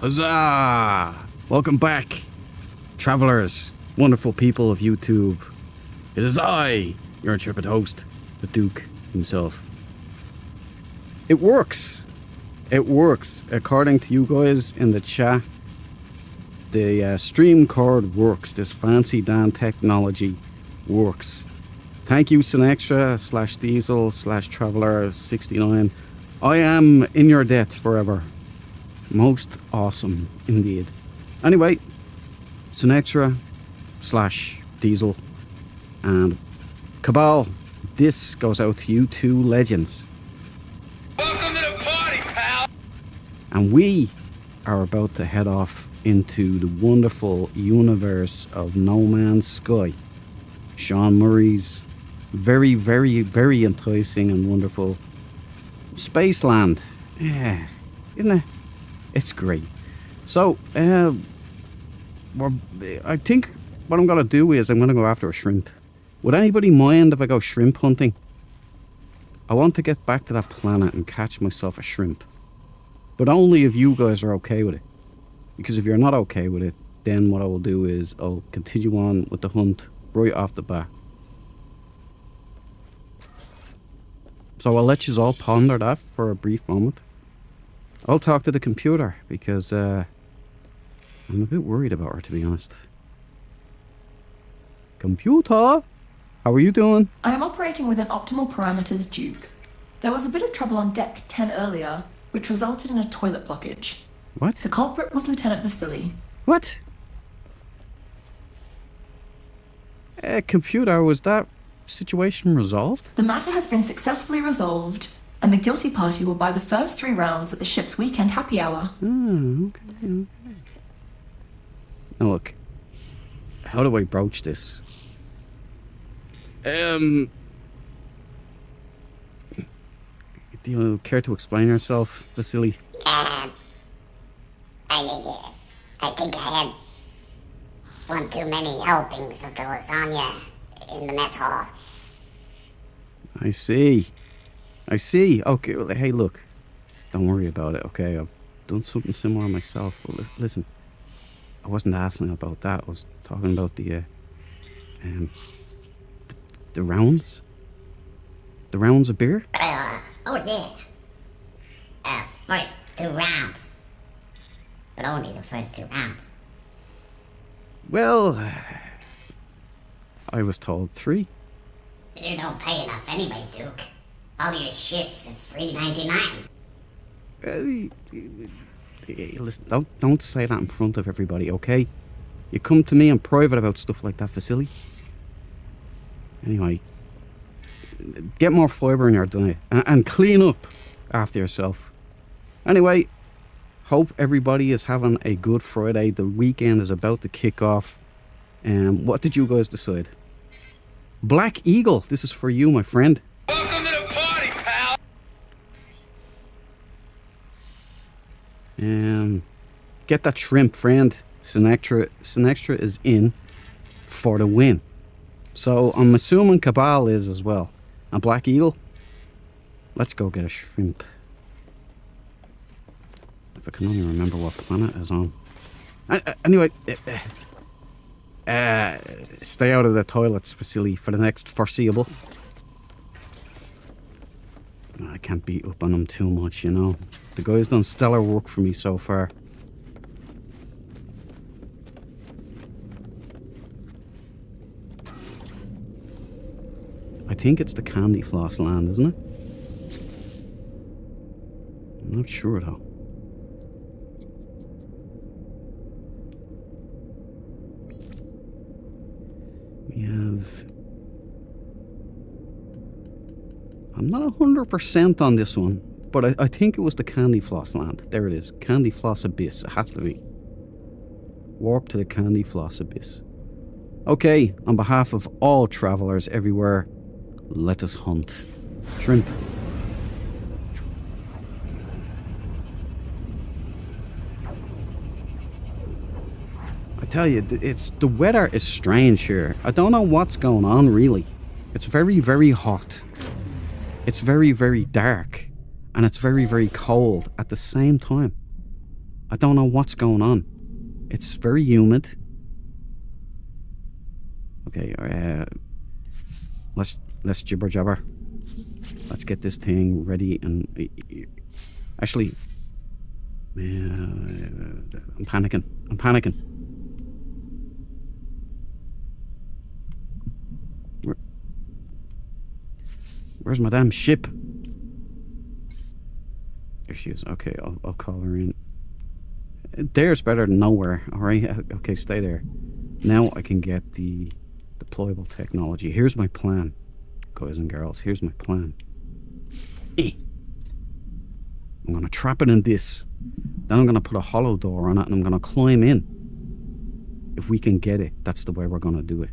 Huzzah! Welcome back, travelers, wonderful people of YouTube. It is I, your intrepid host, the Duke himself. It works. It works. According to you guys in the chat, the stream card works. This fancy damn technology works. Thank you, Sinextra /Diesel /Traveler69. I am in your debt forever. Most awesome indeed. Anyway, Sinextra /Diesel and Cabal, this goes out to you two legends. Welcome to the party, pal! And we are about to head off into the wonderful universe of No Man's Sky. Sean Murray's very, very, very enticing and wonderful Spaceland. Yeah, isn't it? It's great. So, I think what I'm going to do is I'm going to go after a shrimp. Would anybody mind if I go shrimp hunting? I want to get back to that planet and catch myself a shrimp. But only if you guys are okay with it. Because if you're not okay with it, then what I will do is I'll continue on with the hunt right off the bat. So I'll let you all ponder that for a brief moment. I'll talk to the computer because I'm a bit worried about her, to be honest. Computer, how are you doing? I am operating within optimal parameters, Duke. There was a bit of trouble on Deck 10 earlier, which resulted in a toilet blockage. What? The culprit was Lieutenant Vasily. What? Computer, was that situation resolved? The matter has been successfully resolved, and the guilty party will buy the first 3 rounds at the ship's weekend happy hour. Okay. Now look, how do I broach this? Do you care to explain yourself, Vasily? I think I had one too many helpings of the lasagna in the mess hall. I see. Okay, well, hey, look. Don't worry about it, okay? I've done something similar myself, but listen. I wasn't asking about that. I was talking about the rounds. The rounds of beer? Oh yeah. First 2 rounds. But only the first 2 rounds. Well, I was told 3. You don't pay enough anyway, Duke. All your shit's $3.99. Listen, don't say that in front of everybody, okay? You come to me in private about stuff like that, Vasily. Anyway, get more fibre in your diet and clean up after yourself. Anyway, hope everybody is having a good Friday. The weekend is about to kick off. What did you guys decide? Black Eagle, this is for you, my friend. Welcome to the party, pal! Get that shrimp, friend. Sinextra is in for the win. So I'm assuming Cabal is as well. And Black Eagle, let's go get a shrimp. If I can only remember what planet is on. Anyway, stay out of the toilets, Vasily, for the next foreseeable. I can't beat up on them too much, you know. The guy's done stellar work for me so far. I think it's the Candy Floss land, isn't it? I'm not sure though. We have... I'm not 100% on this one, but I think it was the Candy Floss land. There it is. Candy Floss Abyss. It has to be. Warp to the Candy Floss Abyss. Okay, on behalf of all travelers everywhere, let us hunt shrimp. I tell you, the weather is strange here. I don't know what's going on really. It's very, very hot. It's very, very dark. And it's very, very cold at the same time. I don't know what's going on. It's very humid. Okay, let's jibber jabber. Let's get this thing ready and actually, I'm panicking. Where's my damn ship? There she is. Okay, I'll call her in. There's better than nowhere. All right. Okay, stay there. Now I can get the deployable technology. Here's my plan, guys and girls. Here's my plan. I'm gonna trap it in this. Then I'm gonna put a hollow door on it, and I'm gonna climb in. If we can get it, that's the way we're gonna do it.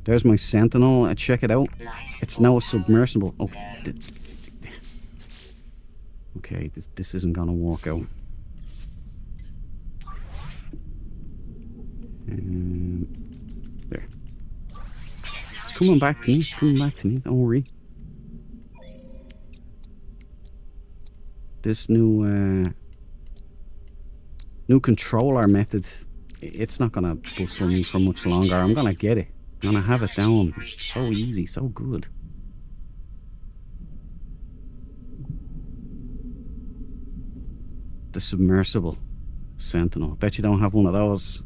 There's my Sentinel. Check it out. It's now a submersible. Oh, okay, this isn't gonna work out. There. It's coming back to me. Don't worry. This new controller method, it's not gonna bustle me for much longer. I'm gonna get it. I'm gonna have it down. So easy, so good. The submersible Sentinel. Bet you don't have one of those.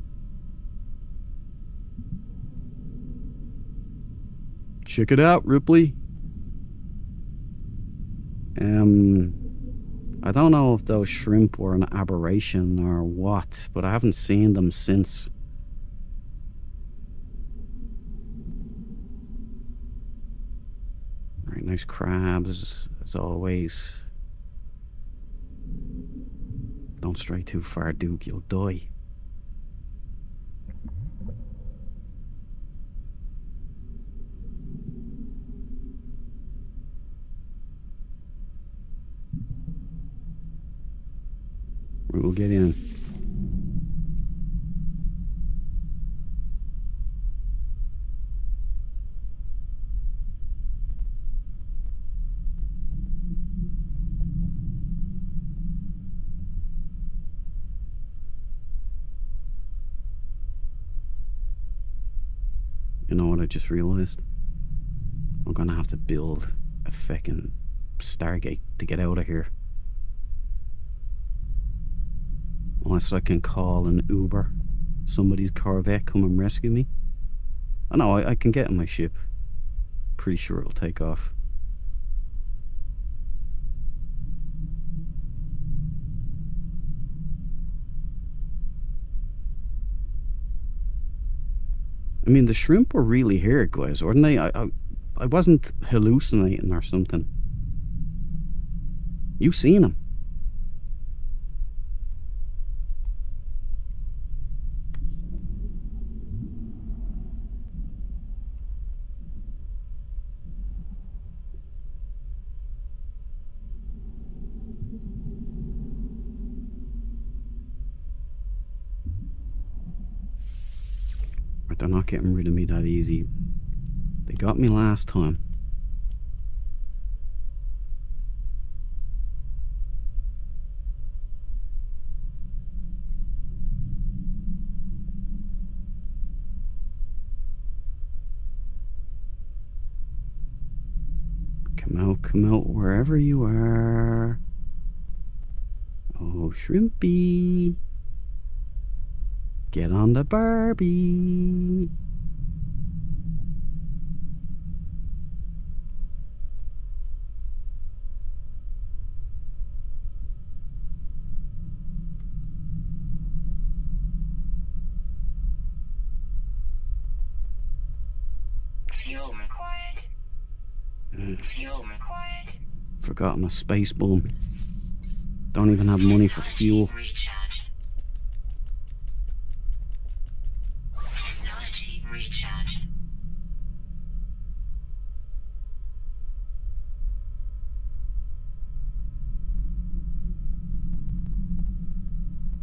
Check it out, Ripley. I don't know if those shrimp were an aberration or what, but I haven't seen them since. Very nice crabs, as always. Don't stray too far, Duke, you'll die. We'll get in. You know what I just realized? I'm gonna have to build a feckin' Stargate to get out of here. Unless I can call an Uber, somebody's Corvette, come and rescue me. I know, I can get in my ship. Pretty sure it'll take off. I mean, the shrimp were really here, guys, weren't they? I wasn't hallucinating or something. You seen them? They're not getting rid of me that easy. They got me last time. Come out, wherever you are. Oh, shrimpy. Get on the Barbie. Fuel required. Fuel required. Forgot my space bomb. Don't even have money for fuel. Recharge. Technology recharge.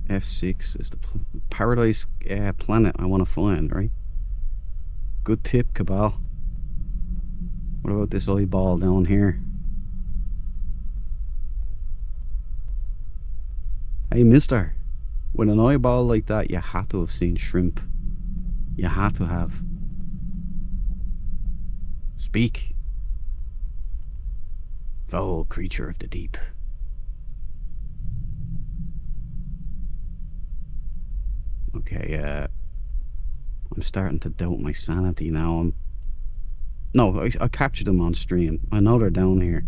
F6 is the paradise planet I want to find, right? Good tip, Cabal. What about this eyeball down here? Hey, mister. With an eyeball like that, you had to have seen shrimp. You had to have. Speak. Foul creature of the deep. Okay, I'm starting to doubt my sanity now. No, I captured them on stream. I know they're down here.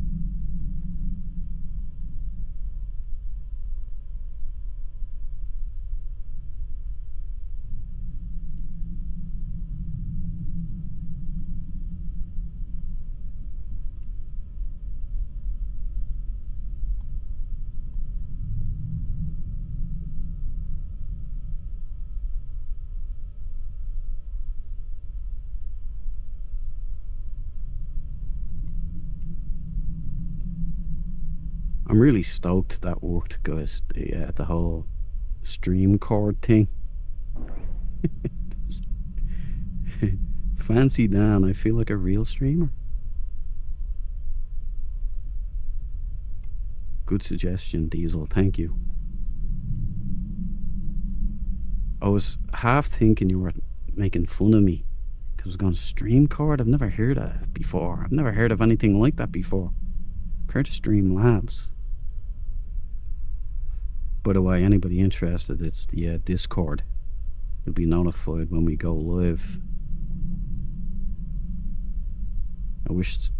I'm really stoked that worked, guys. The whole stream cord thing. Fancy Dan, I feel like a real streamer. Good suggestion, Diesel, thank you. I was half thinking you were making fun of me because I was going stream cord. I've never heard of it before. I've never heard of anything like that before. I've heard of Streamlabs. By the way, anybody interested, it's the Discord. You'll be notified when we go live. I wish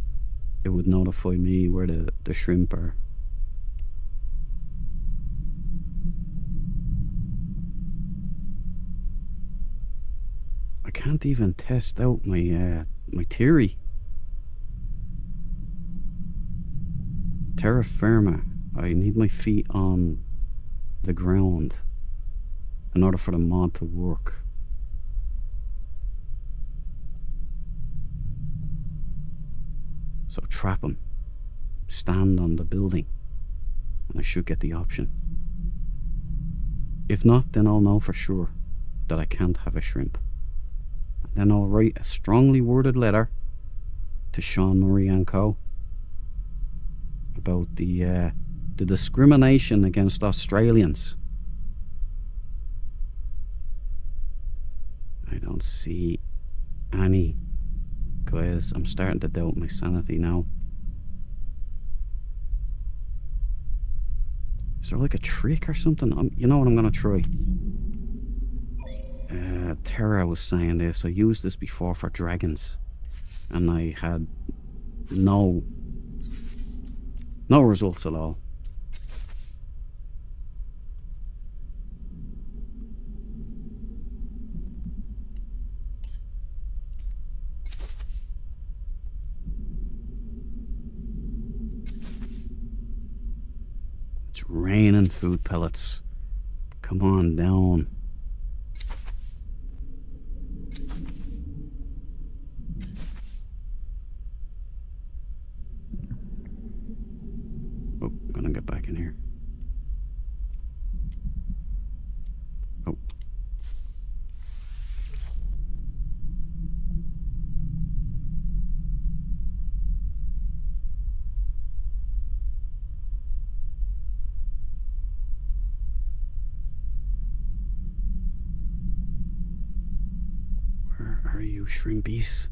it would notify me where the shrimp are. I can't even test out my my theory. Terra firma. I need my feet on the ground in order for the mod to work. So trap him. Stand on the building. And I should get the option. If not, then I'll know for sure that I can't have a shrimp. And then I'll write a strongly worded letter to Sean Murray and Co. about the discrimination against Australians. I don't see any. Guys, I'm starting to doubt my sanity now. Is there like a trick or something? You know what I'm gonna try? Terra was saying this. I used this before for dragons, and I had no results at all. It's raining food pellets. Come on down. Oh, I'm gonna get back in here. Oh. Where are you, shrimpies?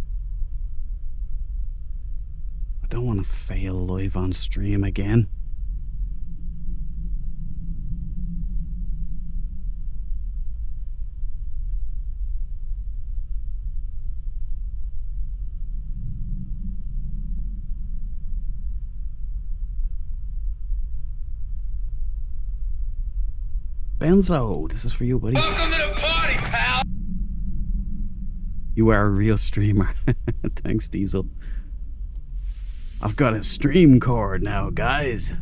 I don't want to fail live on stream again. Benzo, this is for you, buddy. Welcome to the party, pal. You are a real streamer. Thanks, Diesel. I've got a stream card now, guys.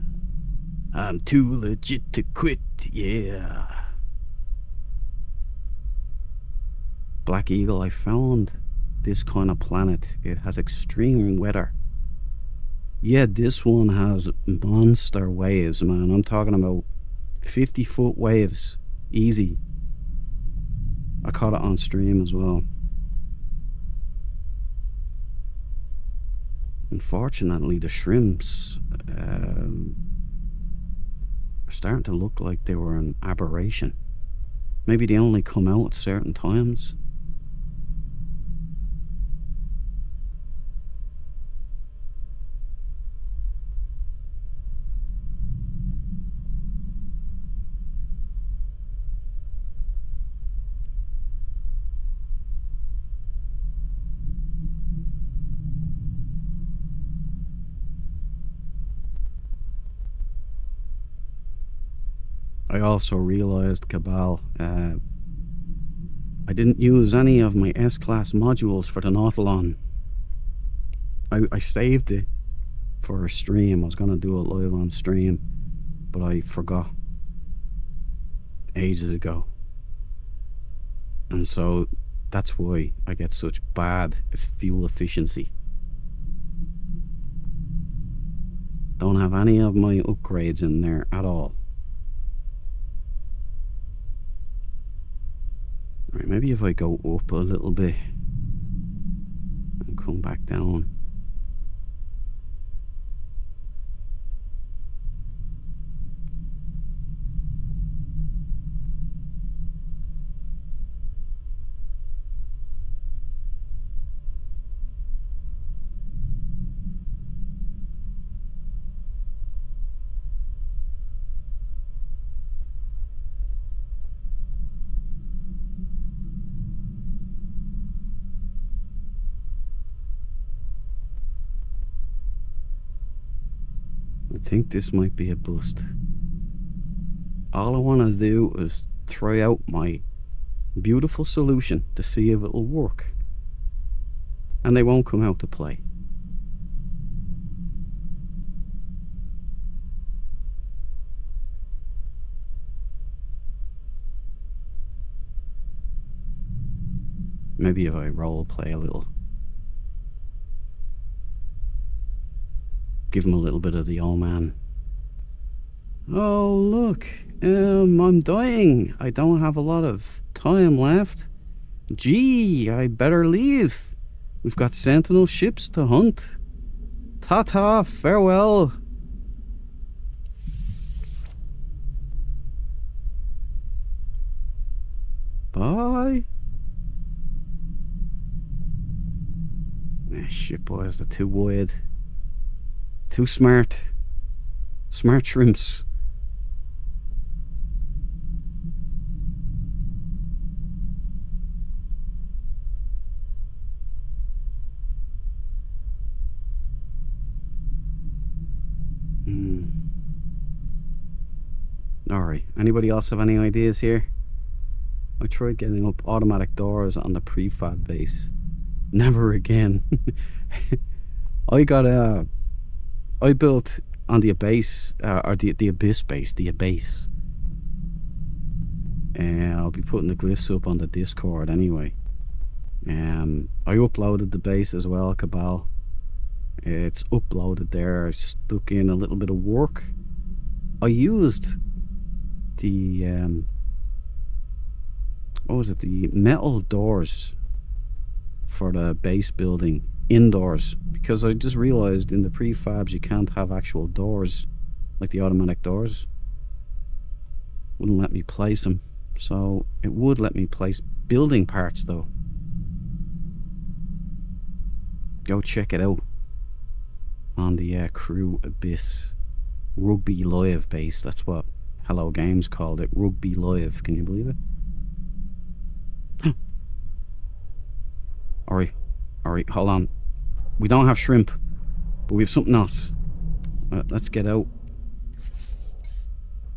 I'm too legit to quit, yeah. Black Eagle, I found this kind of planet. It has extreme weather. Yeah, this one has monster waves, man. I'm talking about 50-foot waves. Easy. I caught it on stream as well. Unfortunately, the shrimps are starting to look like they were an aberration. Maybe they only come out at certain times. I also realized, Cabal, I didn't use any of my S-Class modules for the Nautilon. I saved it for a stream. I was going to do it live on stream, but I forgot ages ago. And so that's why I get such bad fuel efficiency. Don't have any of my upgrades in there at all. Alright, maybe if I go up a little bit and come back down. I think this might be a bust. All I want to do is try out my beautiful solution to see if it'll work. And they won't come out to play. Maybe if I role play a little. Give him a little bit of the old man. Oh, look. I'm dying. I don't have a lot of time left. Gee, I better leave. We've got Sentinel ships to hunt. Ta-ta, farewell. Bye. Shit, boys, they're too wide. Too smart. Smart shrimps. Alright, anybody else have any ideas here? I tried getting up automatic doors on the prefab base. Never again. I built on the base, or the abyss base, the abyss. And I'll be putting the glyphs up on the Discord anyway. I uploaded the base as well, Cabal. It's uploaded there. I stuck in a little bit of work. I used the what was it? The metal doors for the base building indoors, because I just realized in the prefabs you can't have actual doors like the automatic doors. Wouldn't let me place them, so it would let me place building parts though. Go check it out on the Crew Abyss Rugby Live base. That's what Hello Games called it, Rugby Live. Can you believe it? Alright, hold on. We don't have shrimp, but we have something else. Let's get out.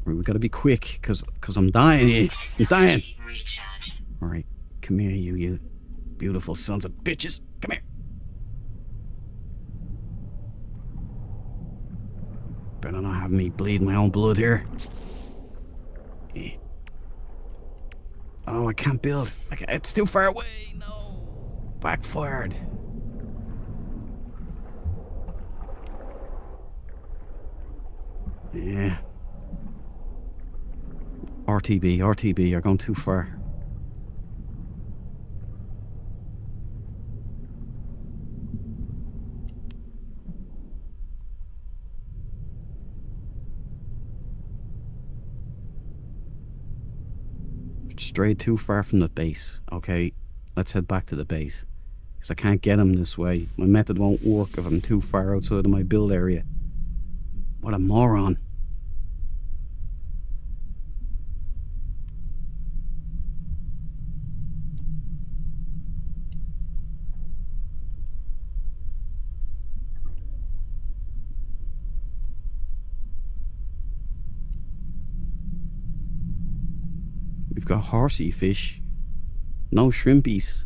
We gotta be quick, cause I'm dying here. I'm dying. Recharge. Alright, come here, you beautiful sons of bitches. Come here. Better not have me bleed my own blood here. Oh, I can't build. It's too far away. No. Backfired. Yeah. RTB, you're going too far. strayed too far from the base. Okay, let's head back to the base. Because I can't get him this way. My method won't work if I'm too far outside of my build area. What a moron. We've got horsey fish. No shrimpies.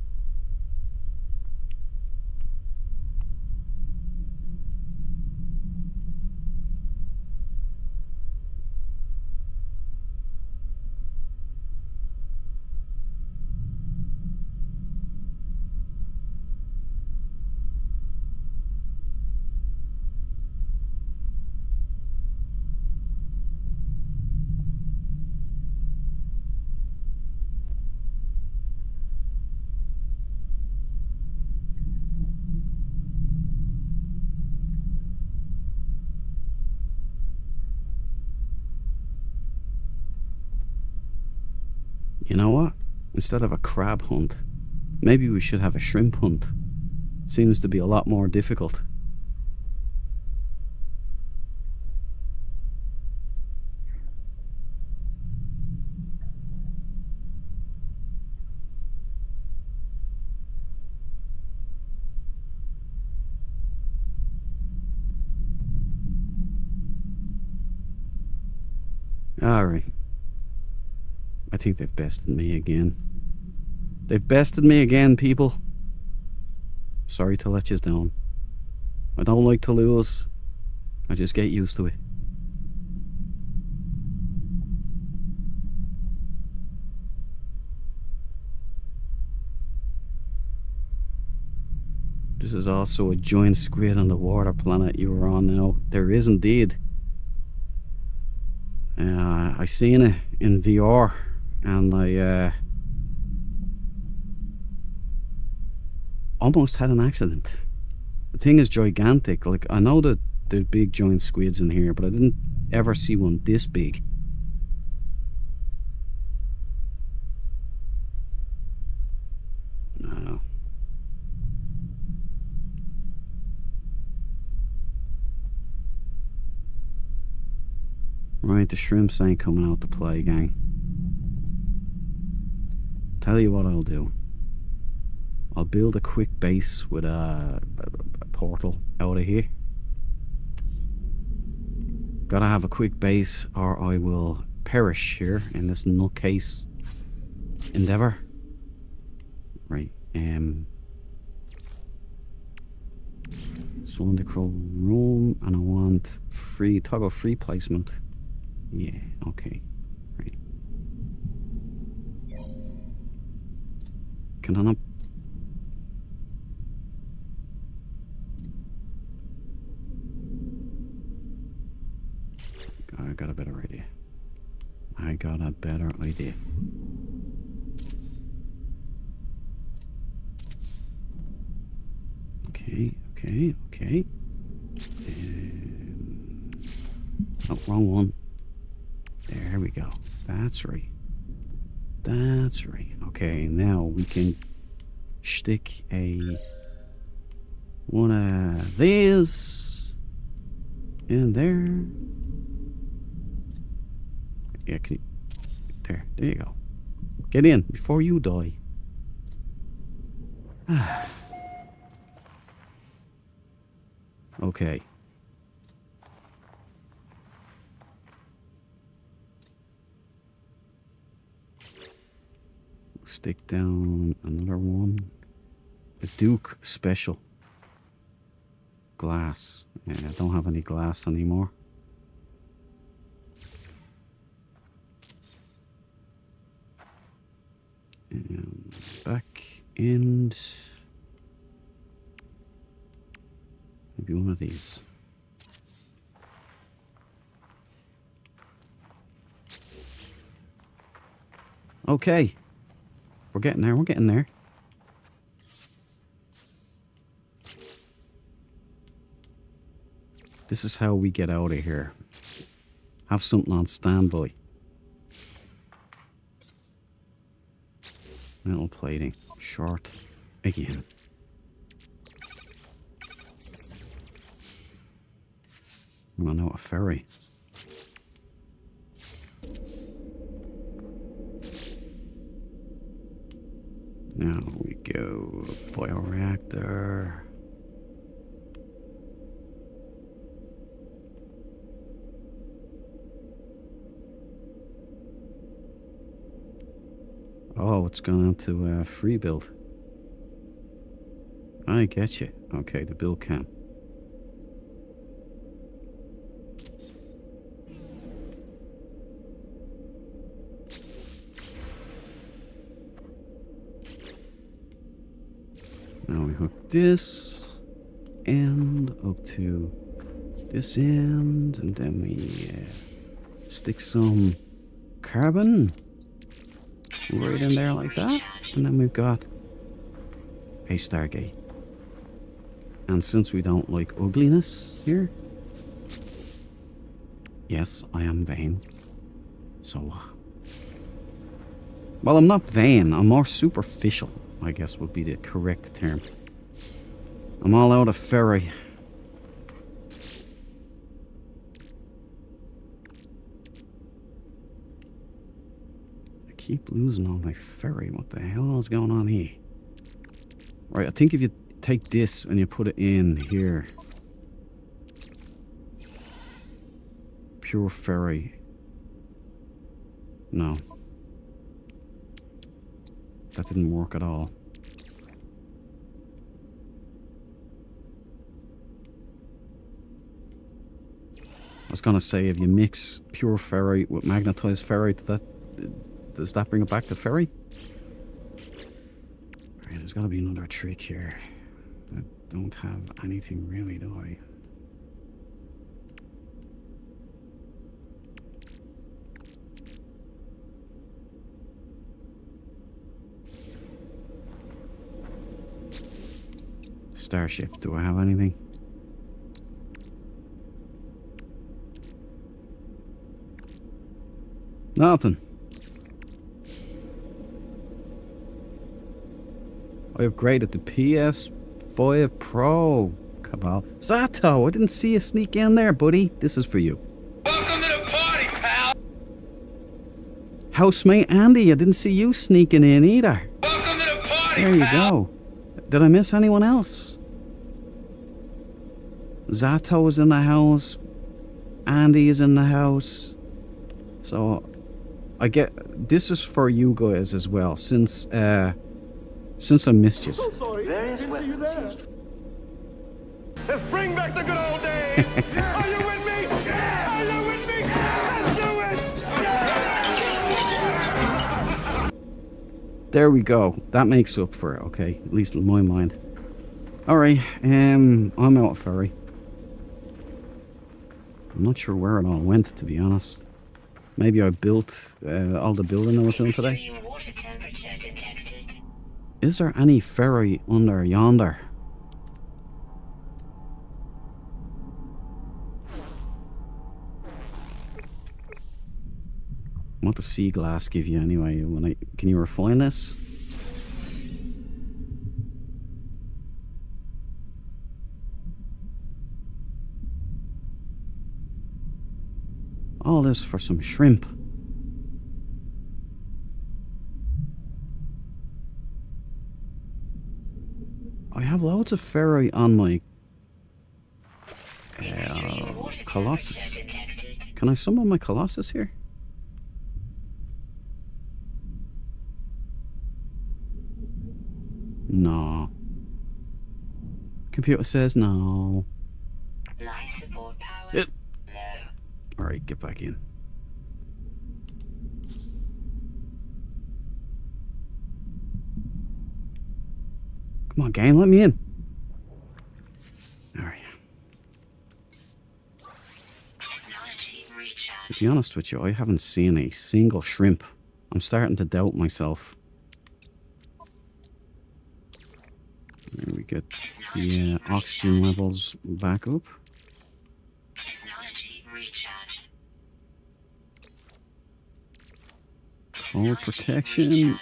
You know what? Instead of a crab hunt, maybe we should have a shrimp hunt. Seems to be a lot more difficult. Alright. I think they've bested me again. They've bested me again, people. Sorry to let you down. I don't like to lose. I just get used to it. This is also a giant squid on the water planet you are on now. There is indeed. I seen it in VR, and I almost had an accident. The thing is gigantic. Like, I know that there's big giant squids in here, but I didn't ever see one this big. No. Right, the shrimps ain't coming out to play, gang. Tell you what I'll do. I'll build a quick base with a portal out of here. Gotta have a quick base or I will perish here in this nutcase endeavor. Right, cylindrical room, and I want free, toggle free placement. Yeah, okay. Right. Can I not? I got a better idea. I got a better idea. Okay. Oh, wrong one. There we go. That's right. Okay, now we can stick one of these in there. Yeah, there you go. Get in before you die. Okay. Stick down another one. A Duke special. Glass. Yeah, I don't have any glass anymore. And back end. Maybe one of these. Okay. We're getting there. This is how we get out of here. Have something on standby. Metal plating. Short. Again. I know a ferry. Now we go bioreactor. Oh, it's gone on to free build. I get you. Okay, the build cam. Now we hook this end up to this end, and then we stick some carbon right in there like that, and then we've got a Stargate. And since we don't like ugliness here, yes, I am vain. So, well, I'm not vain, I'm more superficial, I guess would be the correct term. I'm all out of ferry. I keep losing all my ferry. What the hell is going on here? Right, I think if you take this and you put it in here. Pure ferry. No. That didn't work at all. I was gonna say, if you mix pure ferrite with magnetized ferrite, does that bring it back to ferry? Alright, there's gotta be another trick here. I don't have anything really, do I? Starship, do I have anything? Nothing. I upgraded to PS5 Pro. Cabal. Zato, I didn't see you sneak in there, buddy. This is for you. Welcome to the party, pal. Housemate Andy, I didn't see you sneaking in either. Welcome to the party, There you pal. go. Did I miss anyone else? Zato is in the house. Andy is in the house. So, I get... This is for you guys as well, since I missed you. Sorry, didn't see you there. Let's bring back the good old days. Are you with me? Yeah. Are you with me? Let's do it. Yeah. There we go. That makes up for it, okay? At least in my mind. Alright, I'm out of ferry. I'm not sure where it all went, to be honest. Maybe I built all the building I was doing today. Extreme water temperature detected. Is there any ferry under yonder? What does sea glass give you anyway? Can you refine this? All this for some shrimp. I have loads of ferrite on my Extreme water Colossus. temperature detected. Can I summon my Colossus here? No. Computer says no. Life support power. Yep. Low. Alright, get back in. Come on, game, let me in. Alright. Technology recharge. To be honest with you, I haven't seen a single shrimp. I'm starting to doubt myself. There we get the oxygen levels back up. Technology recharge. Cold protection.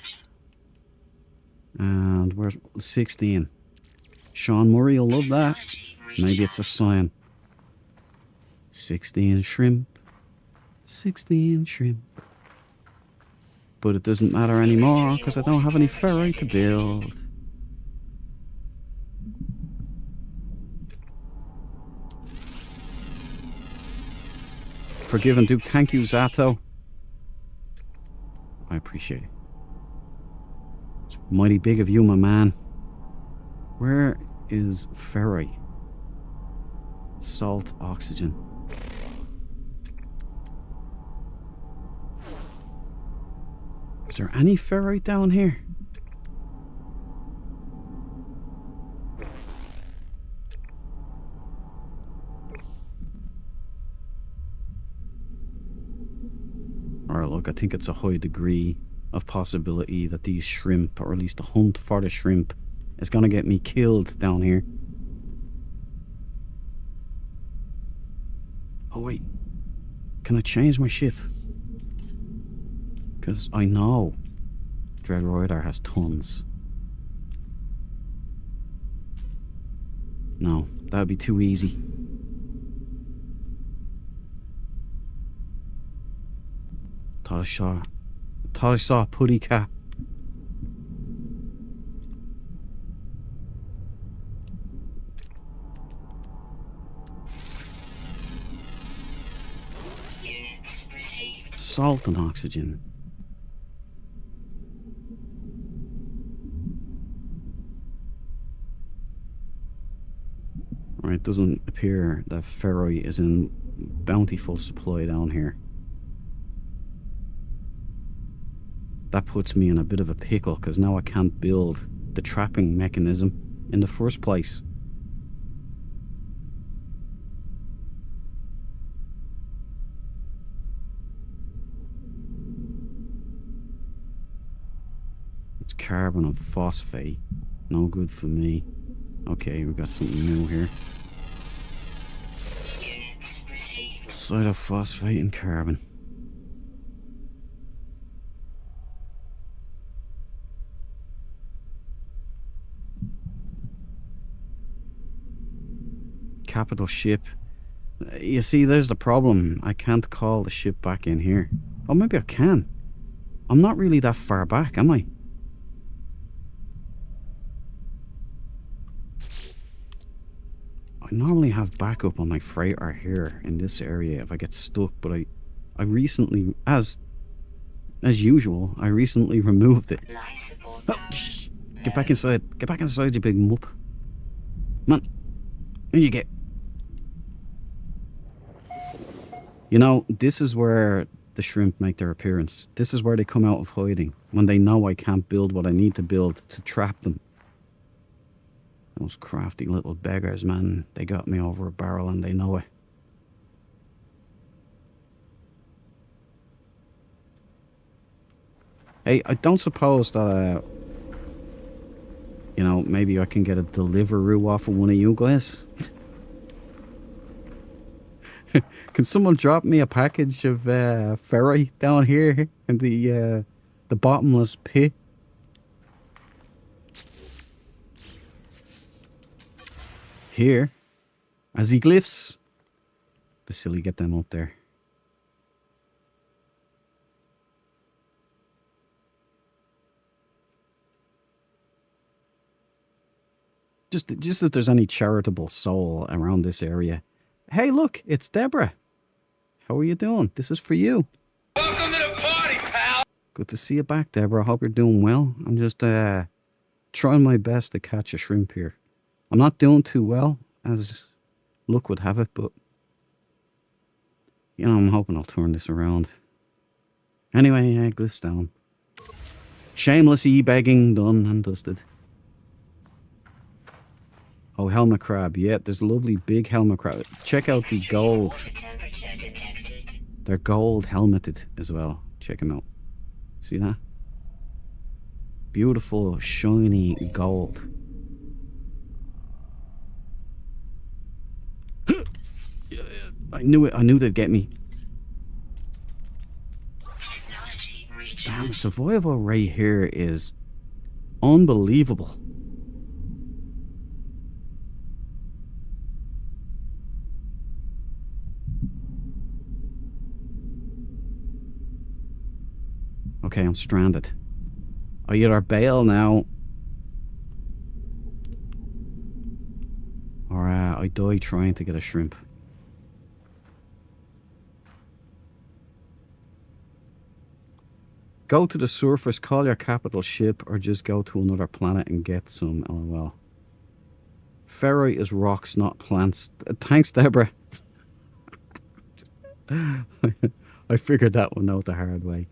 And where's 16? Sean Murray will love that. Maybe it's a sign. 16 shrimp. 16 shrimp. But it doesn't matter anymore because I don't have any ferrite to build. Forgiven Duke. Thank you, Zato. I appreciate it. It's mighty big of you, my man. Where is ferrite? Salt, oxygen. Is there any ferrite down here? Alright, look, I think it's a high degree of possibility that these shrimp, or at least the hunt for the shrimp, is gonna get me killed down here. Oh wait, can I change my ship? Because I know Dreadroider has tons. No, that would be too easy. Thought I saw a putty cap. Units received. Salt and oxygen. Right, it doesn't appear that ferrite is in bountiful supply down here. That puts me in a bit of a pickle because now I can't build the trapping mechanism in the first place. It's carbon and phosphate. No good for me. Okay, we got something new here. Units received. Cytophosphate and carbon. Capital ship. You see, there's the problem. I can't call the ship back in here. Oh, maybe I can. I'm not really that far back, am I? I normally have backup on my freighter here in this area if I get stuck, but I recently, as usual, I recently removed it. Life support Oh, power. shh. Get back inside. Get back inside, you big mup. Man, here you get. You know, this is where the shrimp make their appearance. This is where they come out of hiding, when they know I can't build what I need to build to trap them. Those crafty little beggars, man. They got me over a barrel and they know it. Hey, I don't suppose that, you know, maybe I can get a Deliveroo off of one of you guys? Can someone drop me a package of ferrite down here in the bottomless pit? Here, as he glyphs. Vasily, get them up there. Just if there's any charitable soul around this area. Hey, look, it's Deborah. How are you doing? This is for you. Welcome to the party, pal. Good to see you back, Deborah. I hope you're doing well. I'm just trying my best to catch a shrimp here. I'm not doing too well, as luck would have it, but you know, I'm hoping I'll turn this around. Anyway, glyphs down. Shameless e-begging done and dusted. Oh, helmet crab. Yeah, there's a lovely big helmet crab. Check out the gold. Water temperature detected. They're gold helmeted as well. Check them out. See that? Beautiful, shiny gold. I knew it. I knew they'd get me. Technology Damn, recharge. survival rate here is Unbelievable. Okay, I'm stranded. I either bail now, or I die trying to get a shrimp. Go to the surface, call your capital ship, or just go to another planet and get some. LOL. Ferrite is rocks, not plants. Thanks, Deborah. I figured that one out the hard way.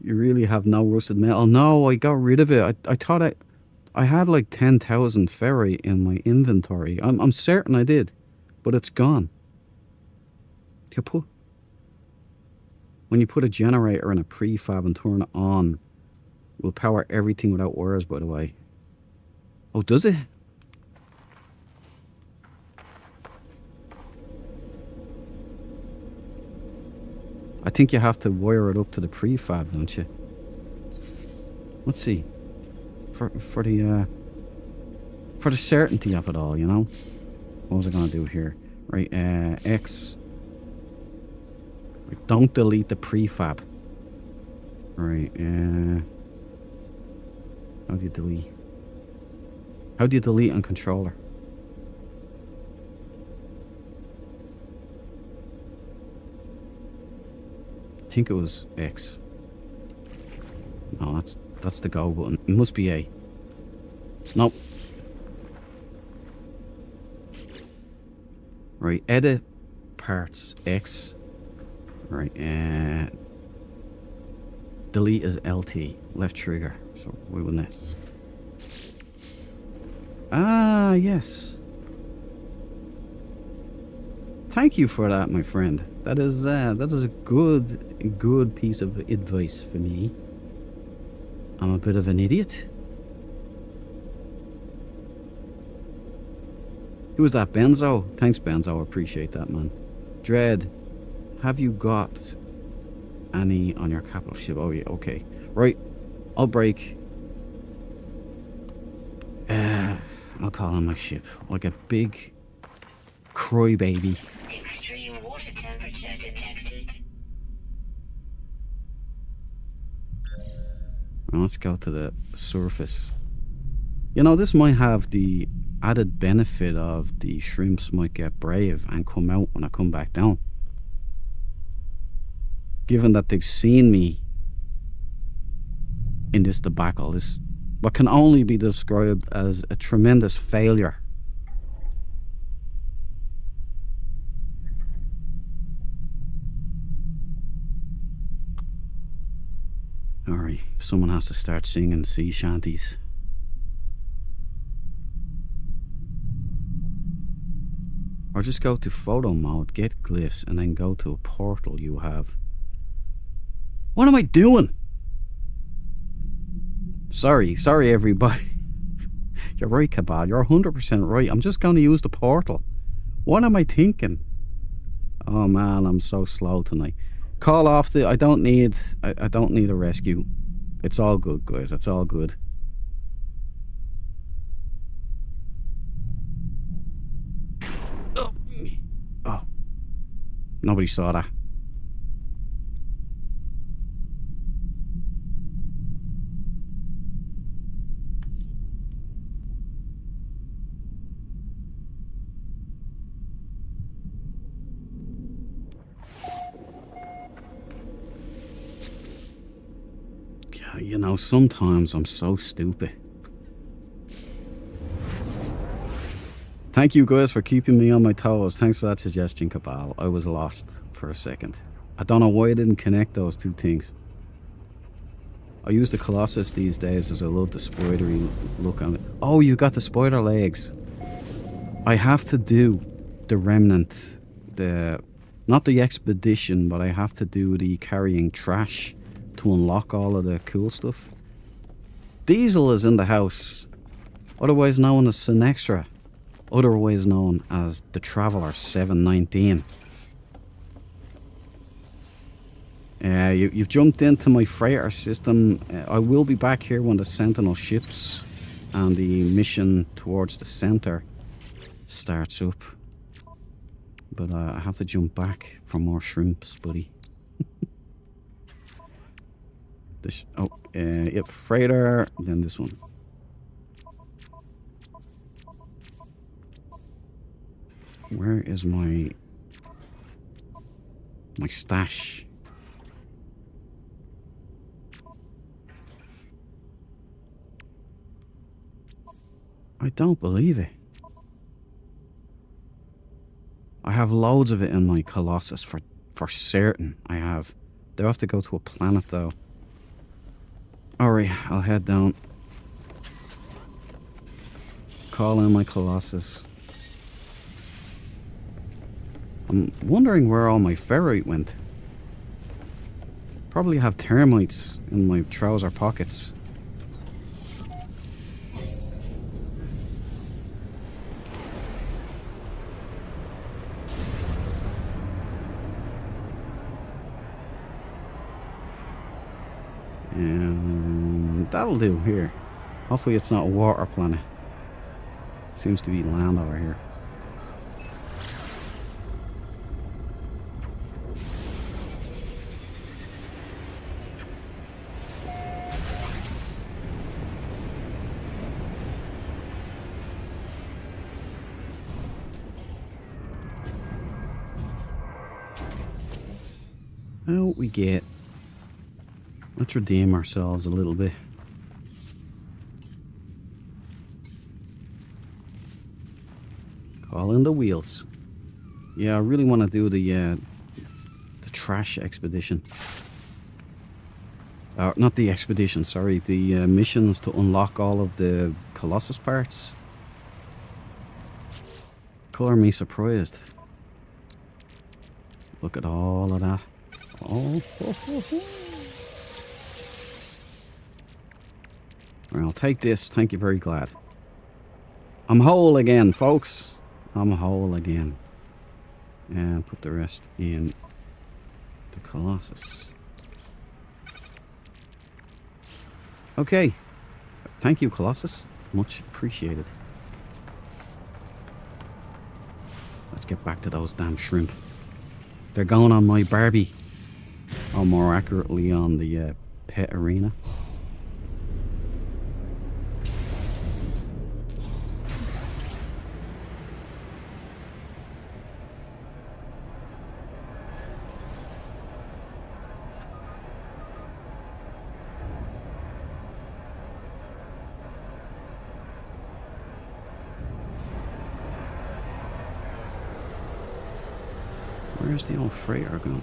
You really have no rusted metal? No, I got rid of it. I thought I had like 10,000 ferrite in my inventory. I'm certain I did, but it's gone. When you put a generator in a prefab and turn it on, it will power everything without wires, by the way. Oh, does it? I think you have to wire it up to the prefab, don't you? Let's see. For the certainty of it all, you know? What was I gonna do here? Right, X. Right, don't delete the prefab. Right, how do you delete? How do you delete on controller? I think it was X. No, that's the go button. It must be A. Nope. Right, edit parts X. Right, delete is LT, left trigger. So why wouldn't it? Ah, yes. Thank you for that, my friend. That is a good piece of advice for me. I'm a bit of an idiot. Who was that? Benzo? Thanks, Benzo. I appreciate that, man. Dread, have you got any on your capital ship? Oh, yeah, okay. Right. I'll break. I'll call on my ship. Like a big crybaby. Extreme water temperature detected. Well, let's go to the surface. You know, this might have the added benefit of the shrimps might get brave and come out when I come back down. Given that they've seen me in this debacle, this what can only be described as a tremendous failure. Alright, someone has to start singing sea shanties. Or just go to photo mode, get glyphs, and then go to a portal you have. What am I doing? Sorry everybody. You're right, Cabal. You're 100% right. I'm just going to use the portal. What am I thinking? Oh man, I'm so slow tonight. Call off the... I don't need a rescue. It's all good, guys. It's all good. Oh. Nobody saw that. You know, sometimes I'm so stupid. Thank you guys for keeping me on my toes. Thanks for that suggestion, Cabal. I was lost for a second. I don't know why I didn't connect those two things. I use the Colossus these days as I love the spidery look on it. Oh, you got the spider legs. I have to do the Remnant. Not the expedition, but I have to do the carrying trash to unlock all of the cool stuff. Diesel is in the house, otherwise known as Sinextra, otherwise known as the Traveller 719. you've jumped into my freighter system. I will be back here when the Sentinel ships and the mission towards the center starts up. But I have to jump back for more shrimps, buddy. Yep, freighter, then this one. Where is my stash? I don't believe it. I have loads of it in my Colossus for certain. I have. Do I have to go to a planet though? Alright, I'll head down. Call in my Colossus. I'm wondering where all my ferrite went. Probably have termites in my trouser pockets. That'll do here. Hopefully it's not a water planet. Seems to be land over here. Out we get. Let's redeem ourselves a little bit. Call in the wheels. Yeah, I really want to do the trash expedition. Not the expedition, sorry. The missions to unlock all of the Colossus parts. Color me surprised. Look at all of that. Oh, I'll take this. Thank you, very glad. I'm whole again, folks. I'm whole again. And put the rest in the Colossus. Okay. Thank you, Colossus. Much appreciated. Let's get back to those damn shrimp. They're going on my Barbie. Or more accurately, on the pet arena. Where's the old freighter gone?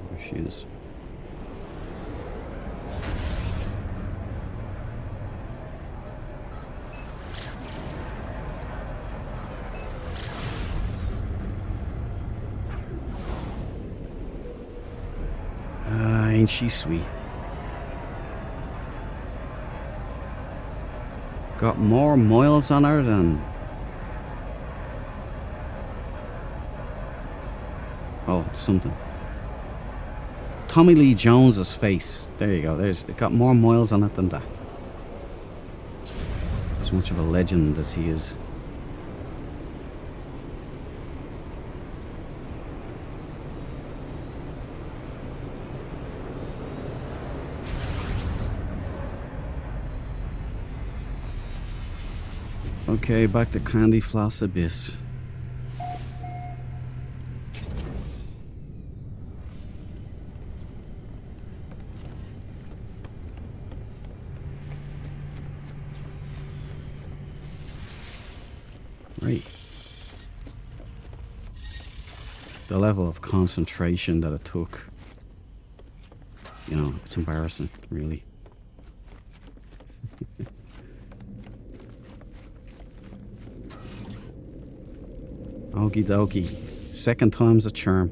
There she is. Ain't she sweet? Got more miles on her than... Oh, something. Tommy Lee Jones's face. There you go. It got more miles on it than that. As much of a legend as he is. Okay, back to Candy Floss Abyss. Right. The level of concentration that it took, you know, it's embarrassing, really. Okie dokie. Second time's a charm.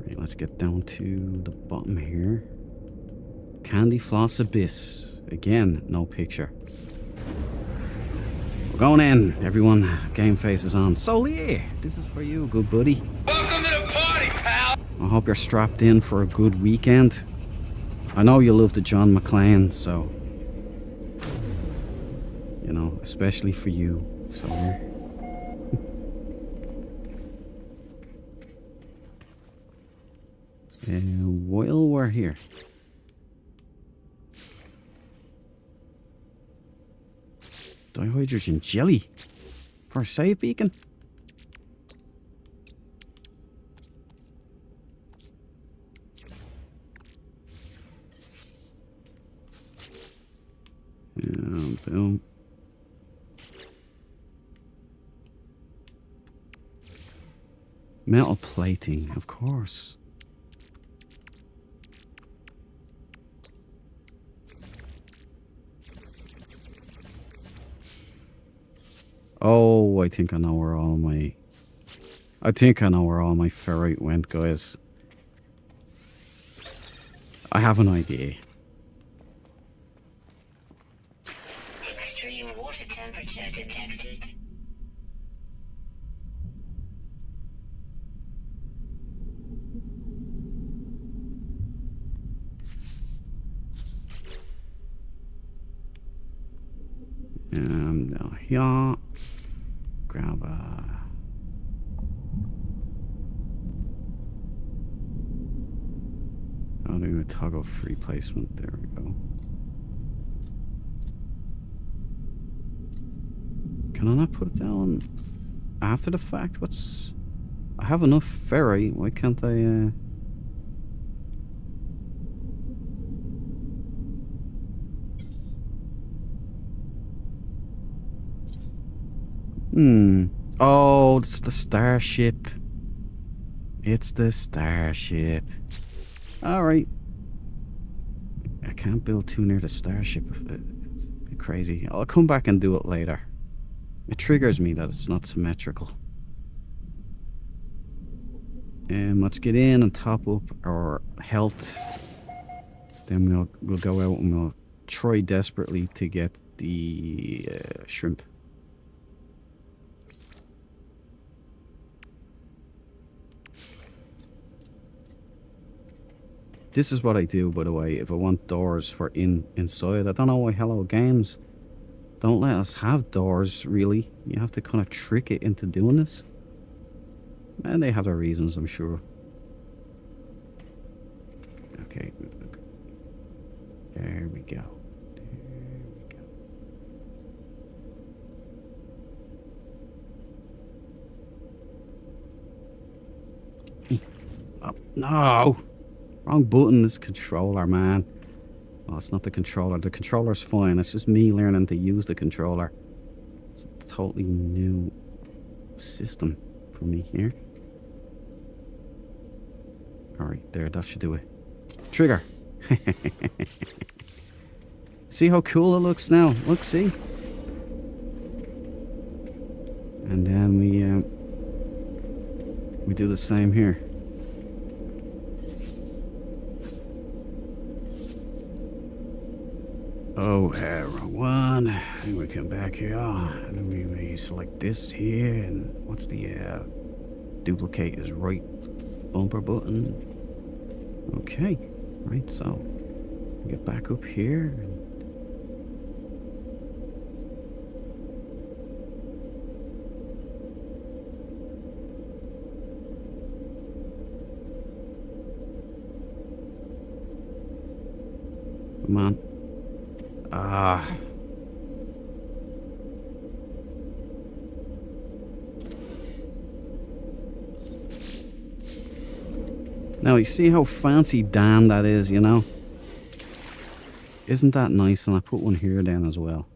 Right, let's get down to the bottom here. Candy Floss Abyss. Again, no picture. Going in, everyone. Game face is on. Solier, this is for you, good buddy. Welcome to the party, pal. I hope you're strapped in for a good weekend. I know you love the John McClane, so... You know, especially for you, Solier. While we're here... Dihydrogen jelly for a save beacon. Boom. Metal plating, of course. Oh, I think I know where all my... I think I know where all my ferrite went, guys. I have an idea. Extreme water temperature detected. Now here. Grab a... I'll do a toggle free placement. There we go. Can I not put it down after the fact? What's... I have enough ferrite. Why can't I... Oh, it's the starship. It's the starship. Alright. I can't build too near the starship. It's a bit crazy. I'll come back and do it later. It triggers me that it's not symmetrical. Let's get in and top up our health. Then we'll go out and we'll try desperately to get the shrimp. This is what I do, by the way, if I want doors for inside. I don't know why Hello Games don't let us have doors, really. You have to kind of trick it into doing this. And they have their reasons, I'm sure. Okay. There we go. Oh, no! Wrong button, this controller, man. Oh, it's not the controller. The controller's fine. It's just me learning to use the controller. It's a totally new system for me here. Alright, there, that should do it. Trigger! See how cool it looks now? Look, see? And then we do the same here. Oh, wrong one. And we come back here, and then we select this here, and what's the duplicate is right bumper button. Okay, right, so get back up here. Come on. Now you see how fancy Dan that is, you know? Isn't that nice? And I put one here then as well.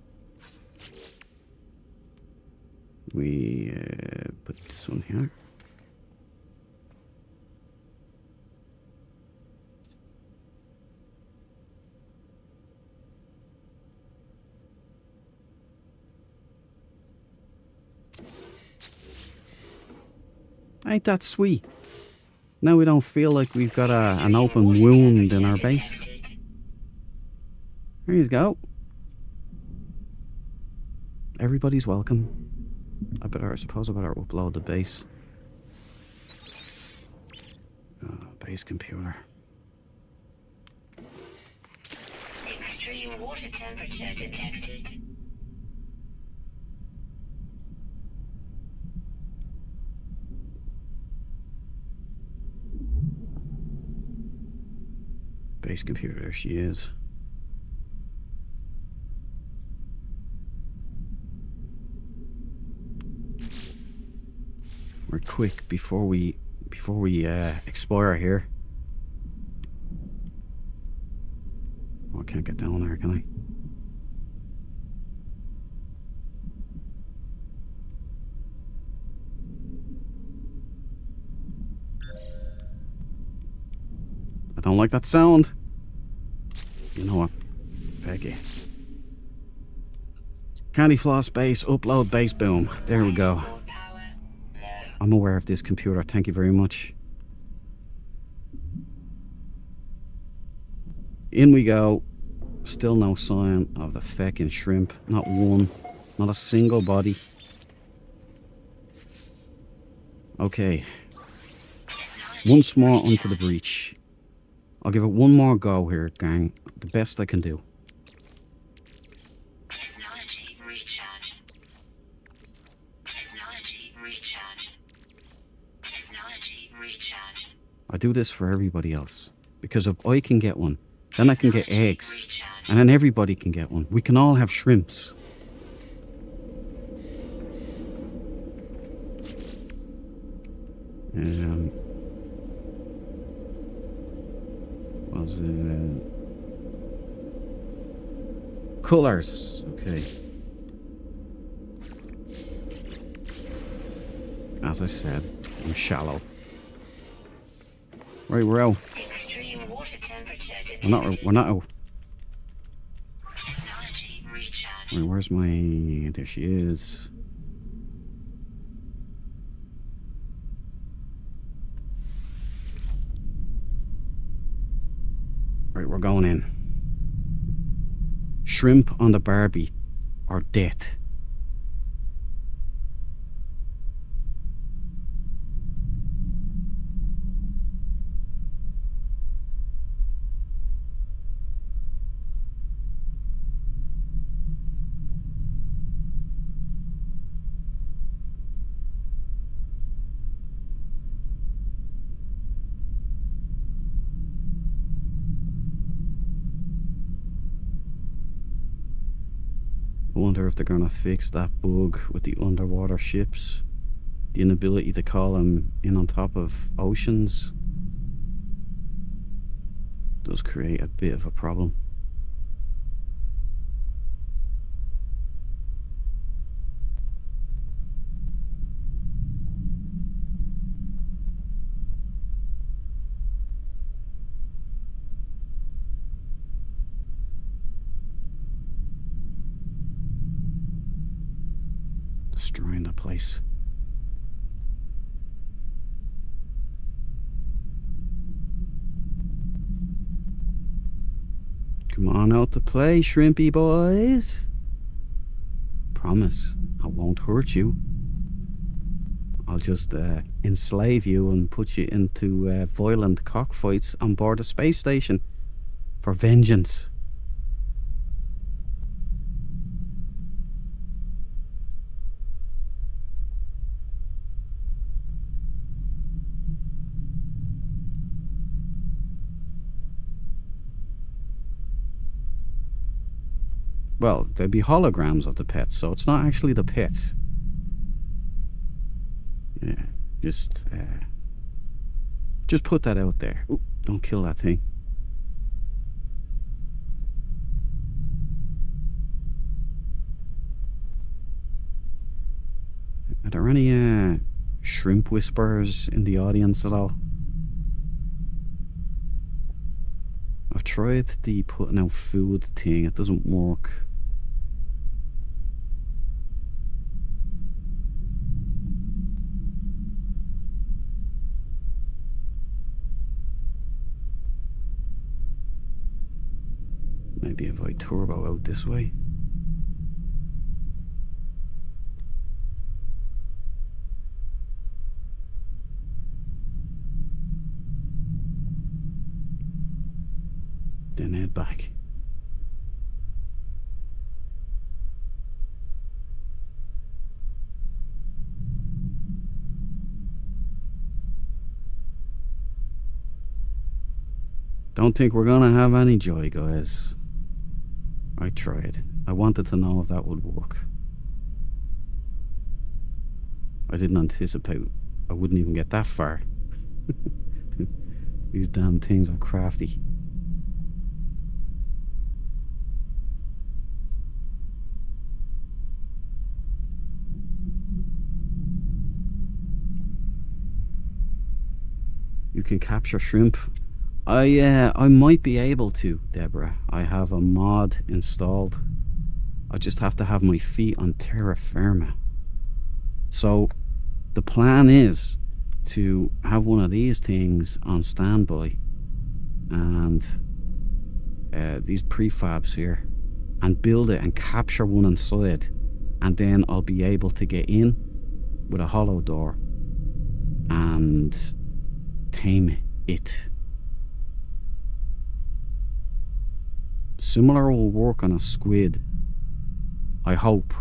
We put this one here. Ain't that sweet? Now we don't feel like we've got an open wound in our base. There you go. everybody's welcome. I suppose I better upload the base. Base computer. Extreme water temperature detected. Base computer, there she is. We're quick before we expire here. Oh, I can't get down there, can I? I don't like that sound. You know what? Fuck it. Candy floss base, upload base, boom. There we go. I'm aware of this computer, thank you very much. In we go. Still no sign of the feckin' shrimp. Not one. Not a single body. Okay. Once more onto the breach. I'll give it one more go here, gang. The best I can do. Technology recharge. Technology recharge. Technology recharge. I do this for everybody else. Because if I can get one, then I can get eggs. And then everybody can get one. We can all have shrimps. Was it colors? Okay. As I said, I'm shallow. Right, we're out. Extreme water temperature detected. We're not out. Technology recharge. Right, where's my... There she is. Right, we're going in. Shrimp on the Barbie or death. I wonder if they're gonna fix that bug with the underwater ships. The inability to call them in on top of oceans does create a bit of a problem. Destroying the place. Come on out to play, shrimpy boys. Promise, I won't hurt you. I'll just enslave you and put you into violent cockfights on board a space station for vengeance. Well, they'd be holograms of the pets, so it's not actually the pets. Yeah, just put that out there. Ooh, don't kill that thing. Are there any shrimp whisperers in the audience at all? I've tried the putting out food thing, it doesn't work. Maybe if I turbo out this way. Then head back. Don't think we're gonna have any joy, guys. I tried. I wanted to know if that would work. I didn't anticipate I wouldn't even get that far. These damn things are crafty. You can capture shrimp. I might be able to, Deborah. I have a mod installed. I just have to have my feet on terra firma. So the plan is to have one of these things on standby, and these prefabs here, and build it and capture one inside, and then I'll be able to get in with a hollow door and tame it. Similar will work on a squid, I hope.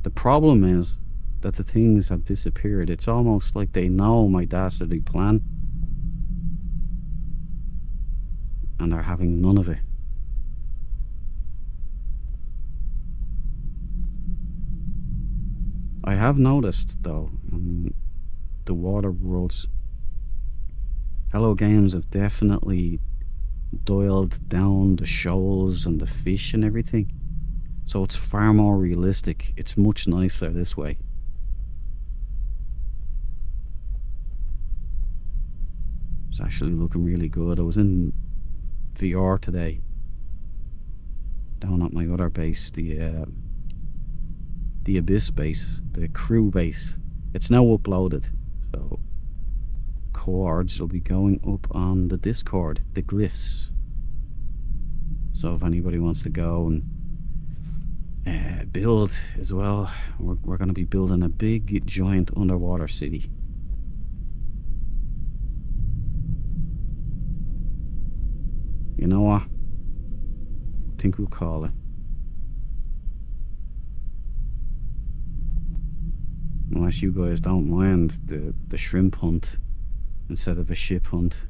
The problem is that the things have disappeared. It's almost like they know my dastardly plan and are having none of it. I have noticed, though, the water worlds, Hello Games have definitely dialed down the shoals and the fish and everything. So it's far more realistic. It's much nicer this way. It's actually looking really good. I was in VR today, down at my other base, the Abyss base, the crew base. It's now uploaded, so chords will be going up on the Discord, the glyphs. So if anybody wants to go and build as well, we're going to be building a big giant underwater city. You know what? I think we'll call it. Unless you guys don't mind the shrimp hunt instead of a ship hunt.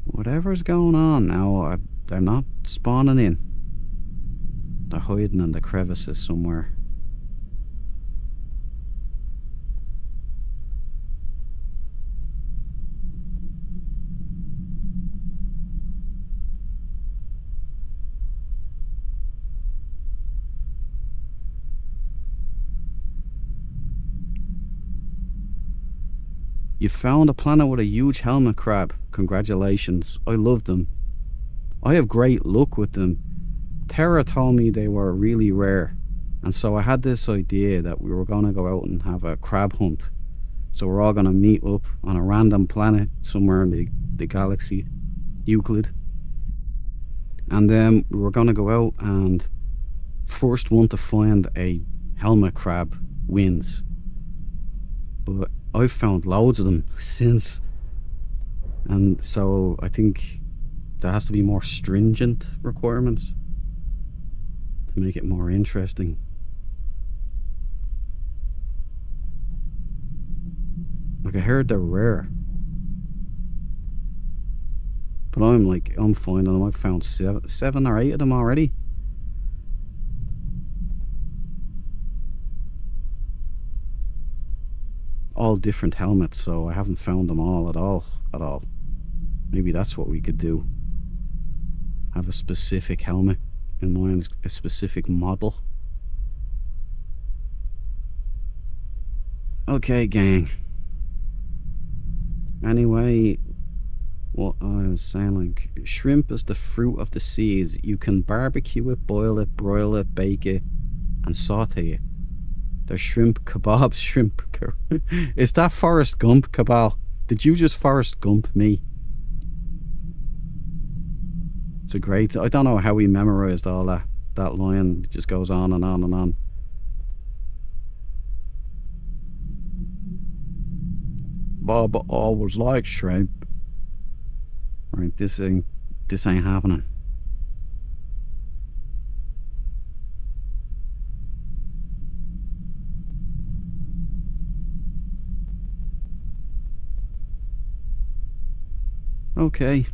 Whatever's going on now, they're not spawning in. They're hiding in the crevices somewhere. You found a planet with a huge helmet crab. Congratulations. I love them. I have great luck with them. Terra told me they were really rare, and so I had this idea that we were going to go out and have a crab hunt. So we're all going to meet up on a random planet somewhere in the galaxy, Euclid, and then we were going to go out, and first one to find a helmet crab wins. But I've found loads of them since, and so I think there has to be more stringent requirements to make it more interesting. Like, I heard they're rare, but I'm finding them. I've found seven or eight of them already. All different helmets, so I haven't found them all at all. Maybe that's what we could do. Have a specific helmet in mind, a specific model. Okay, gang. Anyway, what I was saying, like, shrimp is the fruit of the seas. You can barbecue it, boil it, broil it, bake it, and saute it. There's shrimp kebabs, Is that Forrest Gump, Cabal? Did you just Forrest Gump me? It's a great... I don't know how we memorized all that. that line just goes on and on and on. Bob always likes shrimp. Right, this ain't happening. Okay.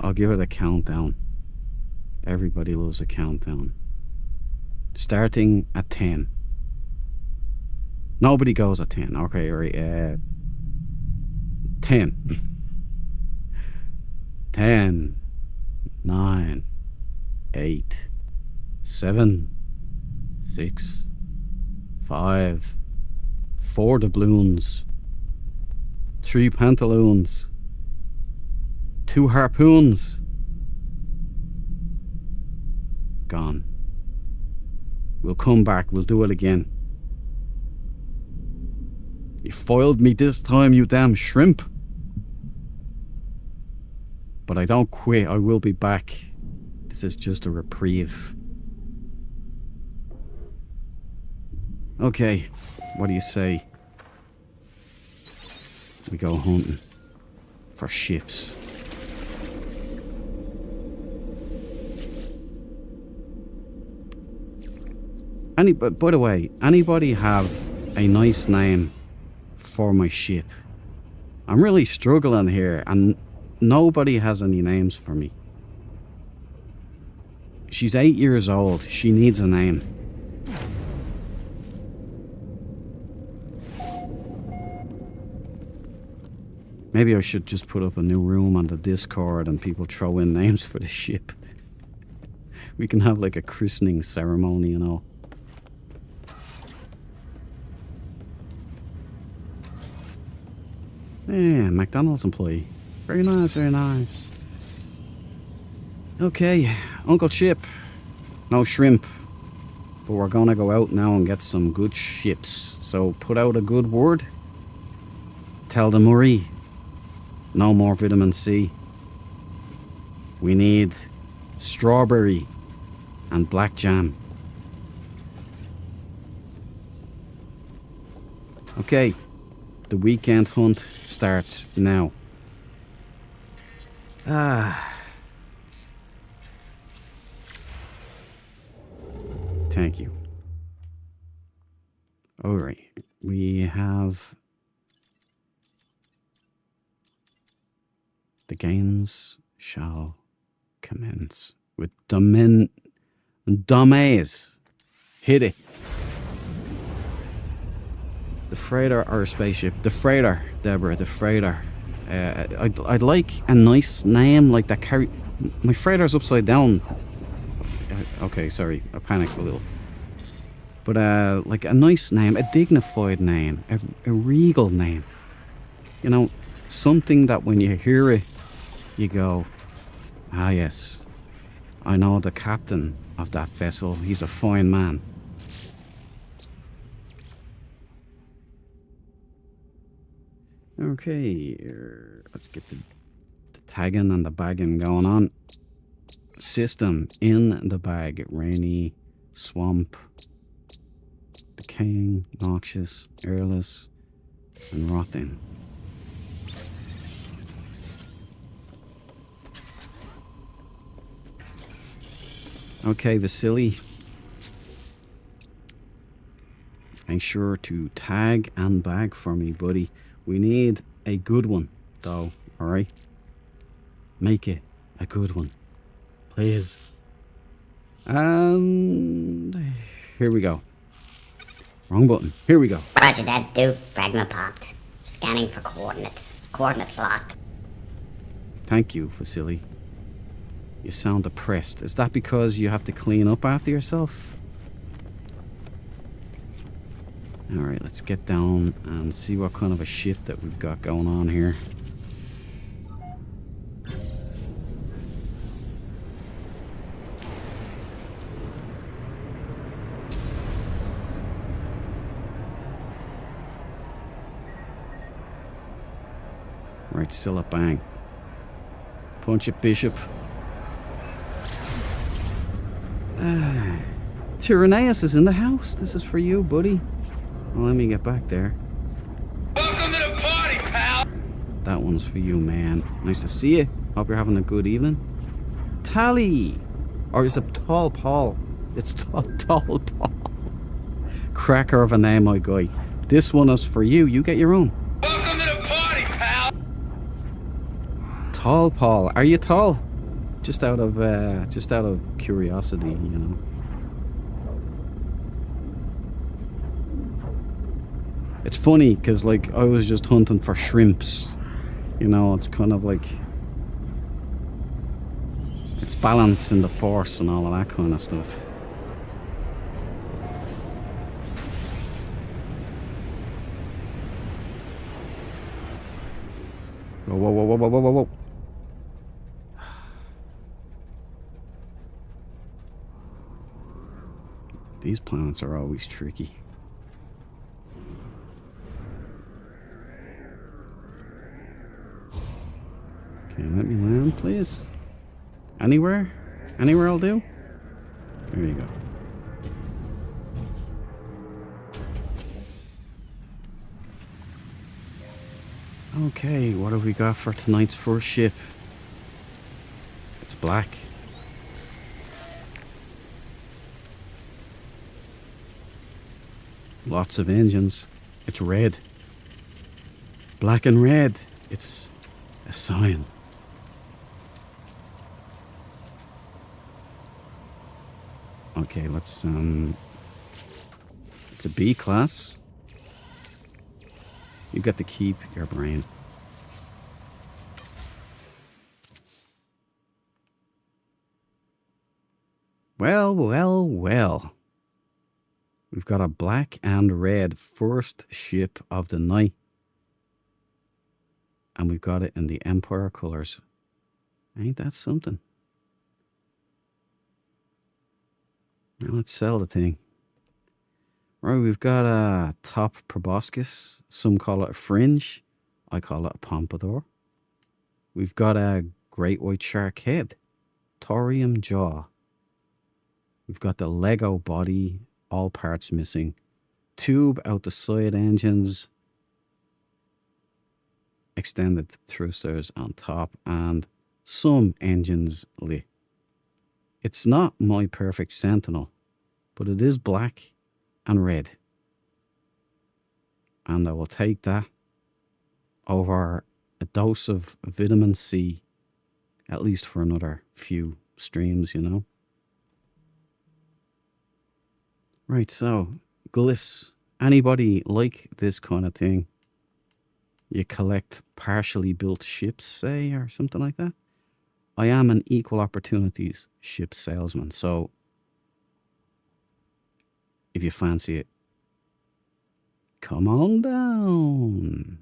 I'll give it a countdown. Everybody loves a countdown. Starting at 10. Nobody goes at 10. Okay, right. 10. 10. 9. 8. 7. 6. 5. 4 doubloons. 3 pantaloons. 2 harpoons. Gone. We'll come back. We'll do it again. You foiled me this time, you damn shrimp. But I don't quit. I will be back. This is just a reprieve. Okay. What do you say? We go hunting for ships. By the way, anybody have a nice name for my ship? I'm really struggling here, and nobody has any names for me. She's 8 years old. She needs a name. Maybe I should just put up a new room on the Discord and people throw in names for the ship. We can have like a christening ceremony and all. Yeah, McDonald's employee. Very nice, very nice. Okay, Uncle Chip. No shrimp. But we're gonna go out now and get some good ships. So put out a good word. Tell the Murray. No more vitamin C. We need strawberry and black jam. Okay. The weekend hunt starts now. Thank you. Alright. We have... The games shall commence with Domaze. Hit it. The freighter or a spaceship? The freighter, Deborah, the freighter. I'd like a nice name like that. My freighter's upside down. Okay, sorry, I panicked a little. But like a nice name, a dignified name, a regal name. You know, something that when you hear it, you go, ah yes, I know the captain of that vessel. He's a fine man. Okay, let's get the tagging and the bagging going on. System in the bag. Rainy, swamp, decaying, noxious, airless, and rotting. Okay, Vasily. Make sure to tag and bag for me, buddy. We need a good one, though, alright? Make it a good one. Please. And... here we go. Wrong button. Here we go. Roger that, Duke. Fragment popped. Scanning for coordinates. Coordinates locked. Thank you, Vasily. You sound depressed. Is that because you have to clean up after yourself? Alright, let's get down and see what kind of a ship that we've got going on here. Right, still a bang. Punch it, Bishop. Tyranneus is in the house. This is for you, buddy. Well, let me get back there. Welcome to the party, pal. That one's for you, man. Nice to see you. Hope you're having a good evening. Tally! Or is it Tall Paul? It's Tall Paul. Cracker of a name, my guy. This one is for you. You get your own. Welcome to the party, pal. Tall Paul. Are you tall? Just out of curiosity, you know. It's funny because, like, I was just hunting for shrimps. You know, it's kind of like it's balance in the force and all of that kind of stuff. Whoa, whoa, whoa, whoa, whoa, whoa, whoa. These planets are always tricky. Okay, let me land, please. Anywhere? Anywhere will do? There you go. Okay, what have we got for tonight's first ship? It's black. Lots of engines. It's red. Black and red. It's a sign. Okay, let's it's a B class. You got to keep your brain. Well, well, well. We've got a black and red first ship of the night. And we've got it in the Empire colors. Ain't that something? Now let's sell the thing. Right, we've got a top proboscis. Some call it a fringe. I call it a pompadour. We've got a great white shark head. Thorium jaw. We've got the Lego body. All parts missing. Tube out the side engines. Extended thrusters on top. And some engines lit. It's not my perfect Sentinel. But it is black and red. And I will take that over a dose of vitamin C, at least for another few streams, you know. Right, so glyphs. Anybody like this kind of thing? You collect partially built ships, say, or something like that? I am an equal opportunities ship salesman, so if you fancy it, come on down.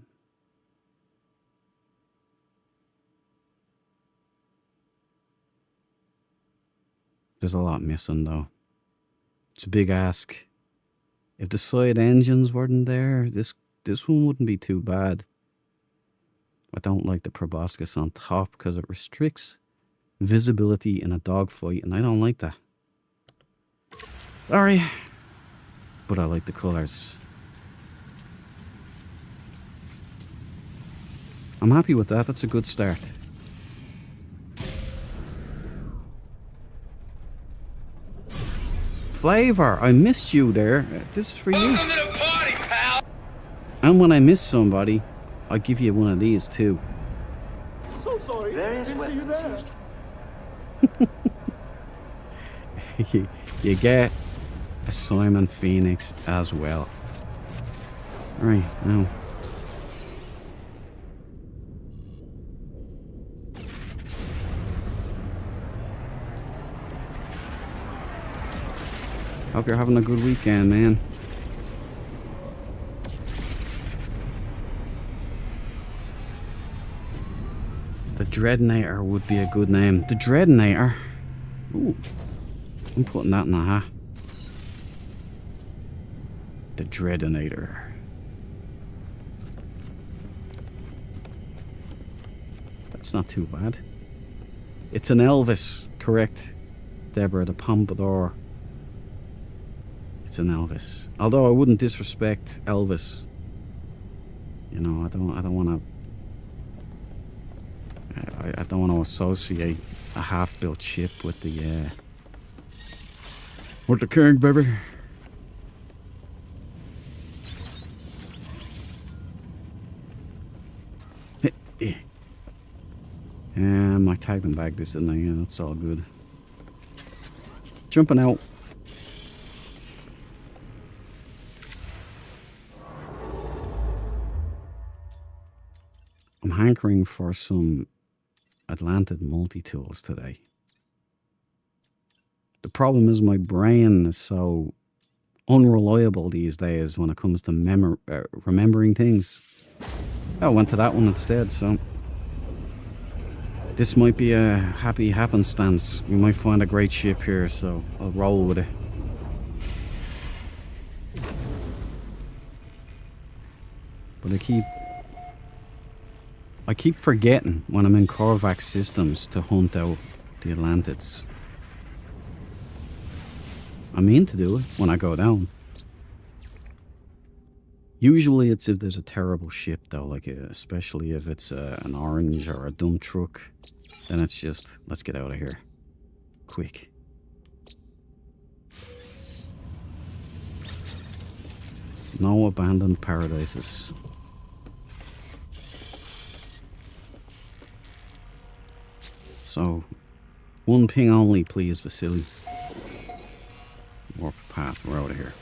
There's a lot missing, though. It's a big ask. If the side engines weren't there, this one wouldn't be too bad. I don't like the proboscis on top because it restricts visibility in a dogfight, and I don't like that. Sorry. But I like the colours. I'm happy with that. That's a good start. Flavor, I missed you there. This is for you. Welcome to the party, pal. And when I miss somebody, I give you one of these too. So sorry. Didn't see you there. You get a Simon Phoenix as well. Right, now. Hope you're having a good weekend, man. The Dreadnator would be a good name. The Dreadnator. Ooh. I'm putting that in the hat. The Dreadnator. That's not too bad. It's an Elvis, correct, Deborah, the Pompadour. It's an Elvis. Although I wouldn't disrespect Elvis. You know, I don't want to. I don't want to associate a half-built ship with the king, baby. I tagged them back this, didn't I? Yeah, that's all good. Jumping out. I'm hankering for some Atlantic multi-tools today. The problem is my brain is so unreliable these days when it comes to remembering things. I went to that one instead, so this might be a happy happenstance. We might find a great ship here, so I'll roll with it. But I keep forgetting when I'm in Korvax systems to hunt out the Atlantids. I mean to do it when I go down. Usually it's if there's a terrible ship though, like especially if it's an orange or a dump truck. Then it's just, let's get out of here. Quick. No abandoned paradises. So, one ping only, please, Vasily. Warp path, we're out of here.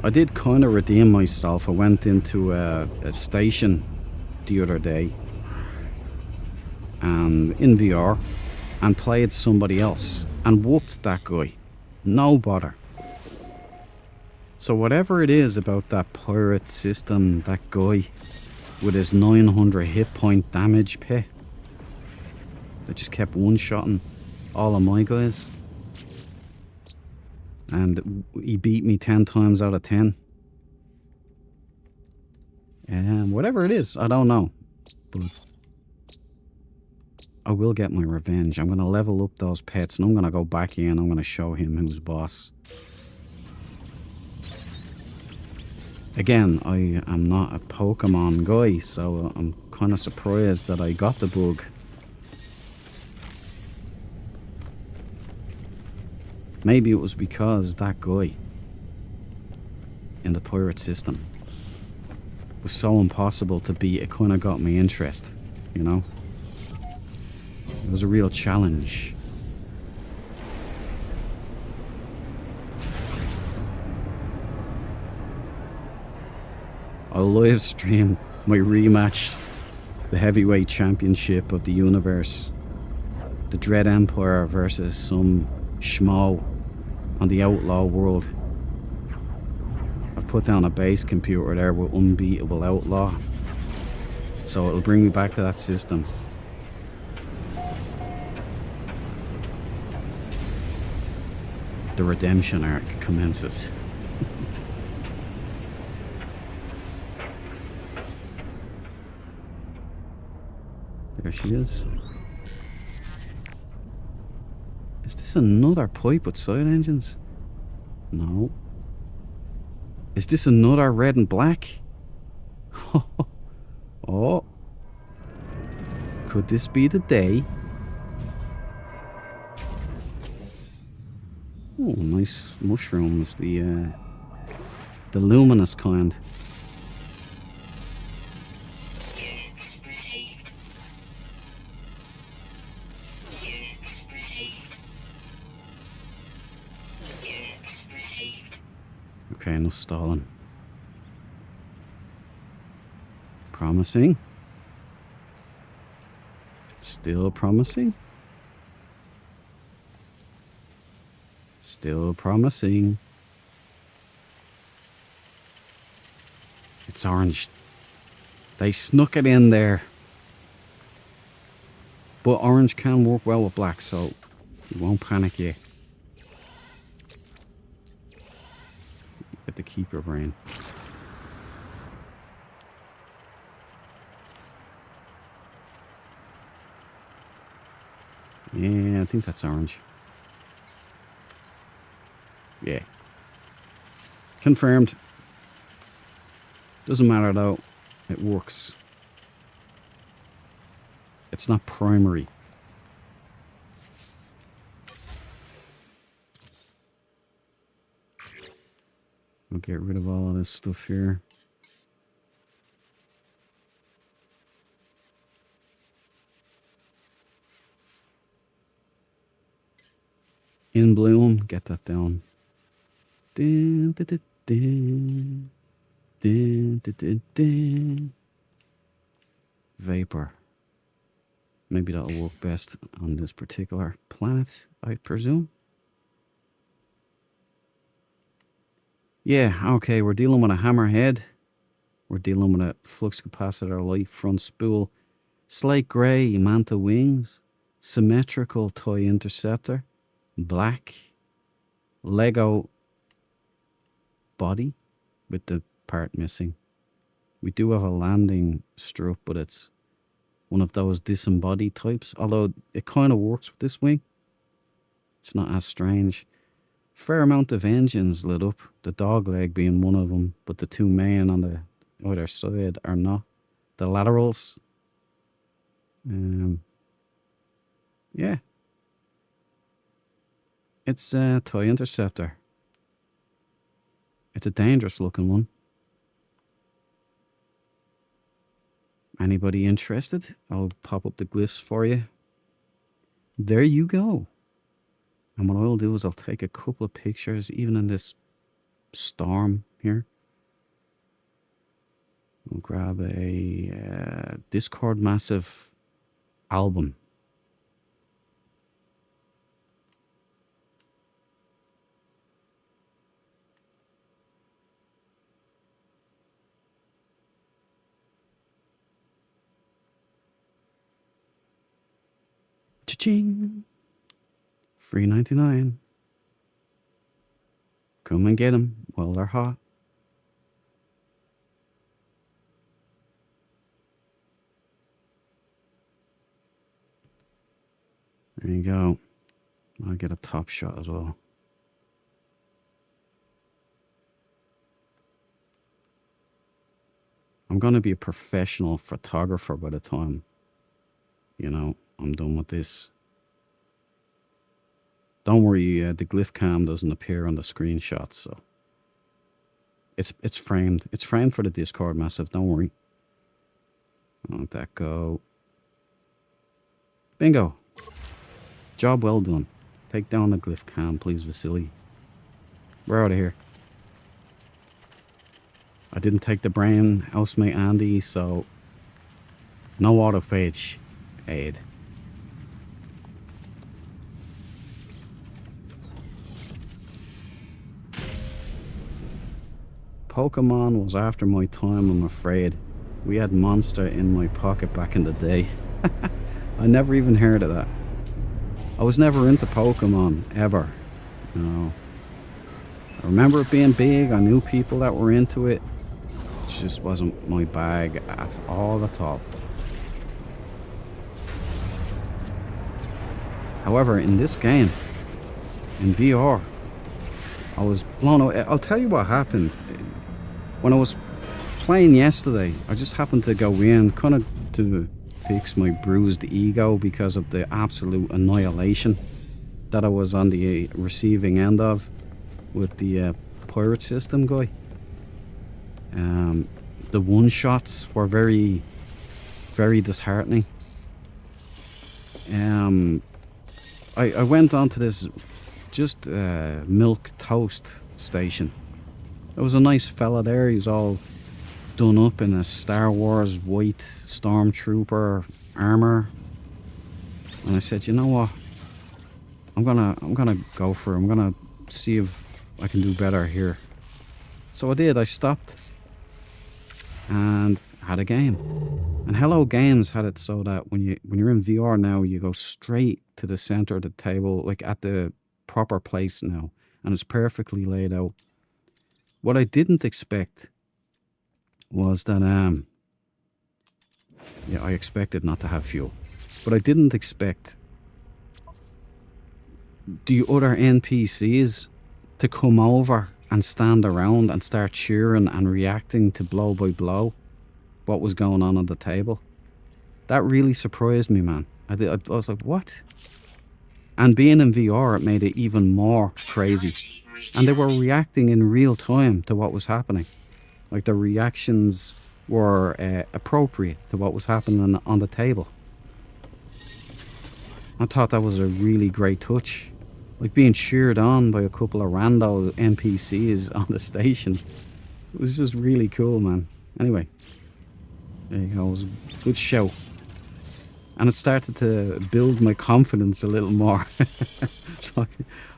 I did kind of redeem myself. I went into a station the other day and in VR and played somebody else and whooped that guy. No bother. So whatever it is about that pirate system, that guy with his 900 hit point damage pit that just kept one-shotting all of my guys. And he beat me 10 times out of 10. And whatever it is, I don't know. But I will get my revenge. I'm going to level up those pets and I'm going to go back in. I'm going to show him who's boss. Again, I am not a Pokemon guy, so I'm kind of surprised that I got the bug. Maybe it was because that guy in the pirate system was so impossible to beat, it kind of got me interest, you know? It was a real challenge. I'll live stream my rematch, the heavyweight championship of the universe. The Dread Empire versus some schmo on the outlaw world. I've put down a base computer there with Unbeatable Outlaw, so it'll bring me back to that system. The redemption arc commences. There she is. Is this another pipe with side engines? No. Is this another red and black? Oh. Could this be the day? Oh, nice mushrooms. The luminous kind. Units received. Units received. Units received. Okay, enough stalling. Promising. Still promising. Still promising. It's orange. They snuck it in there. But orange can work well with black, so you won't panic yet. Get the keeper brain. Yeah, I think that's orange. Yeah. Confirmed. Doesn't matter though. It works. It's not primary. We'll get rid of all of this stuff here. In bloom, get that down. Dun, dun, dun, dun. Dun, dun, dun, dun. Vapor. Maybe that'll work best on this particular planet, I presume. Yeah, okay, we're dealing with a hammerhead. We're dealing with a flux capacitor light front spool. Slate grey manta wings. Symmetrical toy interceptor. Black. Lego body with the part missing. We do have a landing strut, but it's one of those disembodied types. Although it kind of works with this wing. It's not as strange. Fair amount of engines lit up, the dog leg being one of them, but the two main on the other side are not. The laterals. Yeah. It's a toy interceptor. It's a dangerous looking one. Anybody interested? I'll pop up the glyphs for you. There you go. And what I'll do is I'll take a couple of pictures, even in this storm here. I'll grab a Discord Massive album. Cha-ching! Free 99. Come and get them while they're hot. There you go. I'll get a top shot as well. I'm going to be a professional photographer by the time, I'm done with this. Don't worry, the glyph cam doesn't appear on the screenshots, so it's framed. It's framed for the Discord Massive. Don't worry. I'll let that go. Bingo. Job well done. Take down the glyph cam, please, Vasily. We're out of here. I didn't take the brain, housemate Andy, so no autophage aid. Pokemon was after my time, I'm afraid. We had Monster in my pocket back in the day. I never even heard of that. I was never into Pokemon, ever. No. I remember it being big, I knew people that were into it. It just wasn't my bag at all at all. However, in this game, in VR, I was blown away. I'll tell you what happened. When I was playing yesterday, I just happened to go in, kind of to fix my bruised ego because of the absolute annihilation that I was on the receiving end of with the pirate system guy. The one-shots were very, very disheartening. I went on to this just milk toast station. There was a nice fella there. He was all done up in a Star Wars white stormtrooper armor, and I said, you know what? I'm gonna go for it. I'm gonna see if I can do better here. So I did. I stopped and had a game. And Hello Games had it so that when you're in VR now, you go straight to the center of the table, like at the proper place now, and it's perfectly laid out. What I didn't expect was that, yeah, I expected not to have fuel. But I didn't expect the other NPCs to come over and stand around and start cheering and reacting to blow by blow what was going on the table. That really surprised me, man. I was like, what? And being in VR, it made it even more crazy. And they were reacting in real time to what was happening. Like, the reactions were appropriate to what was happening on the table. I thought that was a really great touch. Like being cheered on by a couple of rando NPCs on the station. It was just really cool, man. Anyway, there you go. It was a good show. And it started to build my confidence a little more. So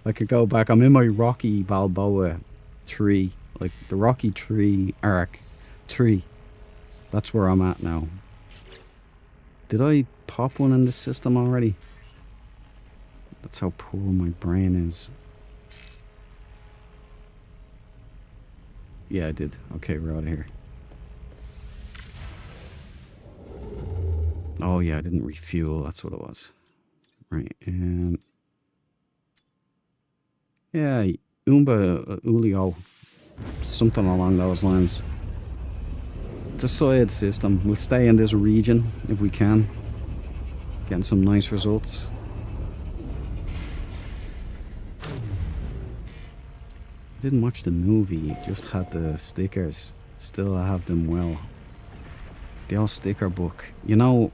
I could go back. I'm in my Rocky Balboa tree. Like the Rocky tree arc. Tree. That's where I'm at now. Did I pop one in the system already? That's how poor my brain is. Yeah, I did. Okay, we're out of here. Oh yeah, I didn't refuel. That's what it was. Right. Yeah, Umba Ulio. Something along those lines. It's a side system. We'll stay in this region if we can. Getting some nice results. Didn't watch the movie, just had the stickers. Still I have them well. The old sticker book. You know,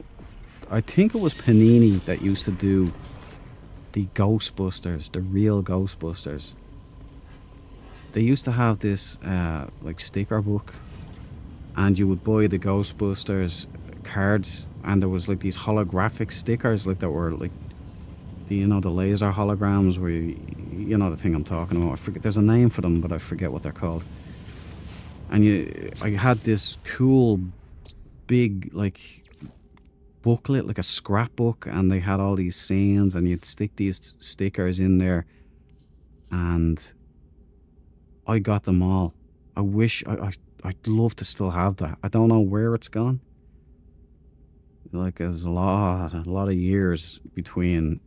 I think it was Panini that used to do the Ghostbusters, the real Ghostbusters. They used to have this like sticker book, and you would buy the Ghostbusters cards, and there was like these holographic stickers, like that were like the, you know, the laser holograms where you know the thing I'm talking about. I forget, there's a name for them, but I forget what they're called. And I had this cool big like booklet, like a scrapbook, and they had all these scenes, and you'd stick these stickers in there, and I got them all. I wish I'd love to still have that. I don't know where it's gone. Like, there's a lot of years between,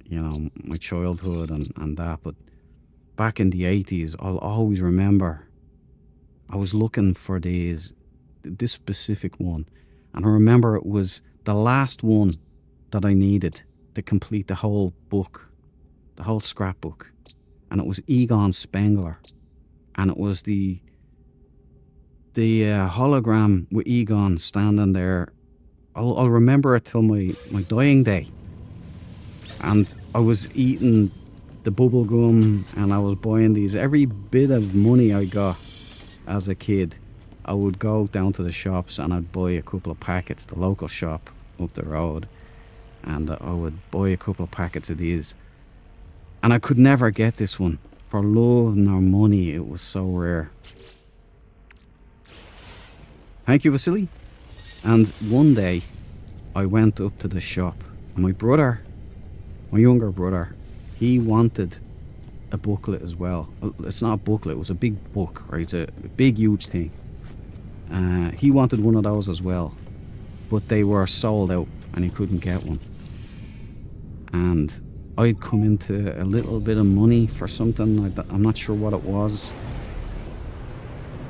you know, my childhood and that, but back in the 80s, I'll always remember I was looking for this specific one, and I remember it was the last one that I needed to complete the whole book, the whole scrapbook, and it was Egon Spengler, and it was the hologram with Egon standing there. I'll remember it till my dying day. And I was eating the bubble gum, and I was buying these. Every bit of money I got as a kid, I would go down to the shops and I'd buy a couple of packets, the local shop up the road, and I would buy a couple of packets of these. And I could never get this one. For love nor money, it was so rare. Thank you, Vasily. And one day, I went up to the shop, and my brother, my younger brother, he wanted a booklet as well. It's not a booklet, it was a big book, right? It's a big, huge thing. He wanted one of those as well, but they were sold out and he couldn't get one. And I'd come into a little bit of money for something, I'm not sure what it was.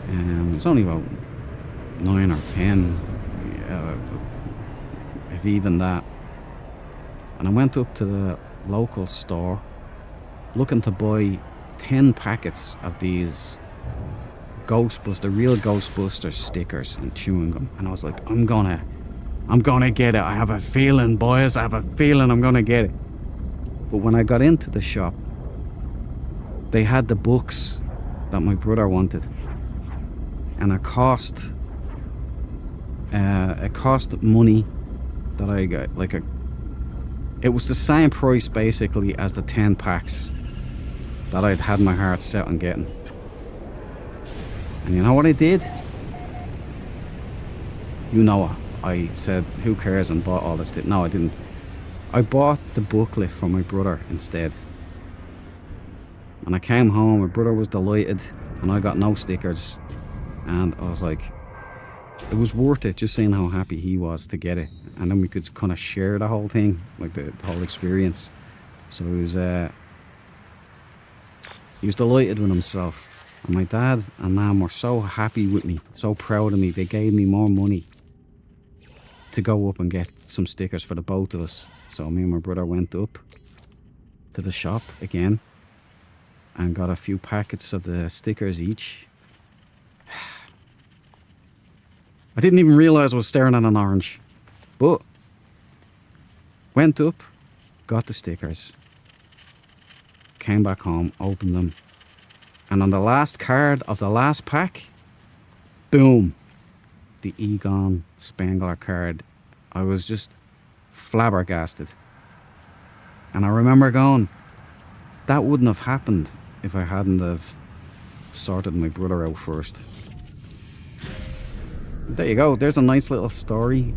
It's only about 9 or 10, if even that. And I went up to the local store looking to buy 10 packets of these real Ghostbusters stickers and chewing gum. And I was like, I'm gonna get it. I have a feeling, boys. I have a feeling I'm gonna get it. But when I got into the shop, they had the books that my brother wanted. And it cost money that I got, it was the same price basically as the 10 packs that I'd had my heart set on getting. And you know what I did? You know what? I said, who cares, and bought all this. No, I didn't. I bought the booklet for my brother instead. And I came home, my brother was delighted. and I got no stickers. And I was like, it was worth it just seeing how happy he was to get it. And then we could kind of share the whole thing, like the whole experience. So he was delighted with himself. And my dad and mum were so happy with me, so proud of me. They gave me more money to go up and get some stickers for the both of us. So me and my brother went up to the shop again and got a few packets of the stickers each. I didn't even realise I was staring at an orange. But went up, got the stickers, came back home, opened them, and on the last card of the last pack, boom, the Egon Spengler card. I was just flabbergasted. And I remember going, that wouldn't have happened if I hadn't have sorted my brother out first. There you go, there's a nice little story.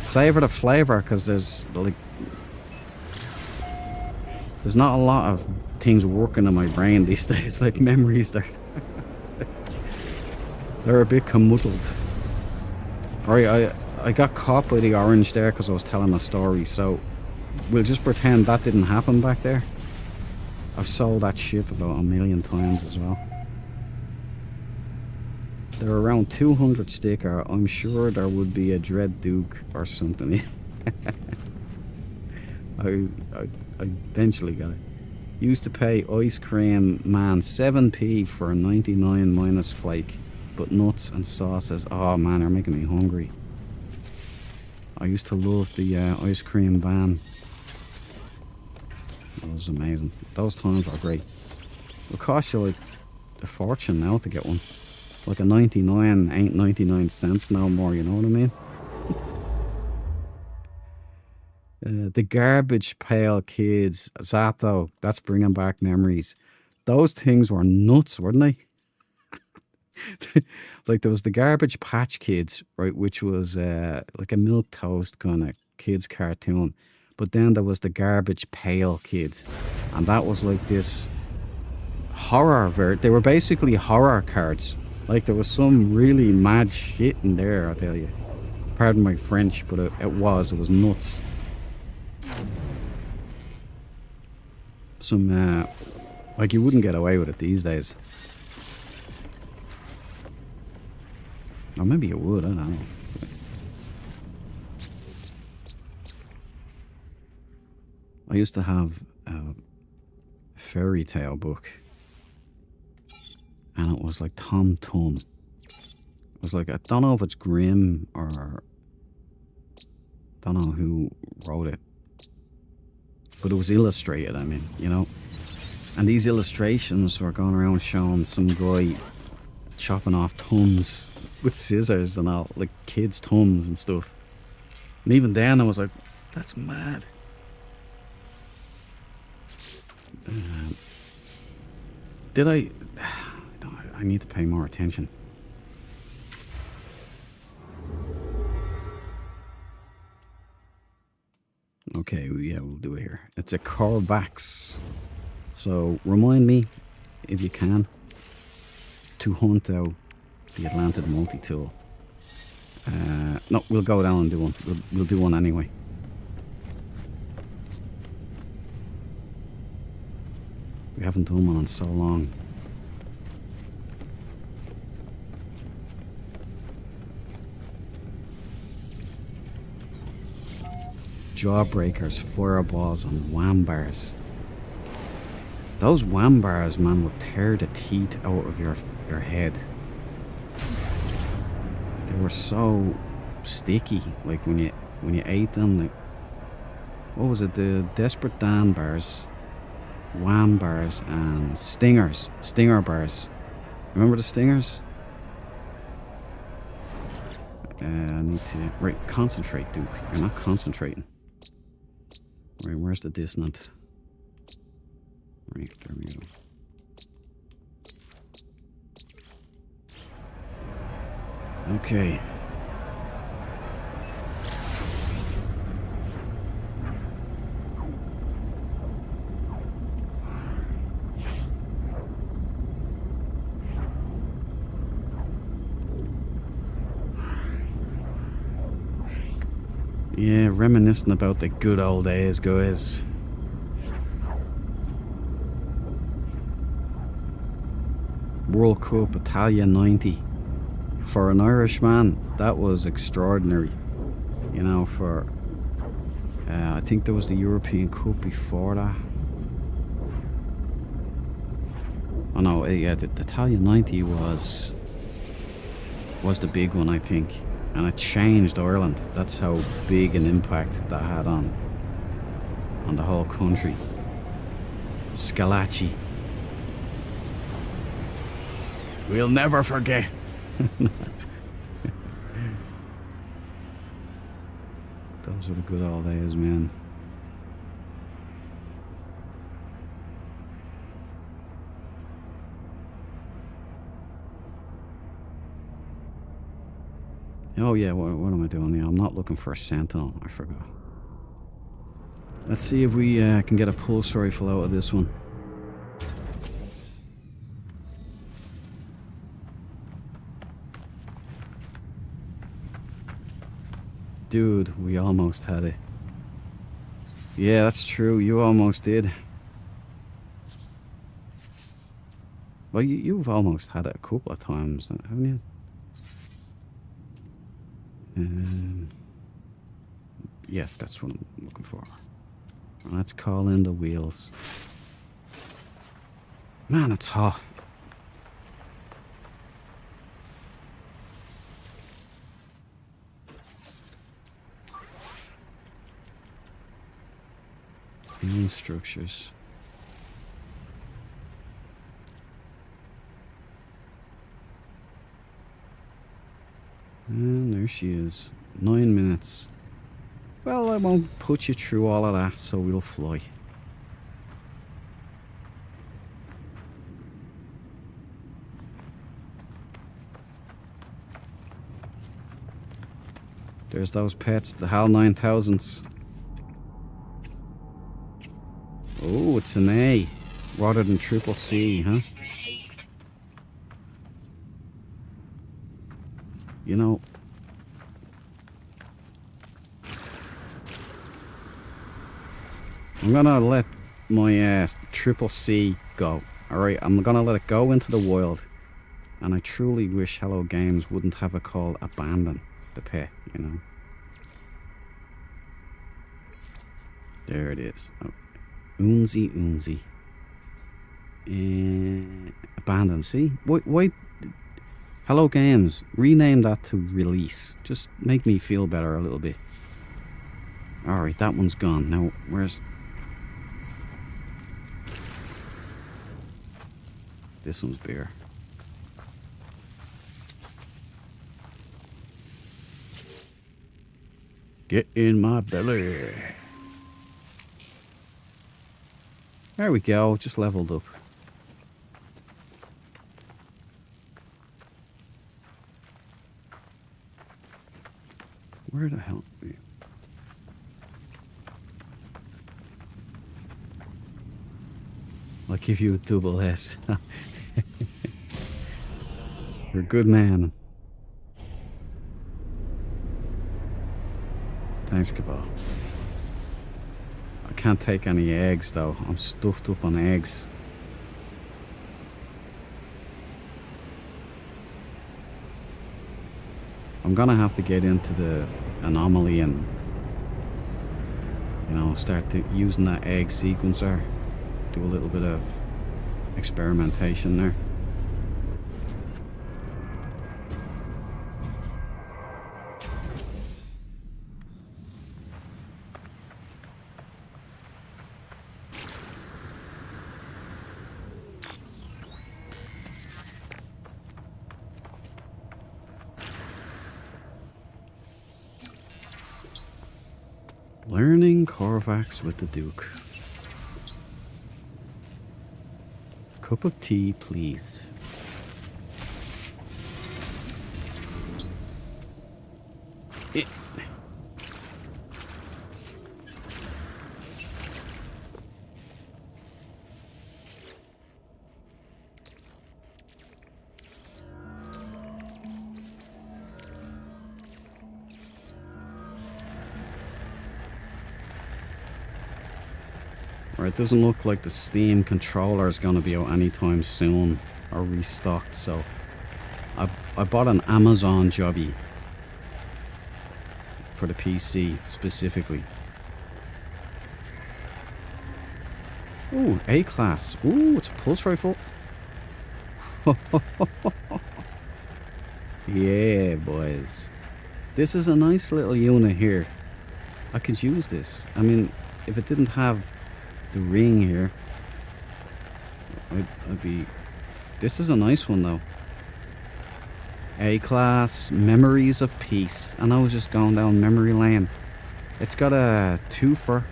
Savour the flavour, because there's not a lot of things working in my brain these days, like memories. They're a bit commuddled. Alright, I got caught by the orange there because I was telling a story, so we'll just pretend that didn't happen back there. I've sold that ship about 1,000,000 times as well. There are around 200 sticker. I'm sure there would be a Dread Duke or something. I eventually got it. Used to pay ice cream man 7p for 99 minus flake, but nuts and sauces. Oh man, they're making me hungry. I used to love the ice cream van. That was amazing. Those times were great. It cost you like a fortune now to get one. Like a 99 ain't 99 cents no more, you know what I mean? The garbage pail kids, Zato, that's bringing back memories. Those things were nuts, weren't they? Like there was the Garbage Patch Kids, right, which was like a milquetoast kind of kids cartoon. But then there was the Garbage Pail Kids, and that was like this horror they were basically horror cards. Like there was some really mad shit in there, I'll tell you. Pardon my French, but it was nuts. Some like you wouldn't get away with it these days. Or maybe you would, I don't know. I used to have a fairy tale book, and it was like Tom Thumb. It was like, I don't know if it's Grimm or don't know who wrote it, but it was illustrated, I mean, you know. And these illustrations were going around showing some guy chopping off thumbs with scissors and all, like kids' thumbs and stuff. And even then I was like, that's mad. I need to pay more attention. Okay, yeah, we'll do it here. It's a Corvax. So remind me, if you can, to hunt out the Atlantic multi-tool. No, we'll go down and do one. We'll do one anyway. We haven't done one in so long. Jawbreakers, fireballs, and wham bars. Those wham bars, man, would tear the teeth out of your head. They were so sticky, like when you ate them. Like, what was it? The Desperate Dan bars, wham bars, and stinger bars. Remember the stingers? I need to concentrate, Duke. You're not concentrating. Right, where's the dissonant? Right, there we go. Okay. Yeah, reminiscing about the good old days, guys. World Cup Italia 90. For an Irishman, that was extraordinary. You know, for... I think there was the European Cup before that. Oh no, yeah, the Italia 90 was the big one, I think. And it changed Ireland. That's how big an impact that had on the whole country. Scalacci. We'll never forget. Those were the good old days, man. Oh yeah, what am I doing now? I'm not looking for a Sentinel. I forgot. Let's see if we can get a pulse rifle out of this one. Dude, we almost had it. Yeah, that's true. You almost did. Well, you've almost had it a couple of times, haven't you? Yeah, that's what I'm looking for. Let's call in the wheels. Man, it's hot. Main structures. And there she is. 9 minutes. Well, I won't put you through all of that, so we'll fly. There's those pets, the HAL 9000s. Oh, it's an A rather than triple C, huh? Received. You know, I'm gonna let my triple C go. Alright, I'm gonna let it go into the wild. And I truly wish Hello Games wouldn't have it called Abandon the Pet, you know. There it is. Oh. Unzi. Abandon, see? Why? Hello Games, rename that to Release. Just make me feel better a little bit. Alright, that one's gone. Now, where's... This one's beer. Get in my belly. There we go, just leveled up. Where the hell are we? I'll give you a double S. You're a good man. Thanks, Cabal. I can't take any eggs though. I'm stuffed up on eggs. I'm gonna have to get into the anomaly and, you know, start using that egg sequencer. Do a little bit of experimentation there. Learning Korvax with the Duke. Cup of tea, please. Or it doesn't look like the Steam controller is going to be out anytime soon or restocked, so I bought an Amazon jobby for the PC specifically. Ooh, A-class. Ooh, it's a pulse rifle. Yeah, boys. This is a nice little unit here. I could use this. I mean, if it didn't have the ring here, I'd be... This is a nice one, though. A-class, Memories of Peace. And I was just going down memory lane. It's got a twofer.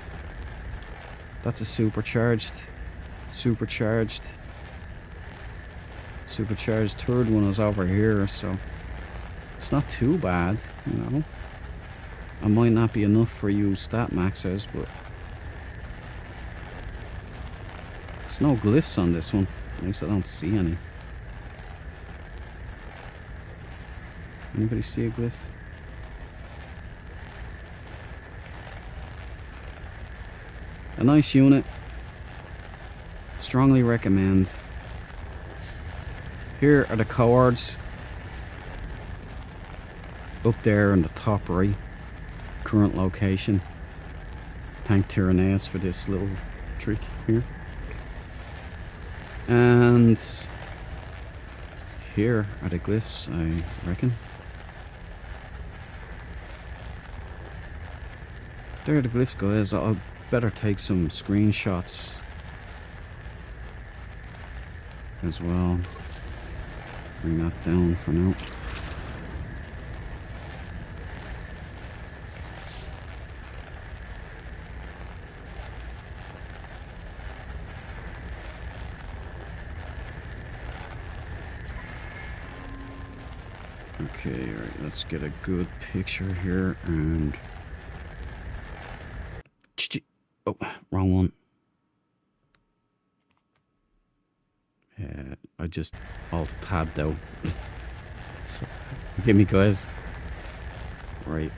That's a supercharged. Supercharged third one is over here, so it's not too bad, you know. I might not be enough for you stat maxers, but there's no glyphs on this one. At least I don't see any. Anybody see a glyph? A nice unit. Strongly recommend. Here are the coords. Up there in the top right. Current location. Thank Tyranneus for this little trick here. And here are the glyphs, I reckon. There are the glyphs, guys. I'll better take some screenshots as well. Bring that down for now. Okay, alright, let's get a good picture here and... Oh, wrong one. I just alt-tabbed out. So, forgive me, guys. Right,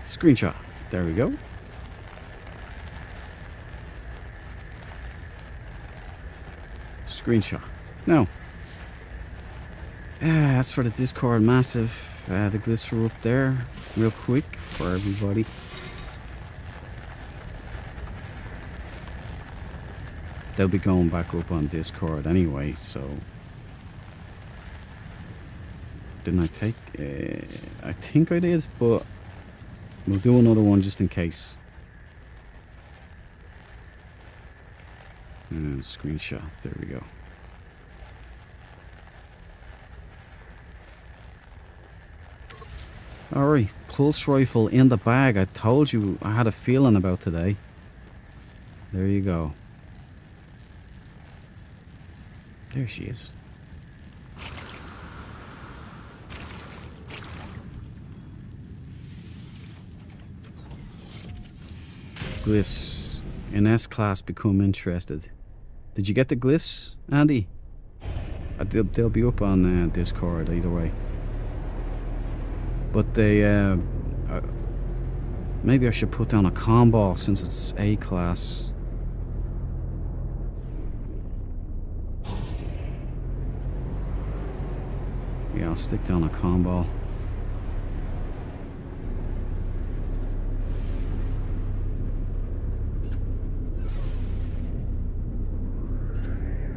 screenshot. There we go. Screenshot. Now, as for the Discord massive, the glyphs are up there, real quick for everybody. They'll be going back up on Discord anyway, so... Didn't I take... I think I did, but... We'll do another one just in case. And screenshot, there we go. Alright, pulse rifle in the bag. I told you I had a feeling about today. There you go. There she is. Glyphs. In S-class become interested. Did you get the glyphs, Andy? They'll be up on Discord either way. But they... maybe I should put down a combo since it's A-class. Yeah, I'll stick down a combo.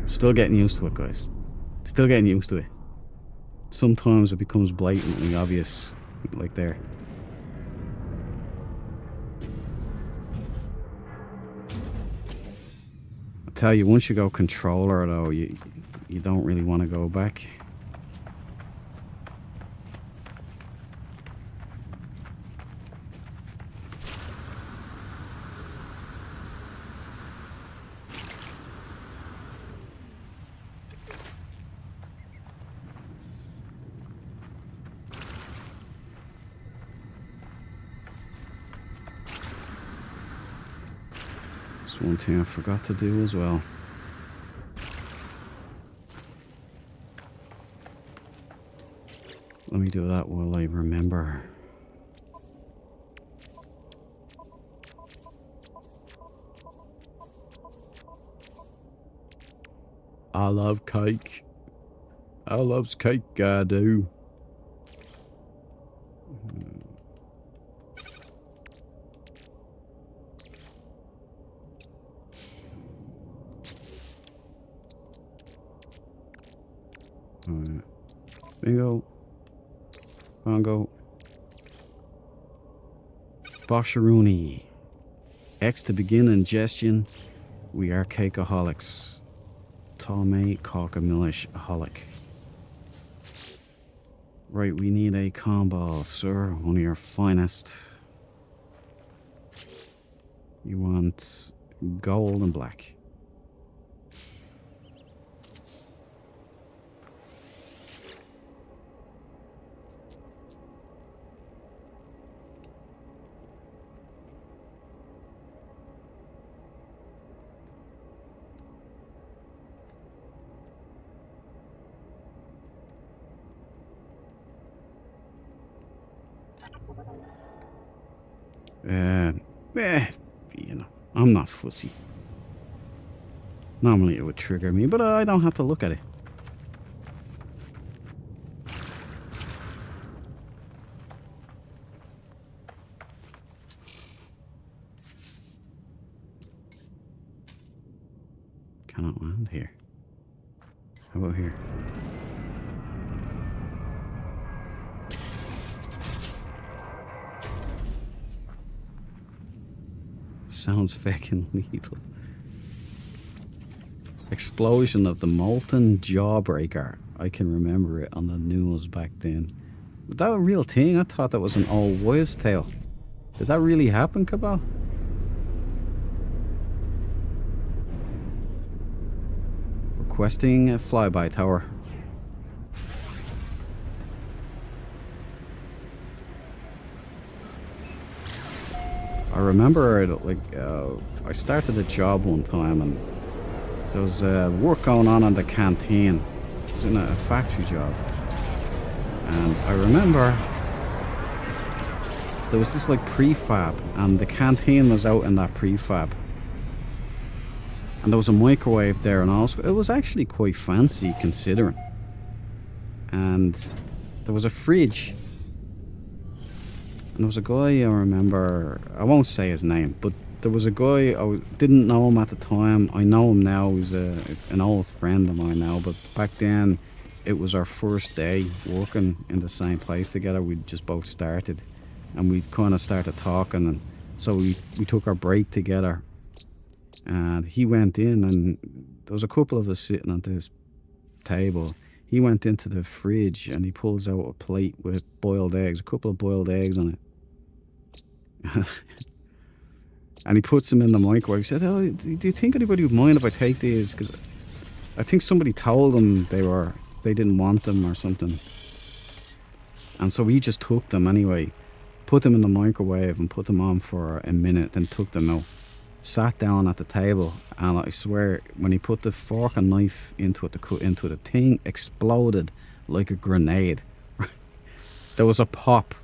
Still getting used to it, guys. Still getting used to it. Sometimes it becomes blatantly obvious, like there. I tell you, once you go controller, though, you don't really want to go back. That's one thing I forgot to do as well. Let me do that while I remember. I love cake. I loves cake, I do. Alright. Bingo. Bongo. Bosharuni. X to begin ingestion. We are cakeaholics. Tome Caucamilishaholic. Right, we need a combo, sir. One of your finest. You want gold and black. You know, I'm not fussy. Normally it would trigger me, but I don't have to look at it. Cannot land here. How about here? Sounds fucking lethal. Explosion of the molten jawbreaker. I can remember it on the news back then. Was that a real thing? I thought that was an old wives' tale. Did that really happen, Cabal? Requesting a flyby tower. I remember, like, I started a job one time and there was work going on in the canteen. It was in a factory job. And I remember there was this, like, prefab, and the canteen was out in that prefab. And there was a microwave there, and also it was actually quite fancy considering. And there was a fridge. And there was a guy, I remember, I won't say his name, but there was a guy, didn't know him at the time. I know him now, he's an old friend of mine now, but back then it was our first day working in the same place together. We'd just both started, and we kind of started talking, and so we took our break together. And he went in, and there was a couple of us sitting at this table. He went into the fridge and he pulls out a plate with boiled eggs, a couple of boiled eggs on it. And he puts them in the microwave. He said, "Oh, do you think anybody would mind if I take these? Because I think somebody told them they didn't want them or something." And so he just took them anyway, put them in the microwave and put them on for a minute, then took them out. Sat down at the table, and I swear, when he put the fork and knife into it to cut into it, the thing exploded like a grenade. There was a pop,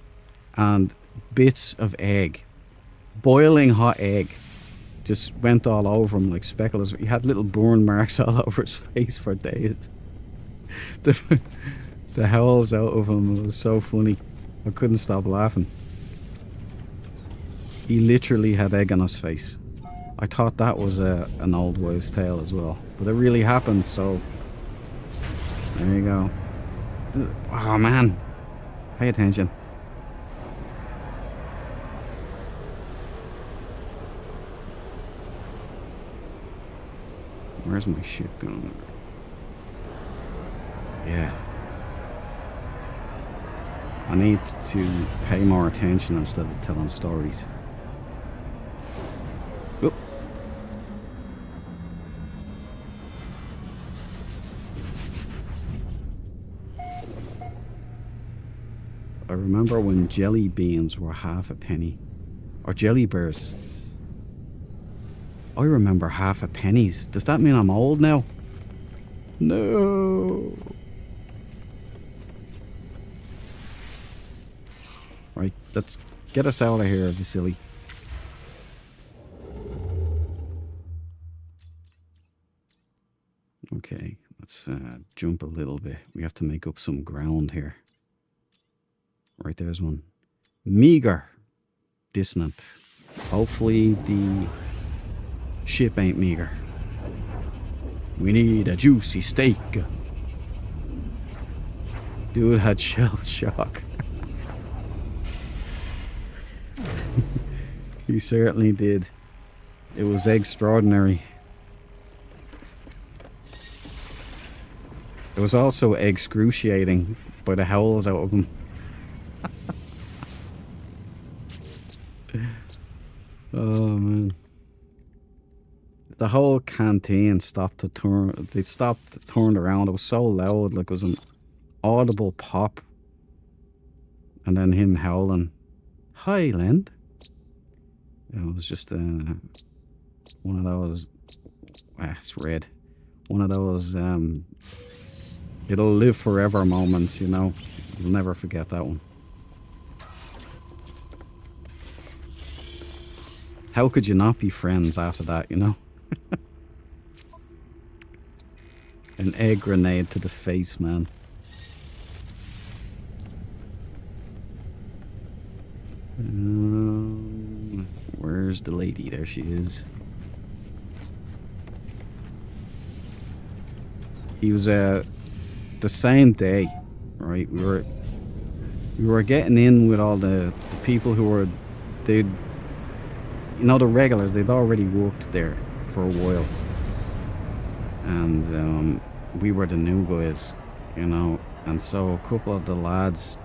and bits of egg, boiling hot egg, just went all over him like speckles. He had little burn marks all over his face for days. The howls out of him, it was so funny. I couldn't stop laughing. He literally had egg on his face. I thought that was an old wives' tale as well, but it really happened, so there you go. Oh man, pay attention. Where's my shit going? Yeah. I need to pay more attention instead of telling stories. Oop. I remember when jelly beans were half a penny. Or jelly bears. I remember half a pennies. Does that mean I'm old now? No. Right, let's get us out of here, Vasily. Okay, jump a little bit. We have to make up some ground here. Right, there's one. Meager. Dissonant. Hopefully the ship ain't meager. We need a juicy steak. Dude had shell shock. He certainly did. It was extraordinary. It was also excruciating by the howls out of him. Oh man. The whole canteen stopped to turn. They stopped, turned around. It was so loud, like it was an audible pop. And then him howling. Highland. It was just one of those. It's red. One of those. It'll live forever moments, you know. You'll never forget that one. How could you not be friends after that, you know? An egg grenade to the face, man. Where's the lady? There she is. He was the same day, right? We were getting in with all the people who were they'd, you know, the regulars. They'd already worked there for a while, and we were the new guys, you know. And so a couple of the lads,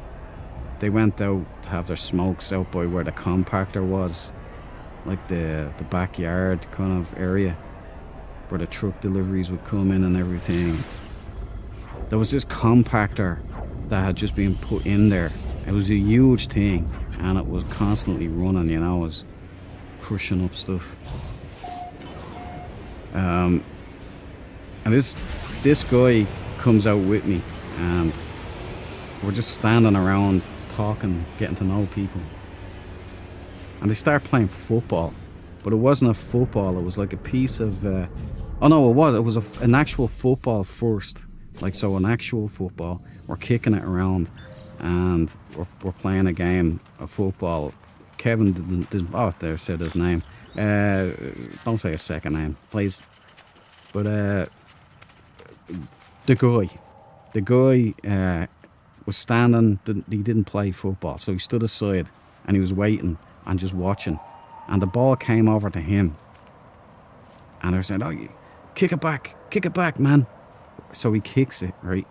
they went out to have their smokes out by where the compactor was, like the backyard kind of area where the truck deliveries would come in and everything. There was this compactor that had just been put in there. It was a huge thing, and it was constantly running, you know. It was crushing up stuff. And this guy comes out with me, and we're just standing around talking, getting to know people. And they start playing football, but it wasn't a football. It was like a piece of. Oh no, it was. It was an actual football first. Like, so an actual football. We're kicking it around, and we're playing a game of football. Kevin didn't. Oh, there said his name. Don't say his second name, please. But the guy was standing. He didn't play football, so he stood aside and he was waiting and just watching. And the ball came over to him, and I said, "Oh, you kick it back, man." So he kicks it, right?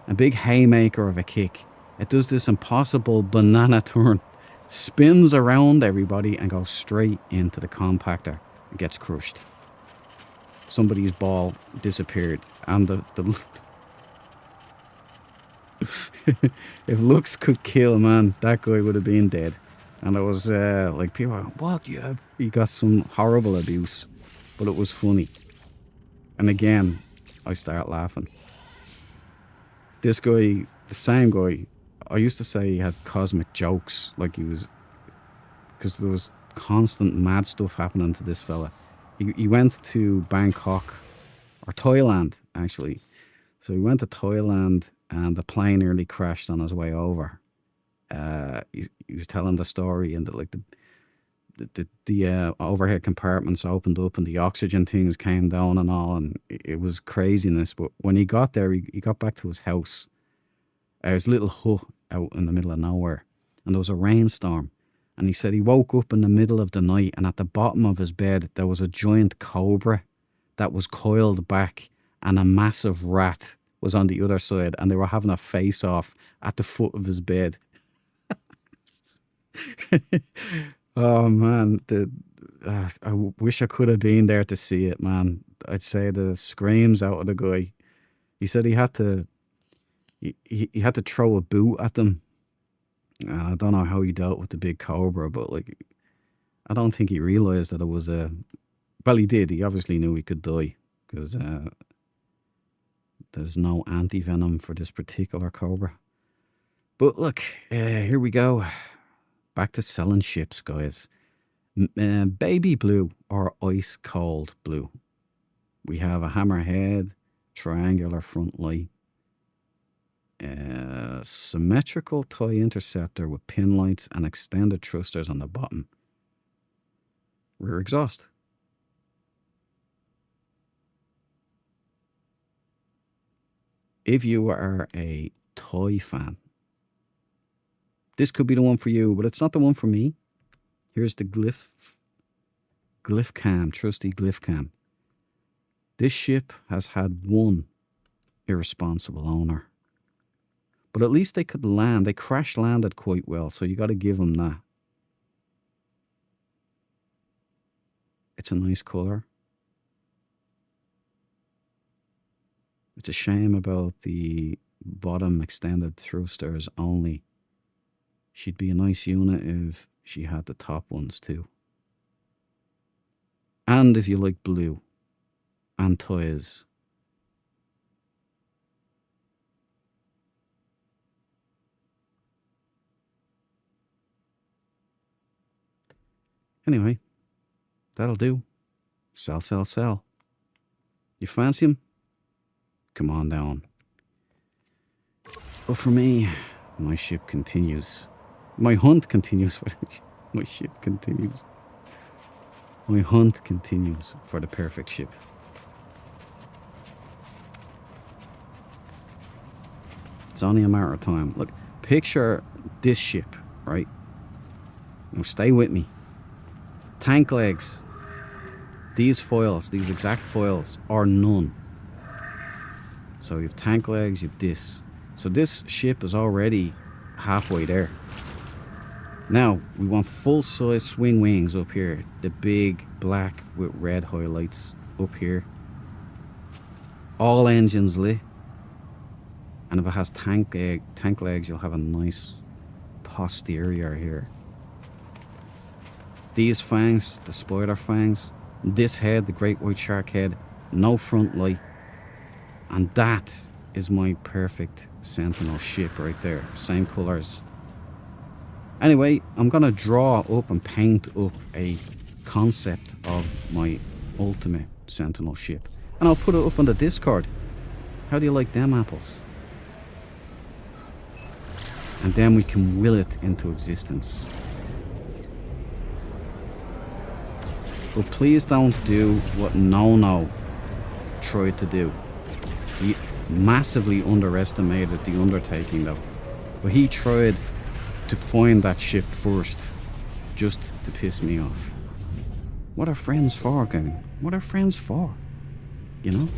A big haymaker of a kick. It does this impossible banana turn, spins around everybody and goes straight into the compactor and gets crushed. Somebody's ball disappeared, and the if looks could kill, man, that guy would have been dead. And it was like people were, what you have? He got some horrible abuse, but it was funny. And again, I start laughing. This guy, the same guy, I used to say he had cosmic jokes, like he was, because there was constant mad stuff happening to this fella. He went to Bangkok, or Thailand, actually. So he went to Thailand, and the plane nearly crashed on his way over. He was telling the story, and the overhead compartments opened up, and the oxygen things came down and all, and it was craziness. But when he got there, he got back to his house. His little hut out in the middle of nowhere, and there was a rainstorm. And he said he woke up in the middle of the night, and at the bottom of his bed there was a giant cobra that was coiled back, and a massive rat was on the other side, and they were having a face-off at the foot of his bed. Oh man, I wish I could have been there to see it, man. I'd say the screams out of the guy. He said he had to throw a boot at them. I don't know how he dealt with the big cobra, but like, I don't think he realised that it was a. Well, he did. He obviously knew he could die, because there's no anti-venom for this particular cobra. But look, here we go. Back to selling ships, guys. Baby blue or ice cold blue. We have a hammerhead, triangular front light. Symmetrical toy interceptor with pin lights and extended thrusters on the bottom. Rear exhaust. If you are a toy fan, this could be the one for you, but it's not the one for me. Here's the glyph cam, trusty glyph cam. This ship has had one irresponsible owner. But at least they could land. They crash landed quite well, so you got to give them that. It's a nice colour. It's a shame about the bottom extended thrusters only. She'd be a nice unit if she had the top ones too. And if you like blue and toys. Anyway, that'll do. Sell, sell, sell. You fancy him? Come on down. But for me, my ship continues. My hunt continues. My ship continues. My hunt continues for the perfect ship. It's only a matter of time. Look, picture this ship, right? Now stay with me. Tank legs. These foils, these exact foils, are none. So you have tank legs, you have this. So this ship is already halfway there. Now, we want full-size swing wings up here. The big black with red highlights up here. All engines lit. And if it has tank legs, you'll have a nice posterior here. These fangs, the spider fangs. This head, the great white shark head. No front light. And that is my perfect Sentinel ship right there. Same colours. Anyway, I'm going to draw up and paint up a concept of my ultimate Sentinel ship. And I'll put it up on the Discord. How do you like them apples? And then we can will it into existence. But please don't do what No tried to do. He massively underestimated the undertaking though. But he tried to find that ship first, just to piss me off. What are friends for, gang? What are friends for? You know?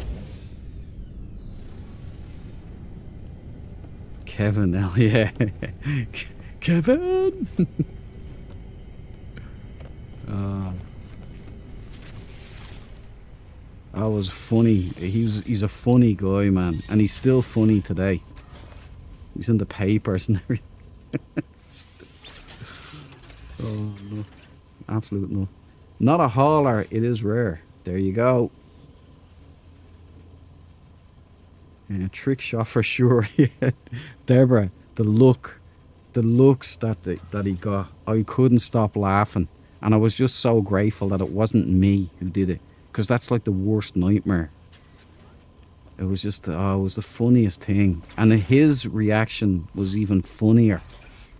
Kevin, hell yeah. Kevin! That was funny. He's a funny guy, man. And he's still funny today. He's in the papers and everything. Oh, no. Absolute no. Not a hauler, it is rare. There you go. Yeah, trick shot for sure. Yeah. Deborah, the looks that he got, I couldn't stop laughing. And I was just so grateful that it wasn't me who did it. Because that's like the worst nightmare. It was just, it was the funniest thing. And his reaction was even funnier.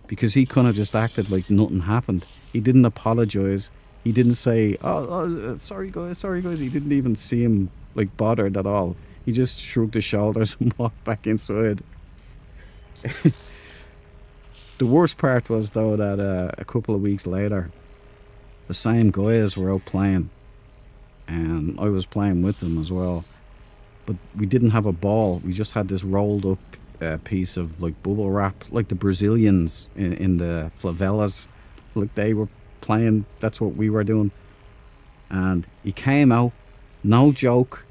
Because he kind of just acted like nothing happened. He didn't apologize. He didn't say, sorry guys. He didn't even seem like bothered at all. He just shrugged his shoulders and walked back inside. The worst part was though that a couple of weeks later, the same guys were out playing. And I was playing with them as well. But we didn't have a ball. We just had this rolled up piece of like bubble wrap, like the Brazilians in the favelas. Like they were playing, that's what we were doing. And he came out, no joke,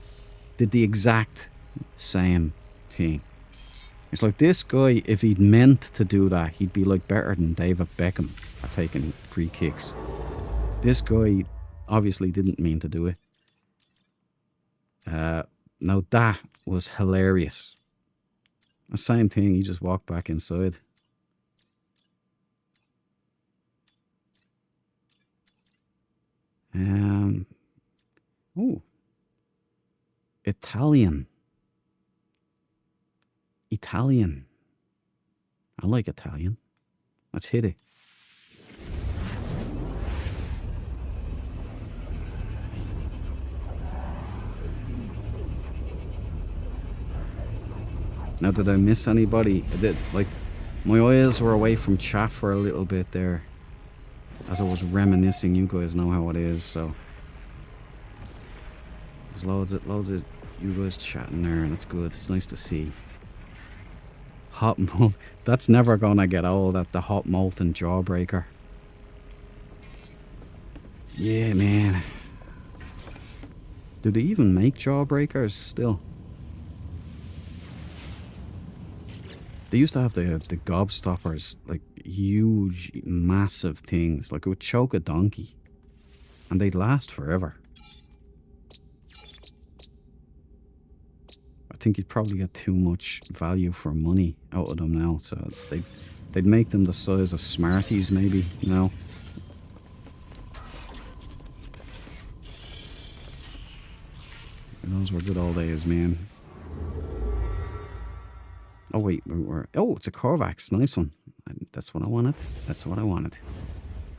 did the exact same thing. It's like this guy, if he'd meant to do that, he'd be like better than David Beckham at taking free kicks. This guy obviously didn't mean to do it. Now that was hilarious. The same thing, he just walked back inside. Ooh. Italian. Italian. I like Italian. Let's hit it. Now, did I miss anybody? I did, like, my eyes were away from chat for a little bit there. As I was reminiscing, you guys know how it is, so. There's loads of you guys chatting there, and it's good. It's nice to see. Hot malt. That's never gonna get old, at the hot molten jawbreaker. Yeah, man. Do they even make jawbreakers still? They used to have the gobstoppers, like huge, massive things. Like it would choke a donkey. And they'd last forever. I think you'd probably get too much value for money out of them now. So they'd make them the size of Smarties maybe, you know. Those were good old days, man. Oh wait, oh, it's a Korvax, nice one. That's what I wanted. That's what I wanted.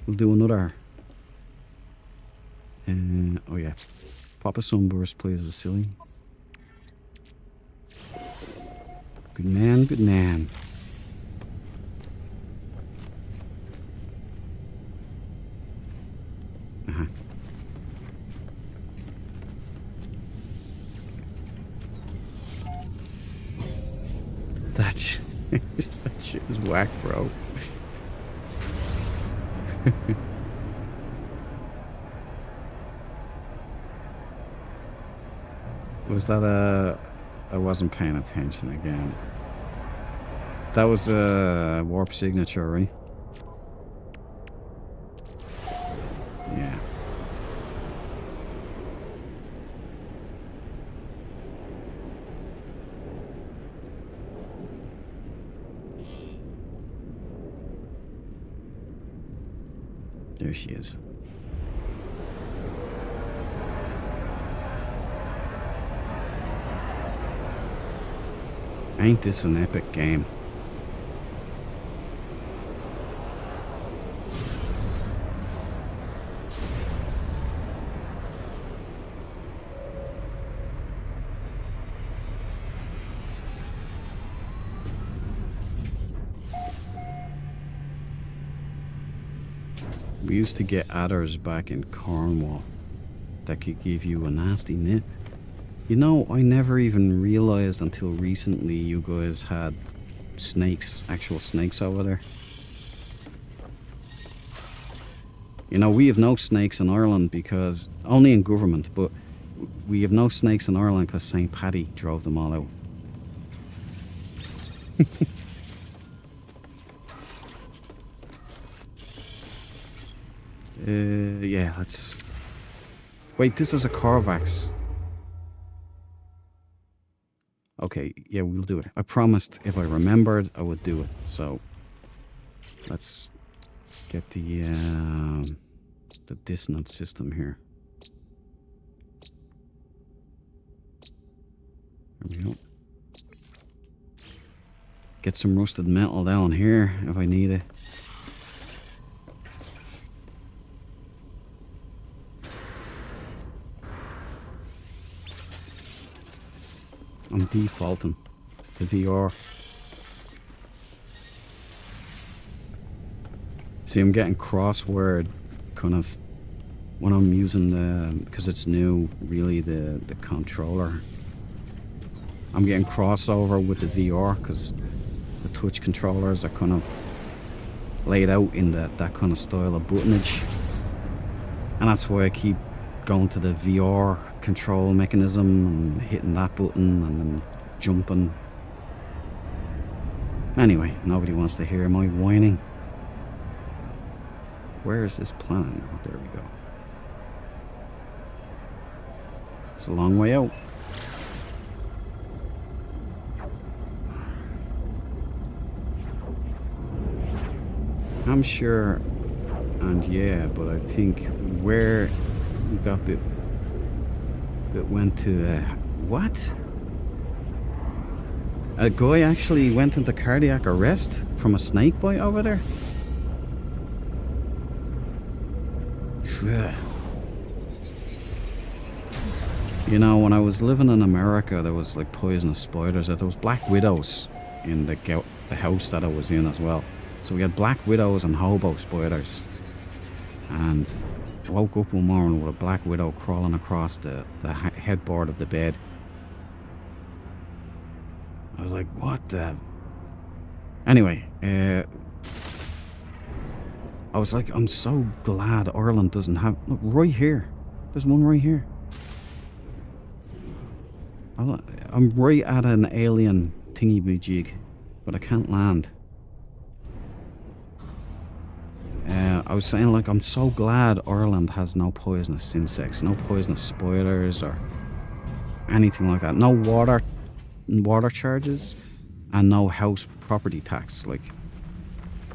We'll do another. Oh yeah, Papa Sunburst plays Vasily. Good man, good man. That shit is whack, bro. Was that I wasn't paying attention again. That was a warp signature, right? Yeah. There she is. Ain't this an epic game? We used to get adders back in Cornwall that could give you a nasty nip. You know, I never even realized until recently you guys had snakes, actual snakes over there. You know, we have no snakes in Ireland because, only in government, but we have no snakes in Ireland because St. Paddy drove them all out. Yeah, let's... Wait, this is a Korvax. Okay, yeah, we'll do it. I promised if I remembered, I would do it. So, let's get the dissonance system here. There we go. Get some rusted metal down here if I need it. I'm defaulting to VR. See, I'm getting crossword kind of when I'm using the, because it's new, really the controller. I'm getting crossover with the VR because the touch controllers are kind of laid out in that kind of style of buttonage. And that's why I keep going to the VR control mechanism and hitting that button and then jumping. Anyway, nobody wants to hear my whining. Where is this planet now? There we go. It's a long way out. I'm sure, and yeah, but I think where we got bit went to what? A guy actually went into cardiac arrest from a snake bite over there. You know, when I was living in America, there was like poisonous spiders. There was black widows in the house that I was in as well. So we had black widows and hobo spiders. And I woke up one morning with a black widow crawling across the headboard of the bed. I was like, what the... Anyway, I was like, I'm so glad Ireland doesn't have... Look, right here. There's one right here. I'm right at an alien thingy-bejig, but I can't land. I was saying, like, I'm so glad Ireland has no poisonous insects, no poisonous spiders or anything like that. No water charges and no house property tax, like.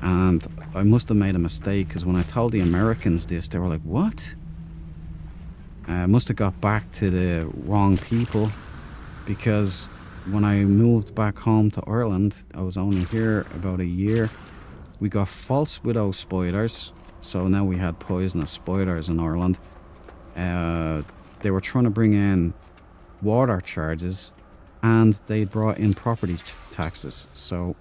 And I must have made a mistake, because when I told the Americans this, they were like, what? I must have got back to the wrong people, because when I moved back home to Ireland, I was only here about a year. We got false widow spiders, so now we had poisonous spiders in Ireland. They were trying to bring in water charges, and they brought in property taxes. So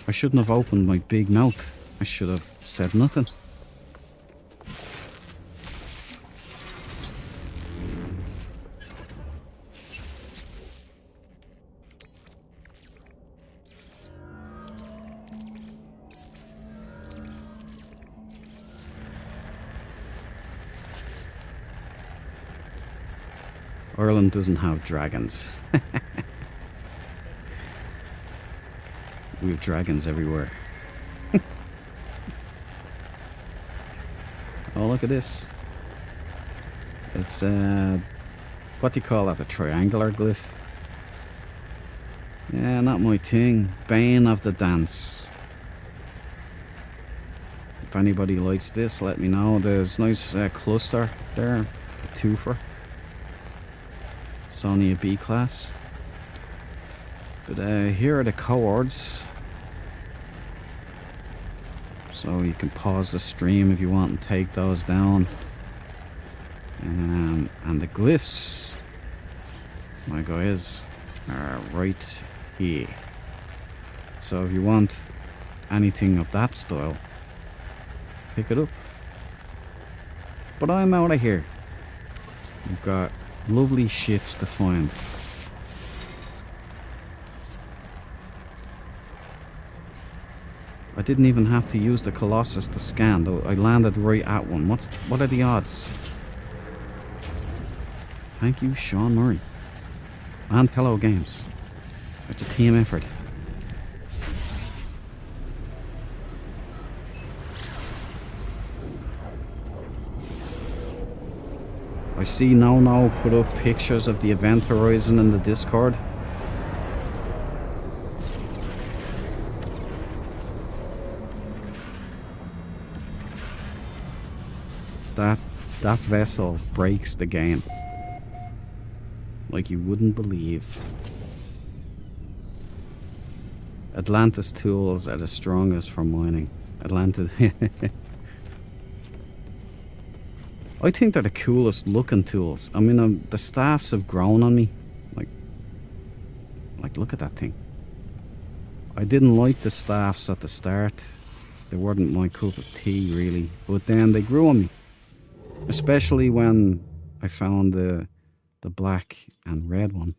I shouldn't have opened my big mouth. I should have said nothing. Ireland doesn't have dragons. We have dragons everywhere. Oh, look at this. It's, what do you call that? A triangular glyph? Yeah, not my thing. Bane of the dance. If anybody likes this, let me know. There's a nice cluster there. A twofer. It's only a B class. But here are the coords. So you can pause the stream if you want and take those down. And the glyphs, my guys, are right here. So if you want anything of that style, pick it up. But I'm out of here. We've got lovely ships to find. I didn't even have to use the Colossus to scan, though. I landed right at one. What are the odds? Thank you, Sean Murray. And Hello Games. It's a team effort. I see No put up pictures of the event horizon in the Discord. That vessel breaks the game. Like you wouldn't believe. Atlantis tools are the strongest for mining. Atlantis. I think they're the coolest looking tools. I mean, the staffs have grown on me. Like, look at that thing. I didn't like the staffs at the start. They weren't my cup of tea, really. But then they grew on me. Especially when I found the black and red one.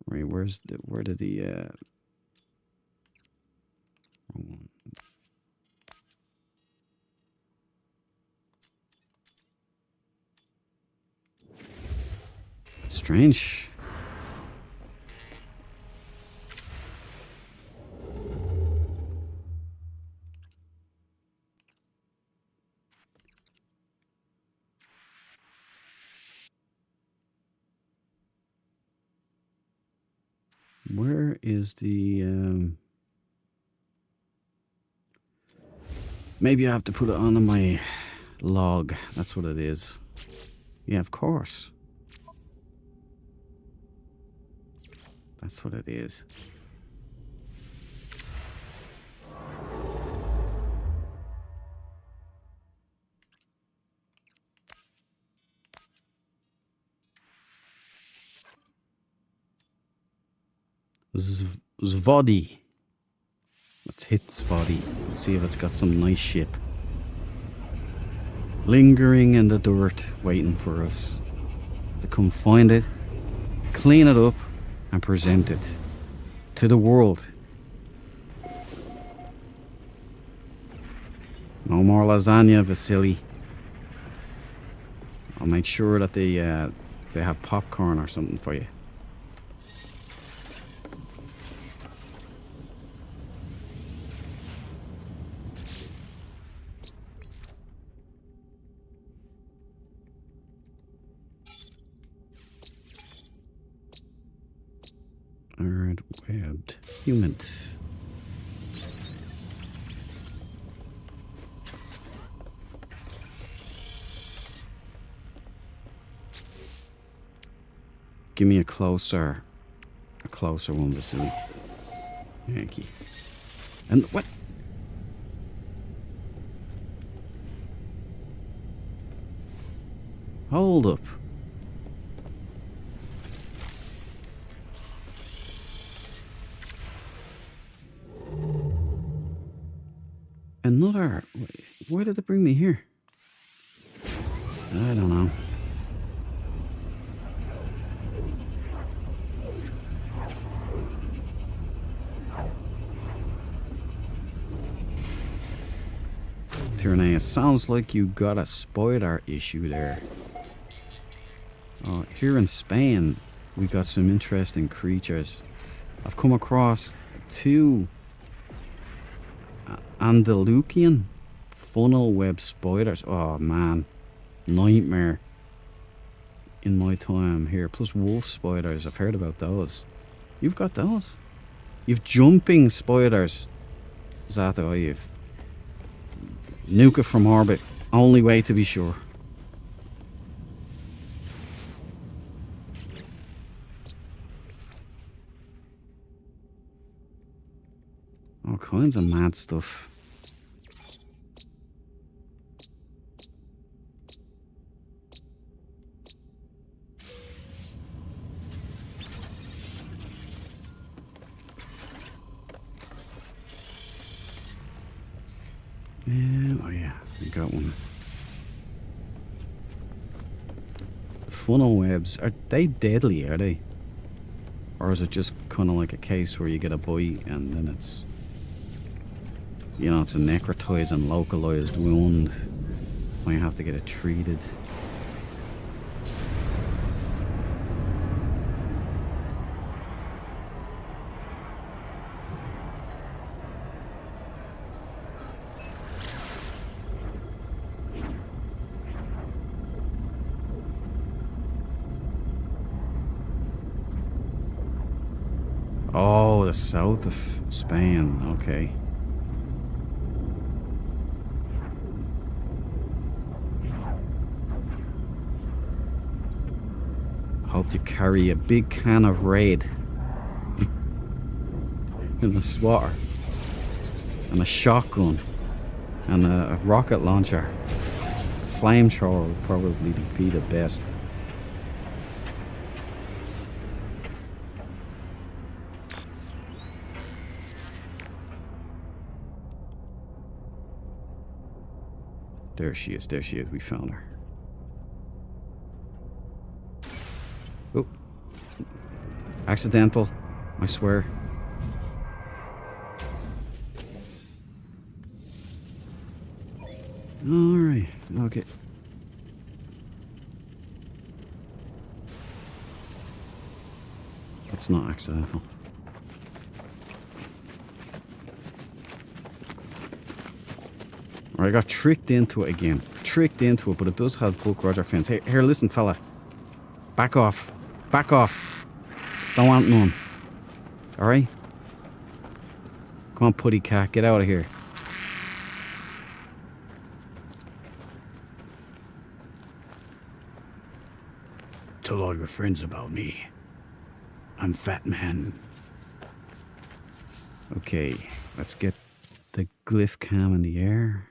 Right, where did the wrong one. Strange. Where is the maybe I have to put it on my log. That's what it is. Yeah, of course. That's what it is. Zvodi. Let's hit Zvodi. Let's see if it's got some nice ship. Lingering in the dirt, waiting for us to come find it, clean it up, and present it to the world. No more lasagna, Vasily. I'll make sure that they have popcorn or something for you. Alright, webbed humans. Give me a closer one, Vasily. Yankee. And what? Hold up. Another. Why did it bring me here? I don't know. Tyranneus, sounds like you got a spider issue there. Here in Spain, we got some interesting creatures. I've come across 2 Andalusian funnel web spiders. Oh man, nightmare in my time here. Plus wolf spiders, I've heard about those. You've got those? You've jumping spiders. Zato, you've nuke it from orbit. Only way to be sure. All kinds of mad stuff. Oh yeah, we got one. Funnel webs, are they deadly, are they? Or is it just kind of like a case where you get a bite and then it's, you know, it's a necrotizing localized wound. Might have to get it treated. Oh, the south of Spain, okay. Hope you carry a big can of Raid and a swatter and a shotgun and a rocket launcher. Flamethrower would probably be the best. There she is, we found her. Oh. Accidental, I swear. Alright, okay. That's not accidental. I got tricked into it again. Tricked into it, but it does have Buck Roger fins. Hey, here, listen, fella. Back off. Back off. Don't want none. Alright? Come on, putty cat. Get out of here. Tell all your friends about me. I'm Fat Man. Okay, let's get the glyph cam in the air.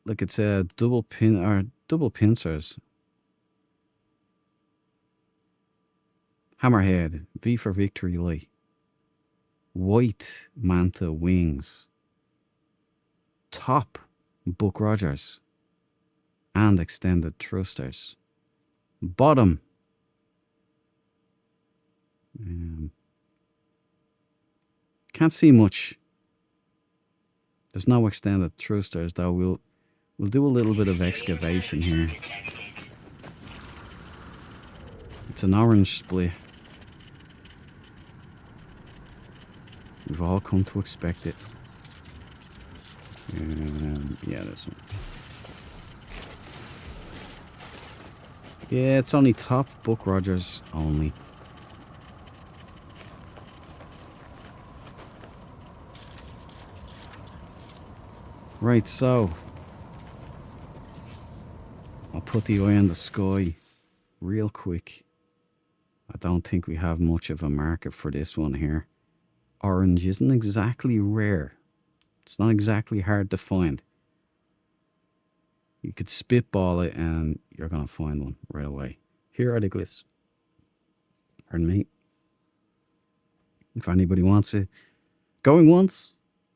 Look, it's a double pincers. Hammerhead, V for victory light. White manta wings. Top, Buck Rogers. And extended thrusters. Bottom. Can't see much. There's no extended thrusters though. We'll do a little bit of excavation here. It's an orange split. We've all come to expect it. Yeah, this one. Yeah, it's only top Buck Rogers only. Right, so I'll put the eye on the sky real quick. I don't think we have much of a market for this one here. Orange isn't exactly rare. It's not exactly hard to find. You could spitball it and you're going to find one right away. Here are the glyphs. Pardon me. If anybody wants it. Going once.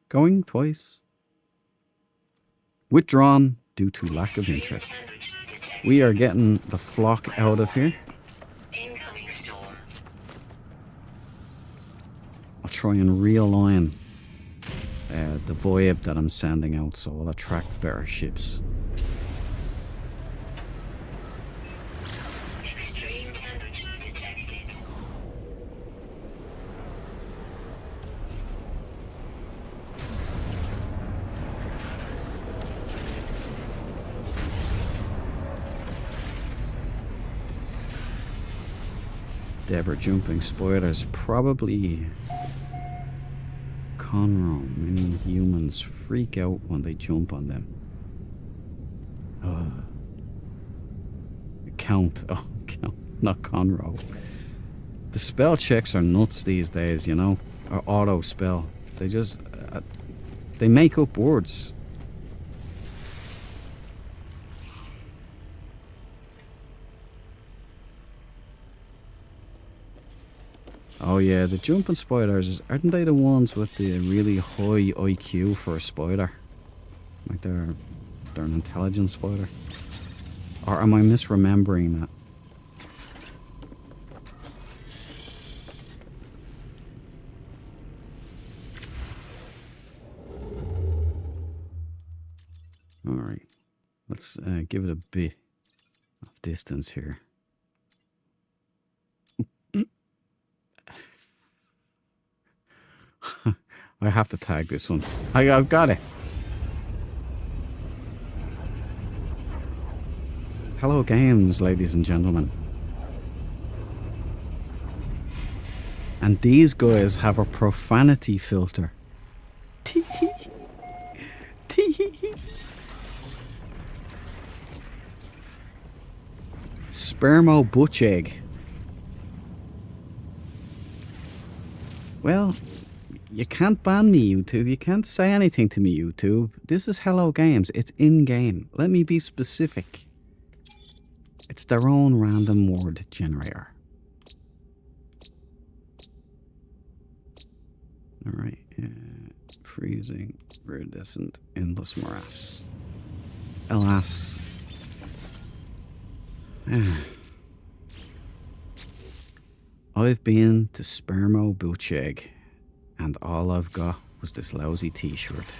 Going twice. Withdrawn due to lack of interest. We are getting the flock out of here. Incoming storm. I'll try and realign the vibe that I'm sending out so I'll attract better ships. Extreme temperature detected. Ever jumping spiders, probably Conroe. Many humans freak out when they jump on them. Count, not Conroe. The spell checks are nuts these days, you know, or auto spell. They just they make up words. Oh yeah, the jumping spiders, aren't they the ones with the really high IQ for a spider? Like they're an intelligent spider? Or am I misremembering that? Alright, let's give it a bit of distance here. I have to tag this one. I've got it. Hello games, ladies and gentlemen. And these guys have a profanity filter. Spermo butch egg. Well, you can't ban me, YouTube. You can't say anything to me, YouTube. This is Hello Games. It's in-game. Let me be specific. It's their own random word generator. Alright. Freezing, iridescent, endless morass. Alas. I've been to Spermo Butch Egg. And all I've got was this lousy t-shirt.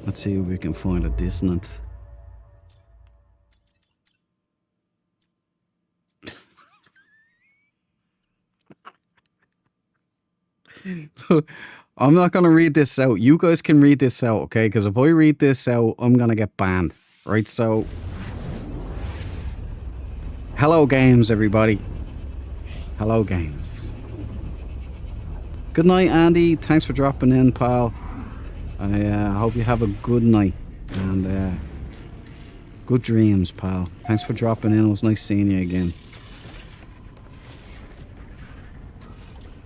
Let's see if we can find a dissonant. I'm not going to read this out. You guys can read this out, okay? Because if I read this out, I'm going to get banned. Right, so... Hello games, everybody. Hello games. Good night, Andy. Thanks for dropping in, pal. I hope you have a good night. And Good dreams, pal. Thanks for dropping in. It was nice seeing you again.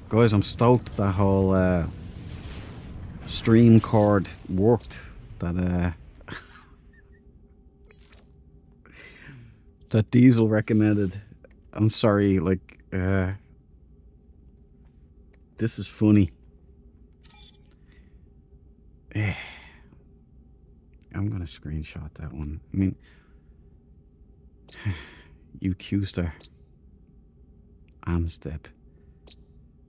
Guys, I'm stoked that whole stream card worked. That that Diesel recommended. I'm sorry, like, this is funny. I'm gonna screenshot that one. I mean, you Q-star. Amstep.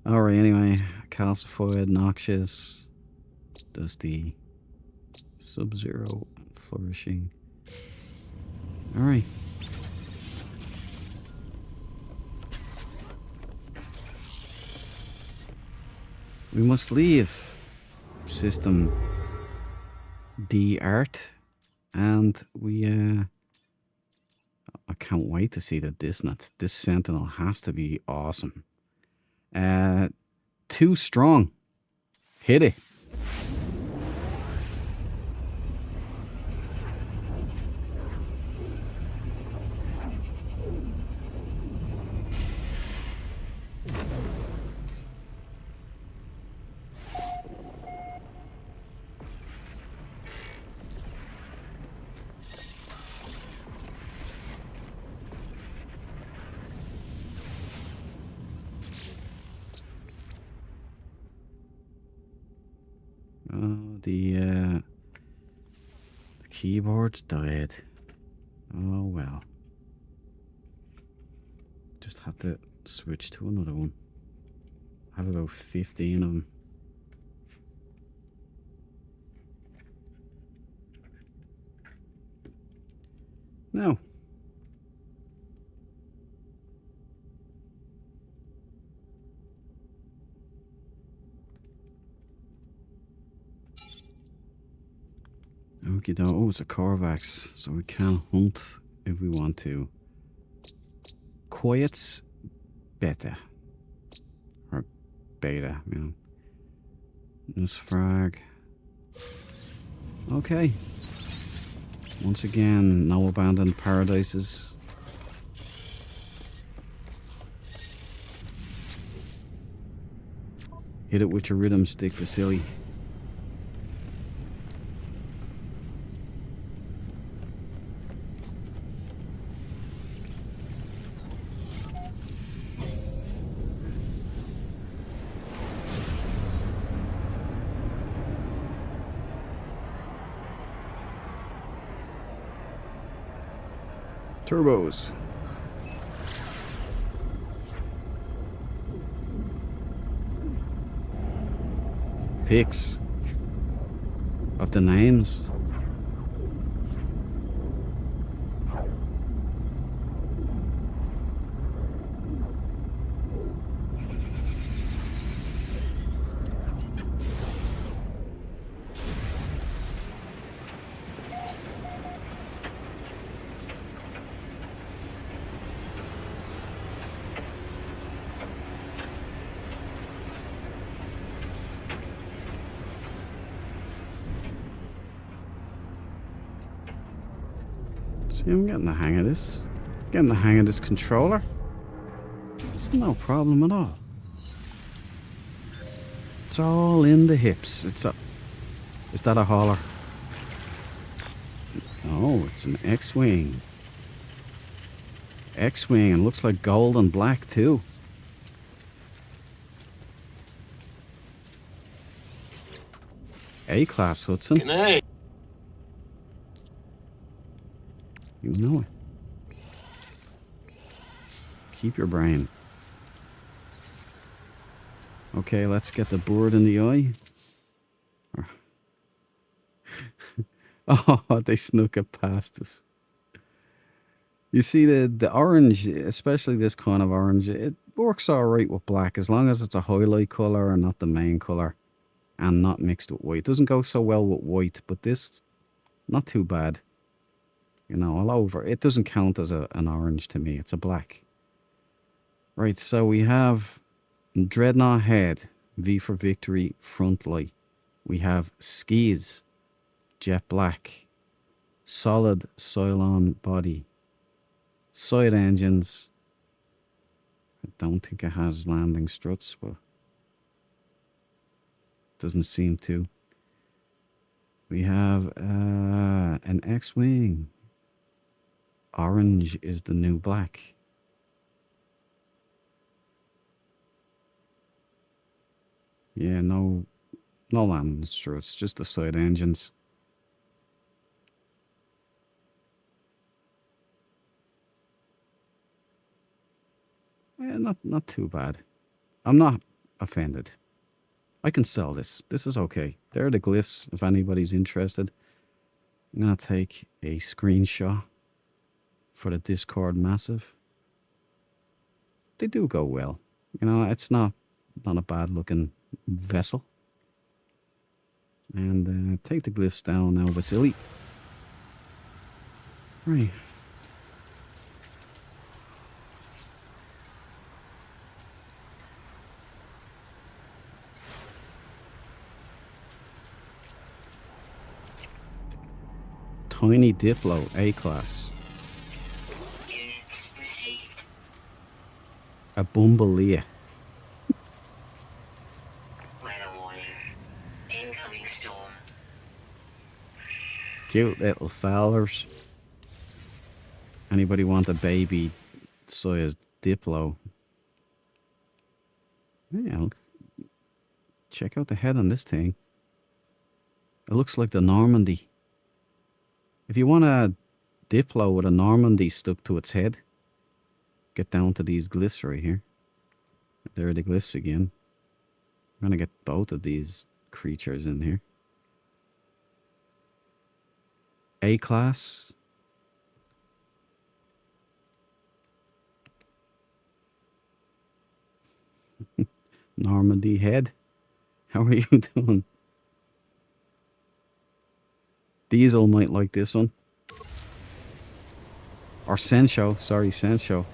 Alright, anyway. Calcified, noxious. Dusty. Sub-Zero. Flourishing. Alright. We must leave. System D art. And we I can't wait to see the Disnet. This Sentinel has to be awesome. Too strong. Hit it. The keyboard's died. Oh well. Just have to switch to another one. I have about 15 of them. No. Okay, oh, it's a Corvax, so we can hunt if we want to. Quiet's better. Or beta, you know. This frag. Okay. Once again, no abandoned paradises. Hit it with your rhythm stick, Vasily. Turbos. Pics of the names. See, I'm getting the hang of this. Getting the hang of this controller. It's no problem at all. It's all in the hips. It's a... Is that a hauler? Oh, it's an X-Wing. X-Wing, and looks like gold and black too. A-class Hudson. Good night. You know it. Keep your brain. Okay, let's get the bird in the eye. Oh, they snuck it past us. You see the orange, especially this kind of orange, it works all right with black as long as it's a highlight color and not the main color and not mixed with white. It doesn't go so well with white, but this, not too bad. You know, all over. It doesn't count as an orange to me. It's a black. Right, so we have Dreadnought head, V for victory, front light. We have skis, jet black. Solid Cylon body. Side engines. I don't think it has landing struts, but doesn't seem to. We have an X-Wing. Orange is the new black. Yeah, no landing struts, just the side engines. Yeah, not too bad. I'm not offended. I can sell this. This is okay. There are the glyphs if anybody's interested. I'm gonna take a screenshot for the Discord massive. They do go well. You know, it's not a bad looking vessel. And take the glyphs down now, Vasily. Right. Tiny Diplo, A-class. Units received. A Bumbleia. Weather warning. Incoming storm. Cute little fellers. Anybody want a baby sized Diplo? Yeah, look. Check out the head on this thing. It looks like the Normandy. If you want a Diplo with a Normandy stuck to its head, get down to these glyphs right here. There are the glyphs again. I'm going to get both of these creatures in here. A-class. Normandy head. How are you doing? Diesel might like this one. Or Sensho. Sorry, Sensho.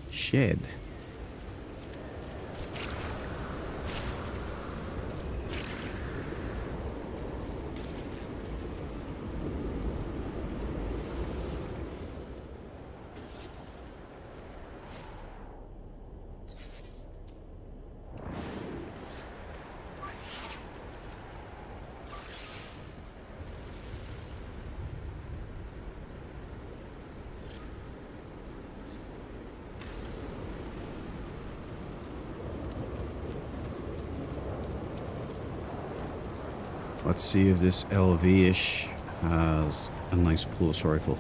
Shed. Let's see if this LV-ish has a nice pulse rifle.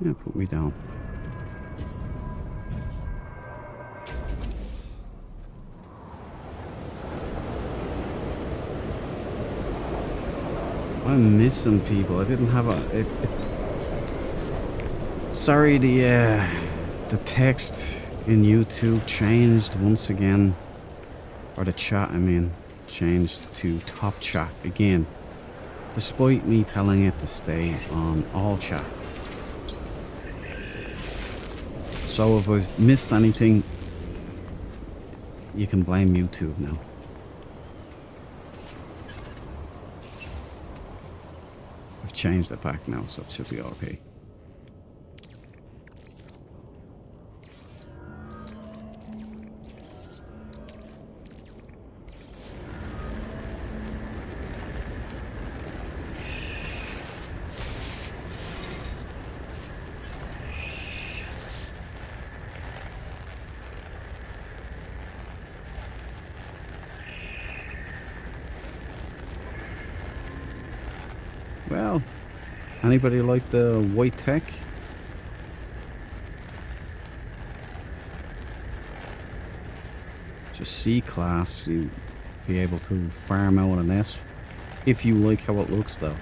Yeah, put me down. I'm missing people. I didn't have a... Sorry, the text in YouTube changed once again. Or the chat, I mean, changed to top chat again. Despite me telling it to stay on all chat. So if I've missed anything, you can blame YouTube now. I've changed it back now, so it should be okay. Well, anybody like the white tech? Just C-class, you be able to farm out an S if you like how it looks though.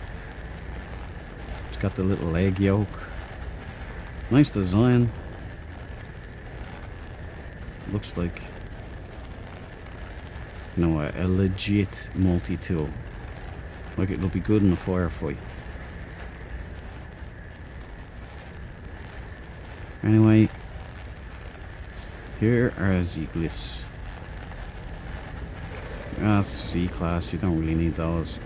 It's got the little egg yolk. Nice design. Looks like, you know, a legit multi-tool. Like it'll be good in a firefight. Anyway, here are the glyphs. That's C-class, you don't really need those.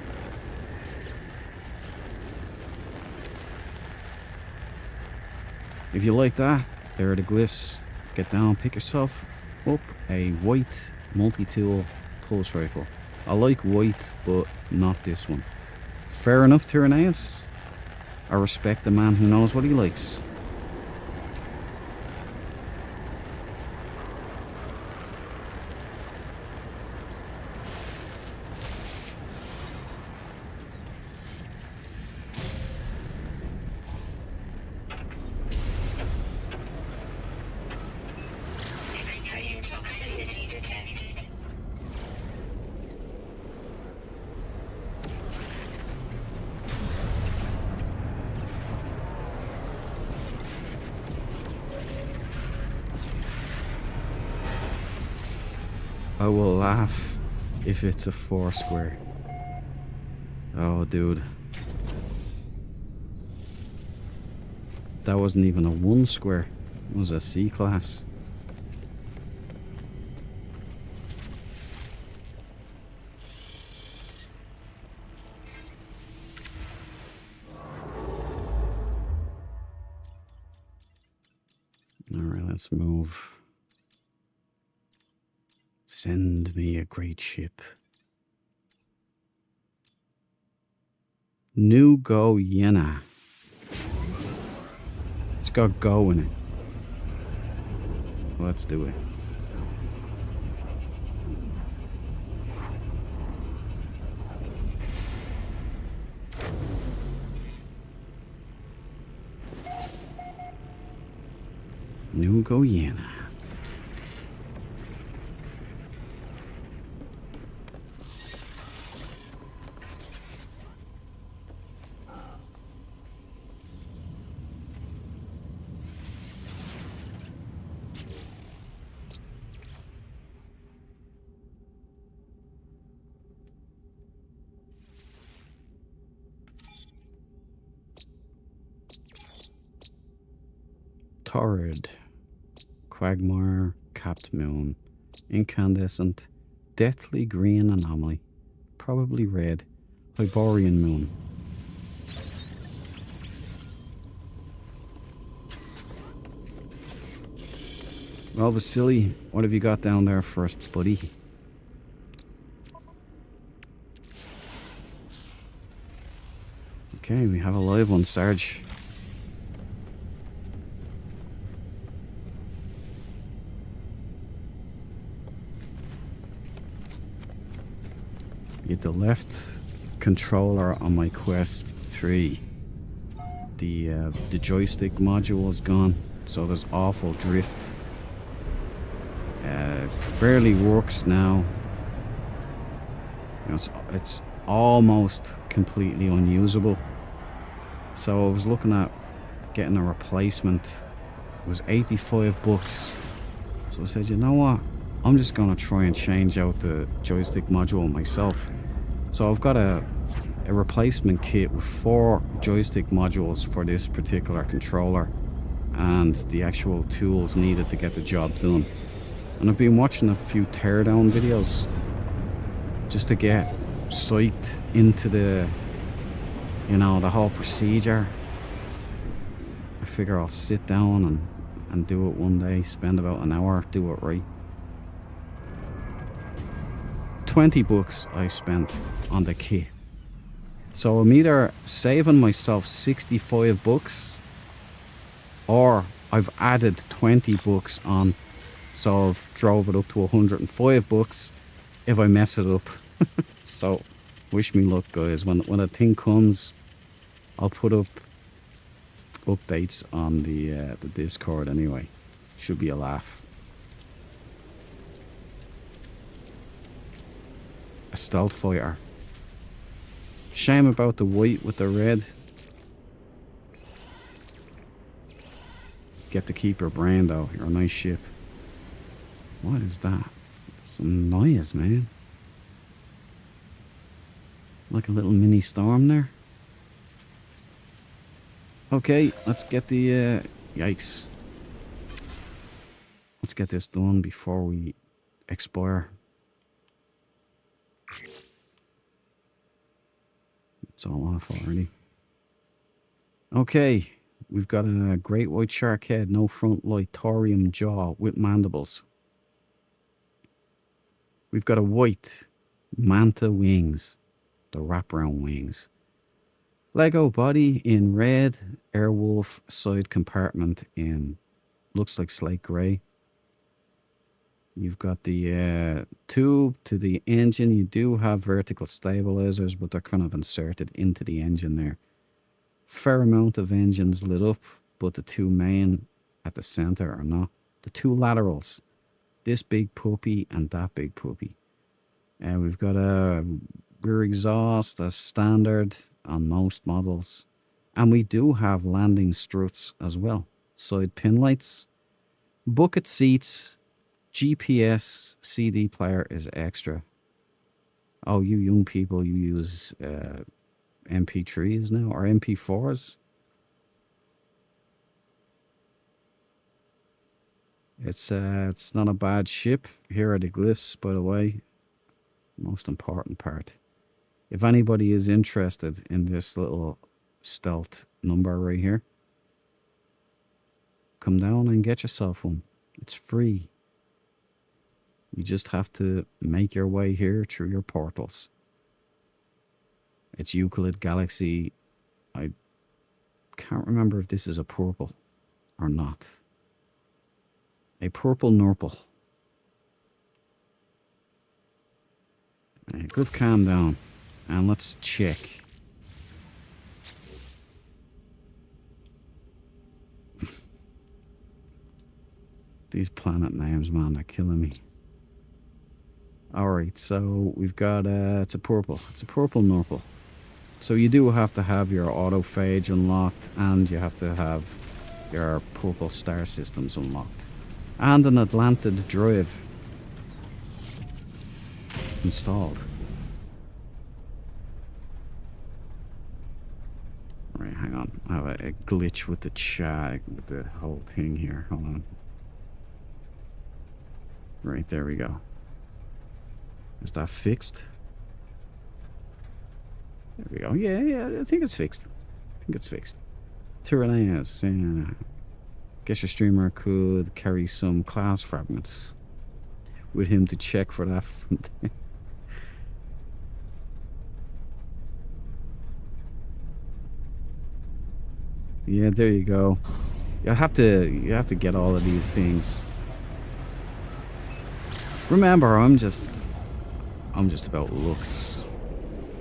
If you like that, there are the glyphs. Get down, pick yourself up a white multi-tool pulse rifle. I like white, but not this one. Fair enough, Tyranneus. I respect the man who knows what he likes. Extreme toxicity detected. I will laugh if it's a 4 square. Oh, dude. That wasn't even a 1 square. It was a C-class. Alright, let's move. Send me a great ship. New Go Yena. It's got go in it. Let's do it. New Go Yena. Torrid, Quagmire, Capped Moon, Incandescent, Deathly Green Anomaly, probably red, Hyborian Moon. Well, Vasily, what have you got down there first, buddy? Okay, we have a live one, Sarge. Get the left controller on my Quest 3. The joystick module is gone, so there's awful drift. Barely works now. You know, it's almost completely unusable. So I was looking at getting a replacement. It was 85 bucks. So I said, you know what? I'm just gonna try and change out the joystick module myself. So I've got a replacement kit with 4 joystick modules for this particular controller and the actual tools needed to get the job done. And I've been watching a few teardown videos just to get psyched into the, you know, the whole procedure. I figure I'll sit down and do it one day, spend about an hour, do it right. 20 bucks I spent on the kit. So I'm either saving myself 65 bucks or I've added 20 bucks on, so I've drove it up to 105 bucks if I mess it up. So wish me luck, guys. When a thing comes, I'll put up updates on the Discord anyway. Should be a laugh. A stealth fighter. Shame about the white with the red. Get to keep your brain though. You're a nice ship. What is that? Some noise, man. Like a little mini storm there. Okay, let's get the yikes. Let's get this done before we expire. It's all off already. Okay, we've got a great white shark head, no front light, thorium jaw with mandibles. We've got a white manta wings, the wraparound wings. Lego body in red, airwolf side compartment in looks like slate grey. You've got the tube to the engine. You do have vertical stabilizers, but they're kind of inserted into the engine there. Fair amount of engines lit up, but the two main at the center are not. The two laterals, this big puppy and that big puppy. And we've got a rear exhaust as standard on most models. And we do have landing struts as well. Side pin lights, bucket seats, GPS CD player is extra. Oh, you young people, you use MP3s now or MP4s? It's not a bad ship. Here are the glyphs, by the way. Most important part. If anybody is interested in this little stealth number right here, come down and get yourself one. It's free. You just have to make your way here through your portals. It's Euclid Galaxy. I can't remember if this is a purple or not. A purple Norpal. Glyph, calm down. And let's check. These planet names, man, are killing me. Alright, so we've got, it's a purple. It's a purple Norpal. So you do have to have your autophage unlocked, and you have to have your purple star systems unlocked. And an Atlantid drive installed. Right, hang on. I have a glitch with the chat, with the whole thing here. Hold on. Right, there we go. Is that fixed? There we go. Yeah, I think it's fixed. Tyrannus, yeah. Guess your streamer could carry some class fragments with him to check for that from there. Yeah, there you go. You have to get all of these things. Remember, I'm just about looks.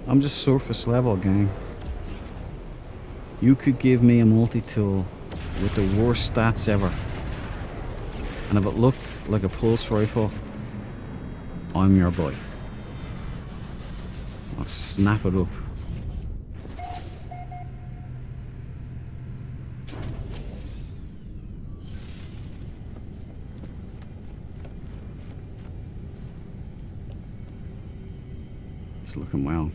I'm just surface level, gang. You could give me a multi-tool with the worst stats ever, and if it looked like a pulse rifle, I'm your boy. I'll snap it up. It's looking well.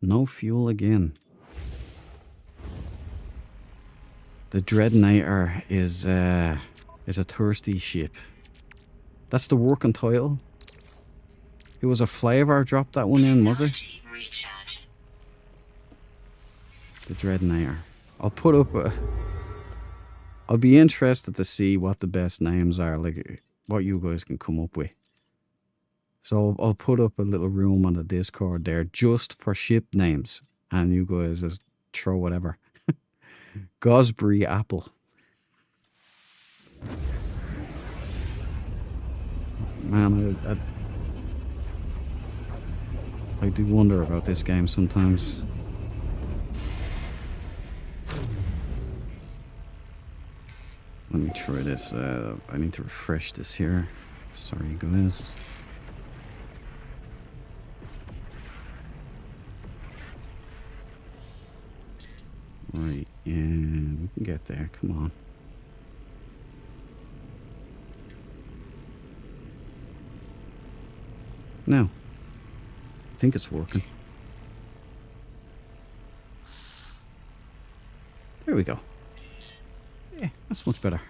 No fuel again. The Dreadnoughter is a thirsty ship. That's the working title. It was a flavor. Dropped that one in, was it? The Dreadnoughter. I'll put up a... I'll be interested to see what the best names are, like what you guys can come up with. So I'll put up a little room on the Discord there just for ship names, and you guys just throw whatever. Gosbury apple. Man, I do wonder about this game sometimes. Let me try this. I need to refresh this here. Sorry, guys. Right, and we can get there. Come on. Now, I think it's working. There we go. Yeah, that's much better.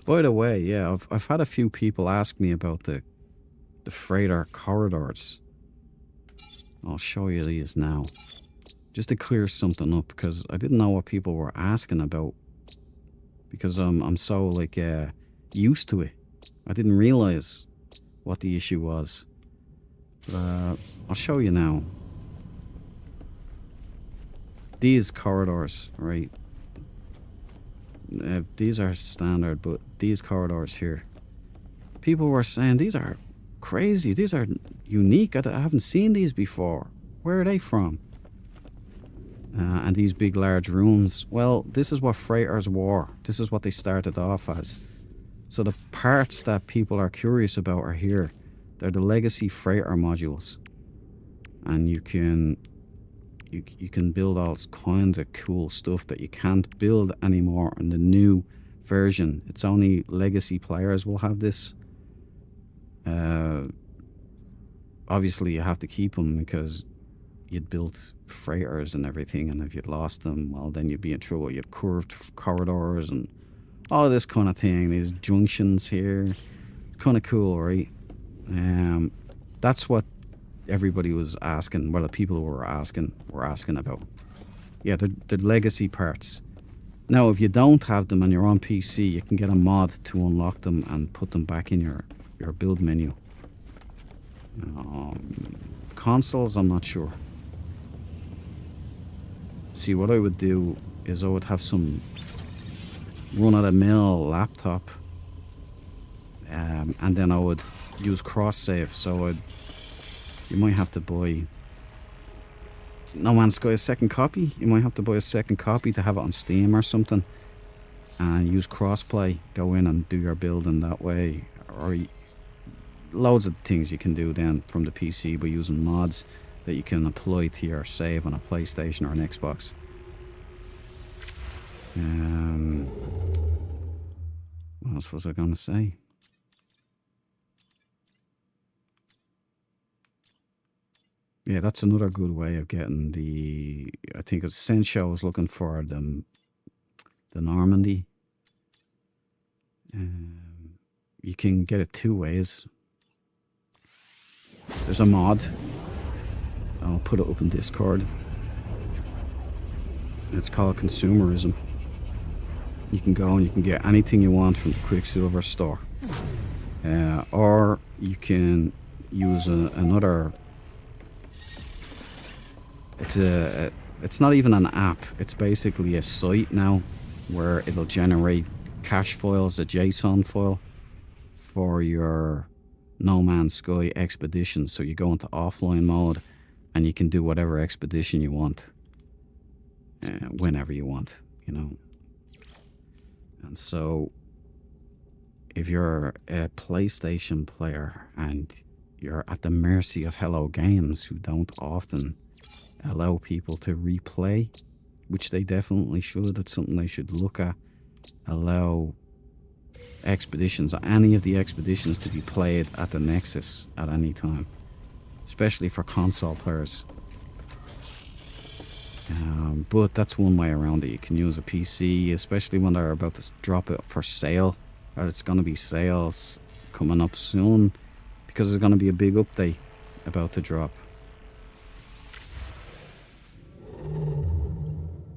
By the way, yeah, I've had a few people ask me about the freighter corridors. I'll show you these now. Just to clear something up, because I didn't know what people were asking about. Because I'm so like used to it. I didn't realize what the issue was. But I'll show you now. These corridors, right? These are standard, but these corridors here, people were saying these are crazy. These are unique. I haven't seen these before. Where are they from? And these big, large rooms. Well, this is what freighters were. This is what they started off as. So the parts that people are curious about are here. They're the legacy freighter modules. And you can build all kinds of cool stuff that you can't build anymore in the new version. It's only legacy players will have this. Obviously, you have to keep them because you'd built freighters and everything, and if you'd lost them, well, then you'd be in trouble. You'd curved corridors and all of this kind of thing. These junctions here, kind of cool, right? That's what everybody was asking. Well, the people who were asking about. Yeah, they're legacy parts. Now, if you don't have them and you're on PC, you can get a mod to unlock them and put them back in your build menu. Consoles, I'm not sure. See, what I would do is I would have some run-of-the-mill laptop, and then I would use cross-save. So you might have to buy No Man's Sky a second copy. You might have to buy a second copy to have it on Steam or something, and use crossplay. Go in and do your building that way, or loads of things you can do then from the PC by using mods that you can apply to your save on a PlayStation or an Xbox. What else was I going to say? Yeah, that's another good way of getting the... I think it's Sensho was looking for the Normandy. You can get it two ways. There's a mod. I'll put it up in Discord. It's called Consumerism. You can go and you can get anything you want from the Quicksilver store. Or you can use another... It's not even an app. It's basically a site now where it'll generate cache files, a JSON file for your No Man's Sky expedition. So you go into offline mode and you can do whatever expedition you want, whenever you want, you know. And so if you're a PlayStation player and you're at the mercy of Hello Games, who don't often allow people to replay, which they definitely should. That's something they should look at. Allow expeditions, any of the expeditions, to be played at the Nexus at any time, especially for console players. But that's one way around it. You can use a PC, especially when they're about to drop it for sale, or it's going to be sales coming up soon, because there's going to be a big update about to drop.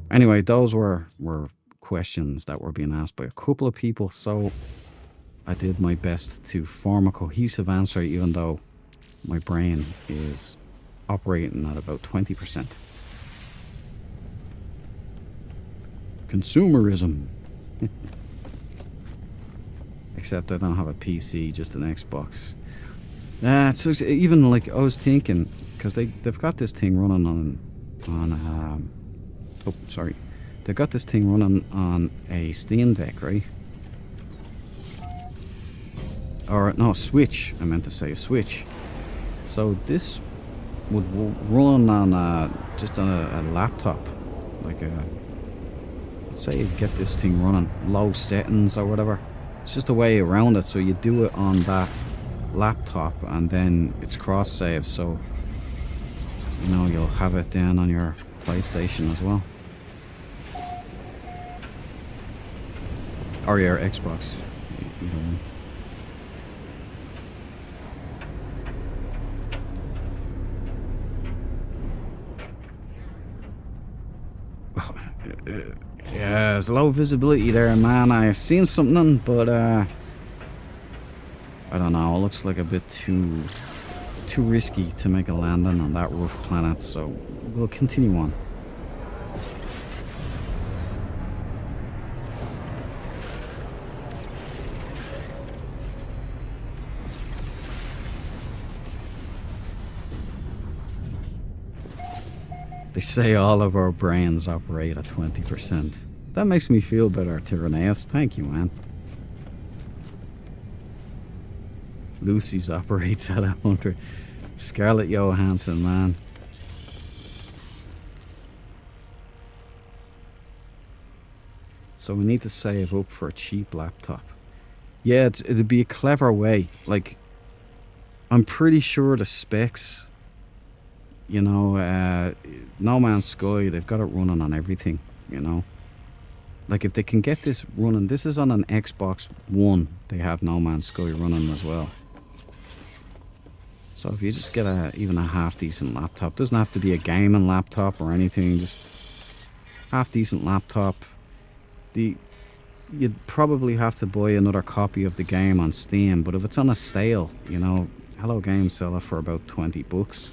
Anyway, those were questions that were being asked by a couple of people, so I did my best to form a cohesive answer, even though my brain is operating at about 20%. Consumerism. Except I don't have a PC, just an Xbox. So even like I was thinking, because they've got this thing running they've got this thing running on a Steam Deck, right? Or no, Switch. I meant to say Switch. So this would run on just on a laptop, like let's say you get this thing running low settings or whatever. It's just a way around it. So you do it on that laptop, and then it's cross save. So you know you'll have it then on your PlayStation as well, or your Xbox. You know. Yeah, there's low visibility there, man. I've seen something, but I don't know. It looks like a bit too risky to make a landing on that rough planet, so we'll continue on. They say all of our brains operate at 20%. That makes me feel better, Tyranneus. Thank you, man. Lucy's operates at 100. Scarlett Johansson, man. So we need to save up for a cheap laptop. Yeah, it'd be a clever way. Like, I'm pretty sure the specs, you know, No Man's Sky, they've got it running on everything, you know. Like, if they can get this running, this is on an Xbox One, they have No Man's Sky running as well. So if you just get even a half-decent laptop, doesn't have to be a gaming laptop or anything, just half-decent laptop. You'd probably have to buy another copy of the game on Steam, but if it's on a sale, you know, Hello Games sell it for about $20.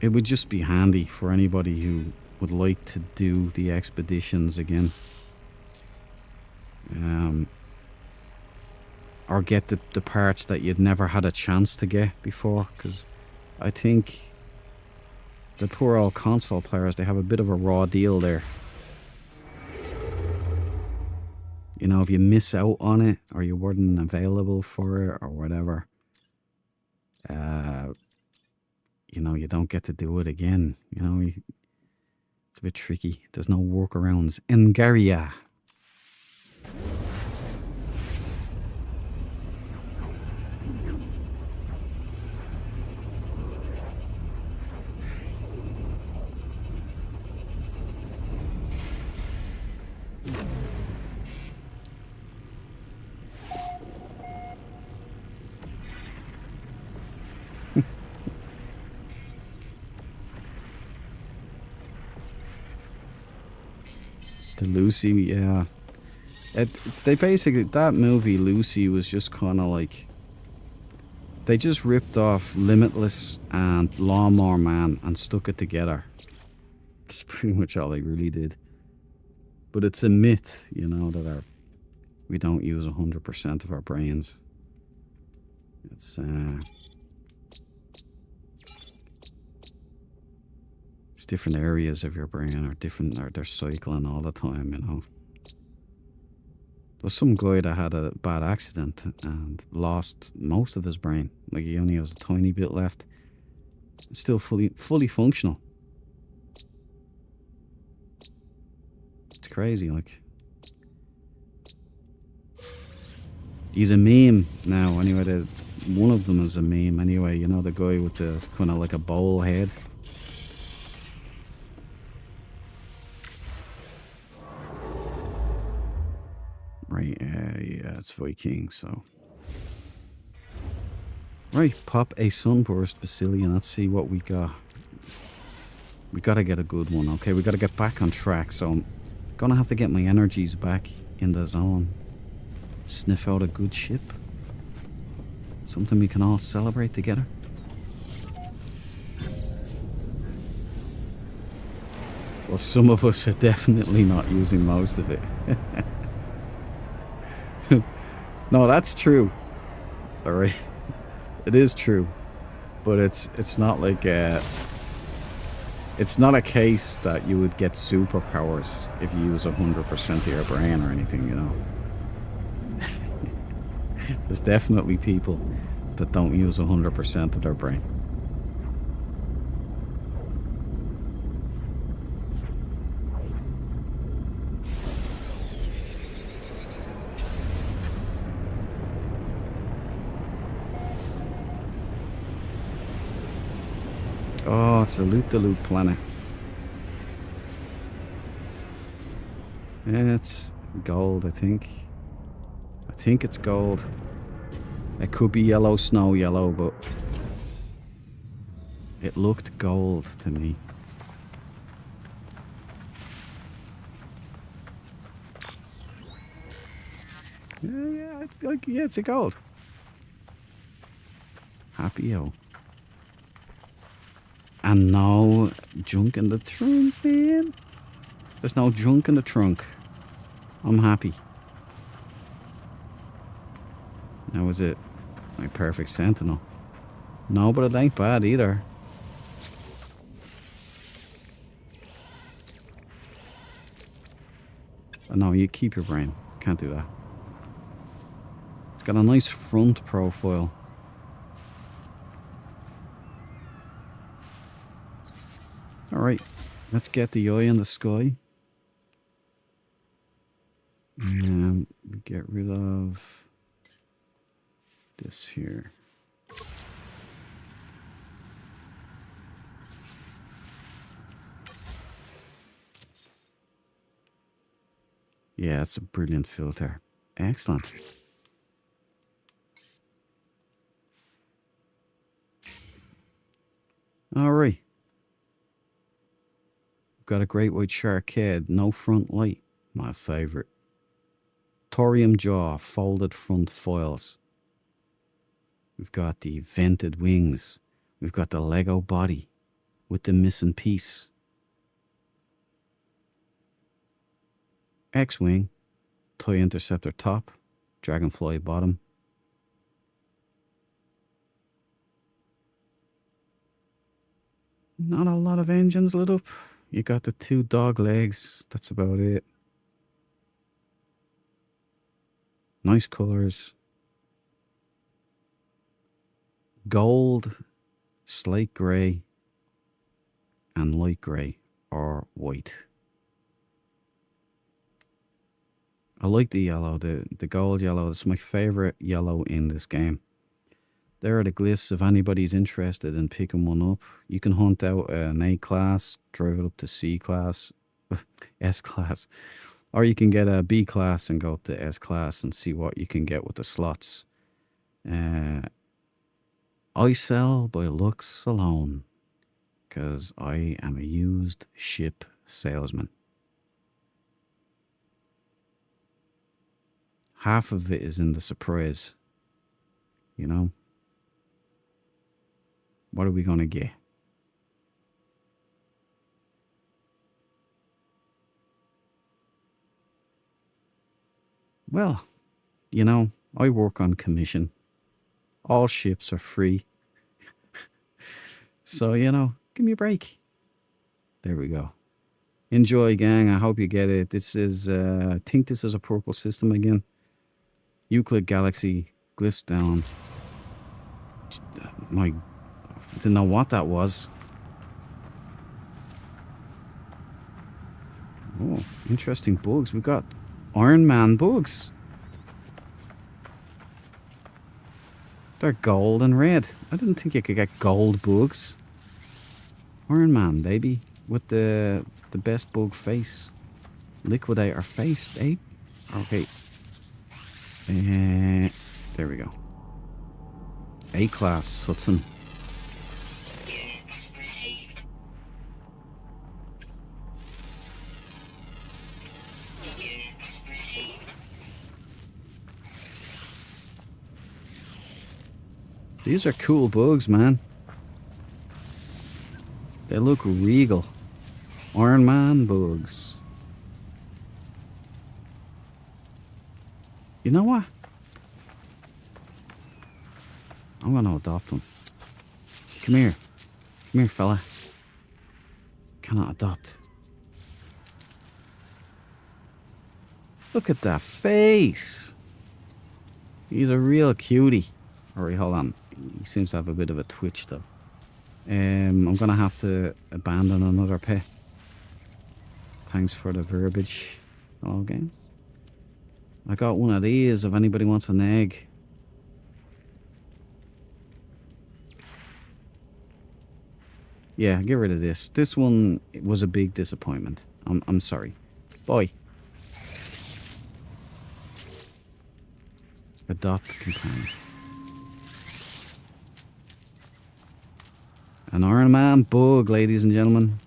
It would just be handy for anybody who would like to do the expeditions again. Or get the parts that you'd never had a chance to get before, because I think the poor old console players, they have a bit of a raw deal there. You know, if you miss out on it, or you weren't available for it, or whatever, you know, you don't get to do it again. You know, it's a bit tricky. There's no workarounds. Engaria. The Lucy, yeah. They basically, that movie Lucy was just kind of like, they just ripped off Limitless and Lawnmower Man and stuck it together. That's pretty much all they really did. But it's a myth, you know, that we don't use 100% of our brains. It's different areas of your brain are different, or they're cycling all the time, you know. There was some guy that had a bad accident and lost most of his brain. Like, he only has a tiny bit left. It's still fully functional. It's crazy, like. He's a meme now, anyway. One of them is a meme, anyway. You know, the guy with the kind of like a bowl head. Right, yeah, it's Viking, so. Right, pop a sunburst, Vasilian. Let's see what we got. We gotta get a good one, okay? We gotta get back on track, so I'm gonna have to get my energies back in the zone. Sniff out a good ship. Something we can all celebrate together. Well, some of us are definitely not using most of it. No, that's true. All right, it is true, but it's not like it's not a case that you would get superpowers if you use 100% of your brain or anything, you know. There's definitely people that don't use 100% of their brain. Oh, it's a loop-de-loop planet. It's gold, I think. I think it's gold. It could be yellow, snow yellow, but it looked gold to me. Yeah, it's a gold. Happy-o. And no junk in the trunk, man. There's no junk in the trunk. I'm happy. That was it. My perfect Sentinel. No, but it ain't bad either. Oh, no, you keep your brain. Can't do that. It's got a nice front profile. Alright, let's get the eye in the sky. And we get rid of this here. Yeah, it's a brilliant filter. Excellent. Alright. Got a great white shark head, no front light. My favourite. Thorium jaw, folded front foils. We've got the vented wings. We've got the Lego body with the missing piece. X-wing, TIE interceptor top, dragonfly bottom. Not a lot of engines lit up. You got the 2 dog legs. That's about it. Nice colors. Gold, slate grey, and light grey or white. I like the yellow, the gold yellow. It's my favourite yellow in this game. There are the glyphs if anybody's interested in picking one up. You can hunt out an A class, drive it up to C class, S class. Or you can get a B class and go up to S class and see what you can get with the slots. I sell by looks alone, because I am a used ship salesman. Half of it is in the surprise, you know? What are we going to get? Well, you know, I work on commission. All ships are free. So, you know, give me a break. There we go. Enjoy, gang. I hope you get it. This is, I think this is a purple system again. Euclid Galaxy, glyphs down. My... I didn't know what that was. Oh, interesting bugs. We've got Iron Man bugs. They're gold and red. I didn't think you could get gold bugs. Iron Man, baby. With the best bug face. Liquidator face, babe. Okay. There we go. A-class Hudson. These are cool bugs, man. They look regal. Iron Man bugs. You know what? I'm gonna adopt them. Come here. Come here, fella. Cannot adopt. Look at that face. He's a real cutie. Alright, hold on. He seems to have a bit of a twitch though. I'm gonna have to abandon another pet. Thanks for the verbiage. All games. I got one of these if anybody wants an egg. Yeah, get rid of this. This one was a big disappointment. I'm sorry. Bye. Adopt companion. An Iron Man bug, ladies and gentlemen.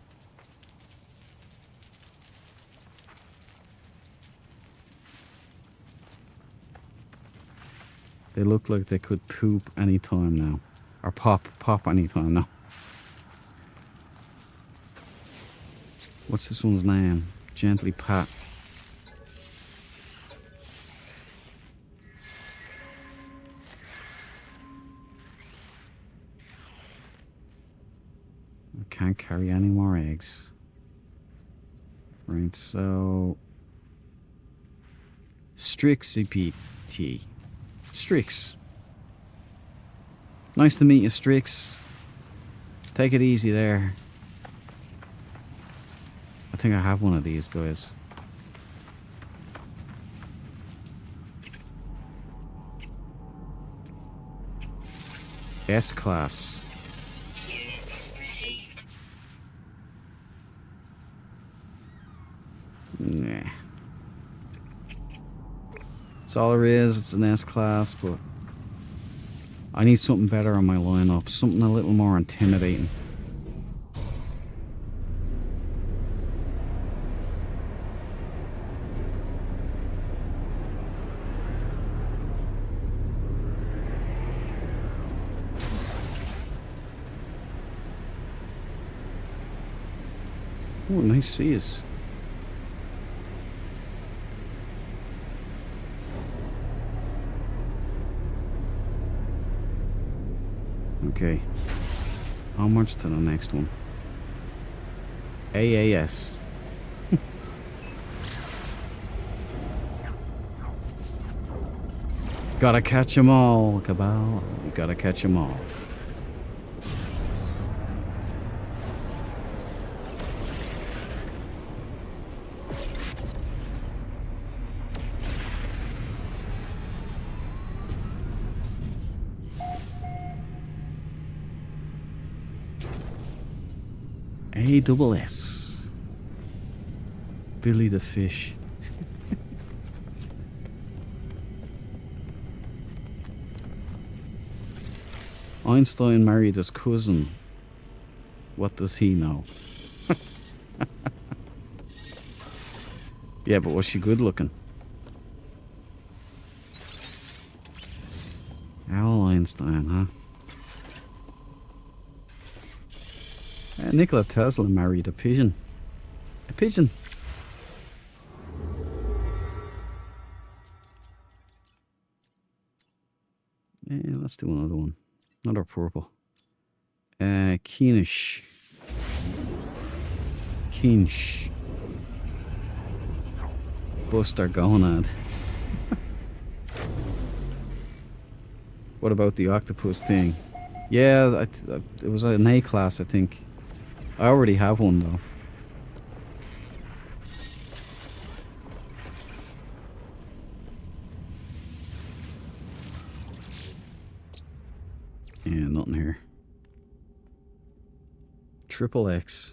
They look like they could poop anytime now. Or pop anytime now. What's this one's name? Gently pat. I can't carry any more eggs. Right, so... Strix CPT. Strix. Nice to meet you, Strix. Take it easy there. I think I have one of these guys. S-Class. Nah. That's all there is. It's an S-Class, but I need something better on my lineup. Something a little more intimidating. Oh, nice seas. Okay. How much to the next one? AAS. Gotta catch 'em all, Cabal. You gotta catch 'em all. ASS. Billy the Fish. Einstein married his cousin. What does he know? Yeah, but was she good looking? Al Einstein, huh? Nikola Tesla married a pigeon. A pigeon. Yeah, let's do another one. Another purple. Keenish. Kinch. Buster Gonad. What about the octopus thing? Yeah, it was an A class, I think. I already have one though. Yeah, nothing here. Triple X.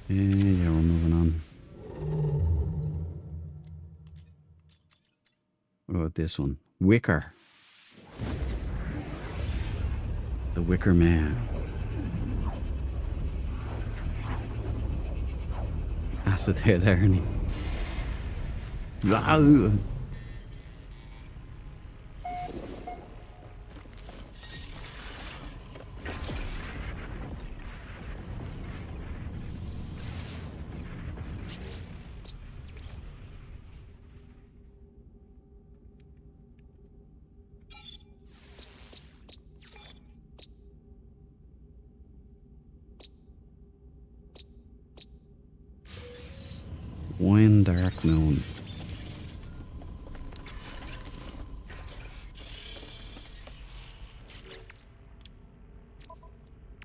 Yeah, we're moving on. What about this one? Wicker. The Wicker Man. Acid head Ernie. Wow. Wine Dark Moon.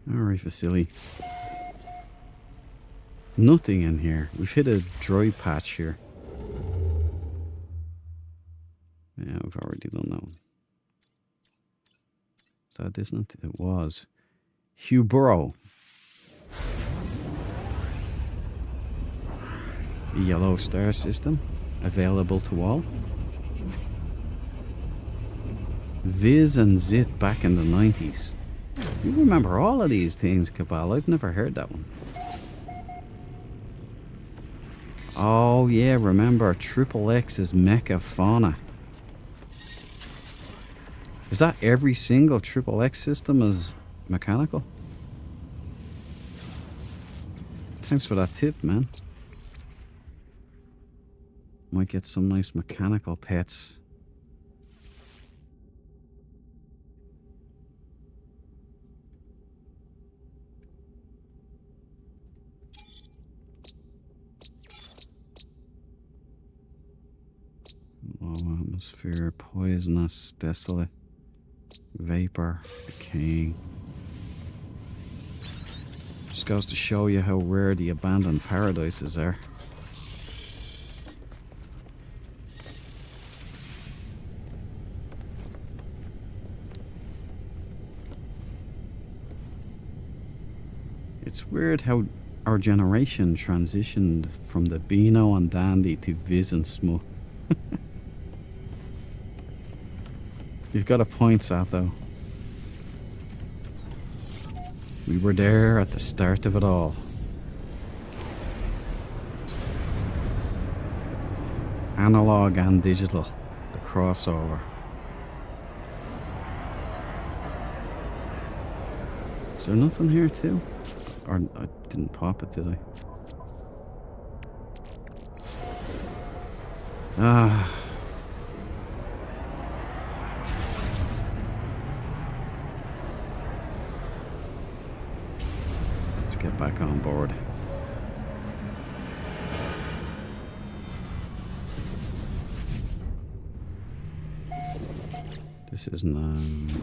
Alright, Vasily. Nothing in here. We've hit a dry patch here. Yeah, we've already done that one. Is that, isn't it? It was. Hugh Burrow. The Yellow Star System. Available to all. Viz and Zit back in the 90s. You remember all of these things, Cabal. I've never heard that one. Oh yeah, remember Triple X's Mecha Fauna. Is that every single Triple X system is mechanical? Thanks for that tip, man. Might get some nice mechanical pets. Low atmosphere, poisonous, desolate, vapor, decaying. Just goes to show you how rare the abandoned paradises are. It's weird how our generation transitioned from the Beano and Dandy to Viz and Smo. You've got a point, Sato. We were there at the start of it all. Analog and digital. The crossover. Is there nothing here too? Or I didn't pop it, did I? Ah. Let's get back on board. This isn't no.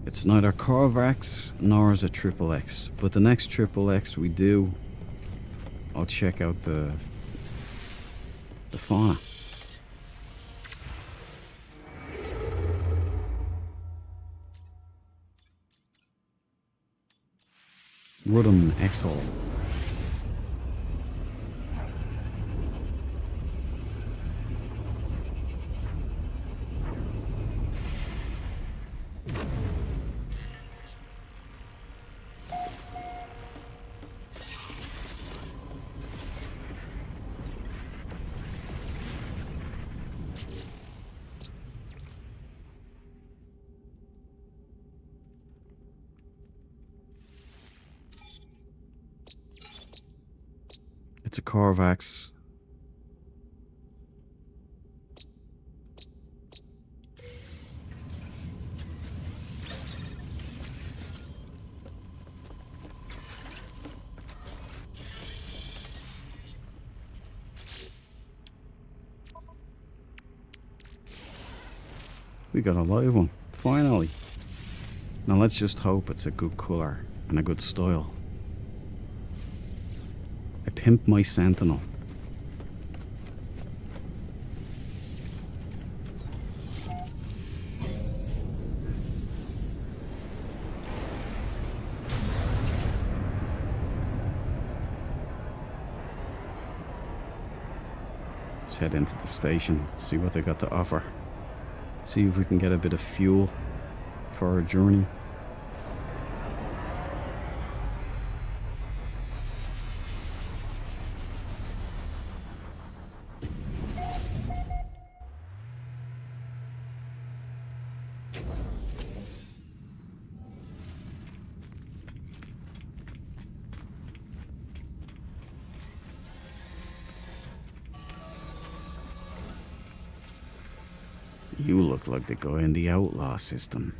It's neither Corvax nor is it Triple X. But the next Triple X we do, I'll check out the fauna. Rudum Excel. It's a Corvax. We got a live one, finally. Now let's just hope it's a good colour and a good style. I pimp my Sentinel. Let's head into the station, see what they got to offer. See if we can get a bit of fuel for our journey. You look like the guy in the outlaw system.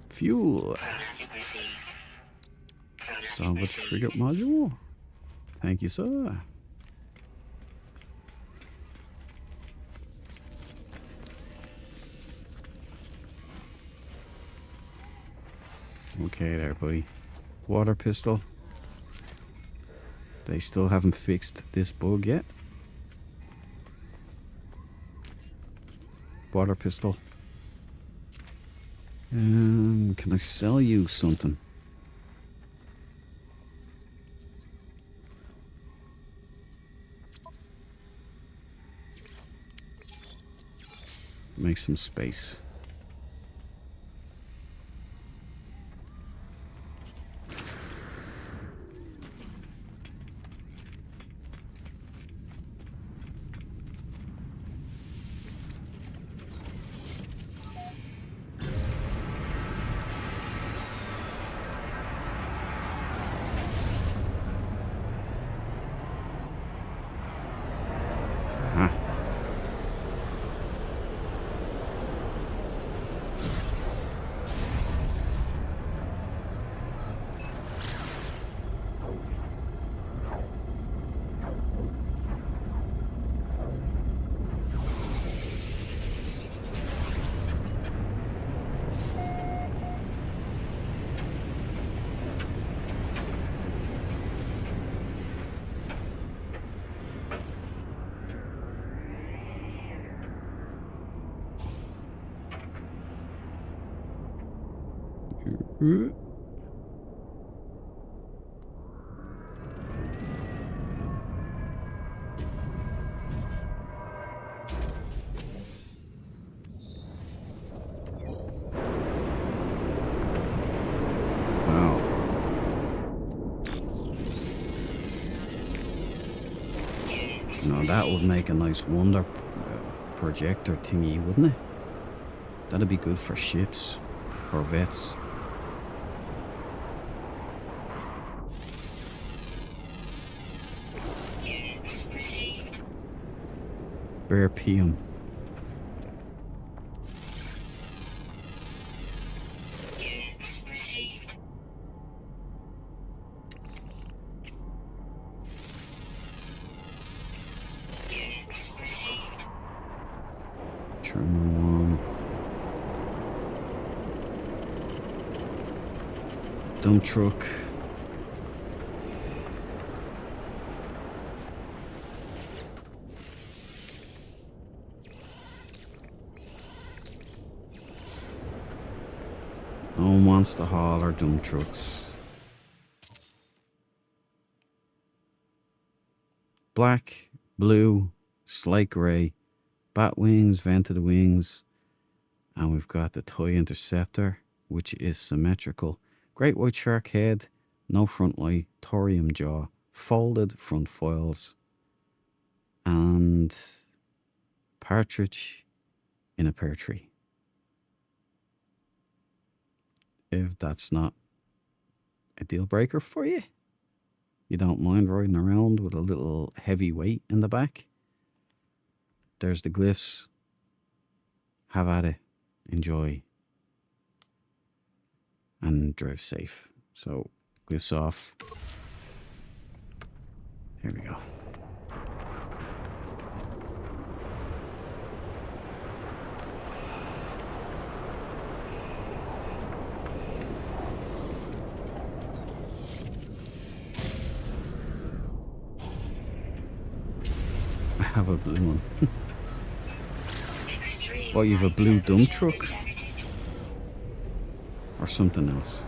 Fuel. Salvage frigate module. Thank you, sir. Okay there, buddy. Water pistol. They still haven't fixed this bug yet. Water pistol. Can I sell you something? Make some space. Wow. Now that would make a nice wonder projector thingy, wouldn't it? That'd be good for ships, corvettes. Bear PM. German one. Dump truck. No one wants to haul our dump trucks. Black, blue, slate grey, bat wings, vented wings, and we've got the toy interceptor, which is symmetrical. Great white shark head, no front light, thorium jaw, folded front foils, and partridge in a pear tree. If that's not a deal breaker for you, you don't mind riding around with a little heavy weight in the back, there's the glyphs. Have at it. Enjoy. And drive safe. So, glyphs off. Here we go. I have a blue one. Well, you have a blue dump truck? Or something else?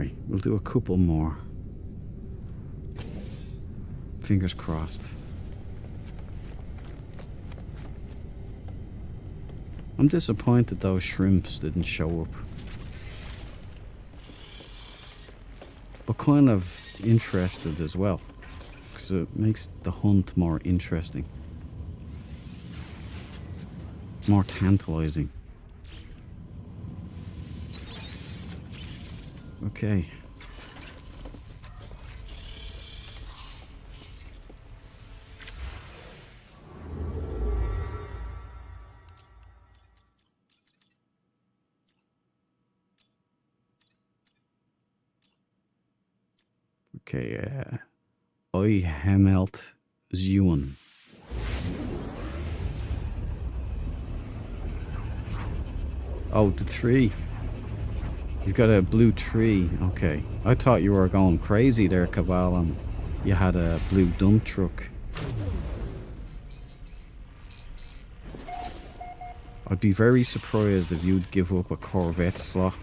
worry. We'll do a couple more. Fingers crossed. I'm disappointed those shrimps didn't show up. But kind of interested as well. Because it makes the hunt more interesting. More tantalizing. Okay. Okay, I Hemelt Zuan. Oh, the tree. You've got a blue tree. Okay. I thought you were going crazy there, Cabal, and you had a blue dump truck. I'd be very surprised if you'd give up a Corvette slot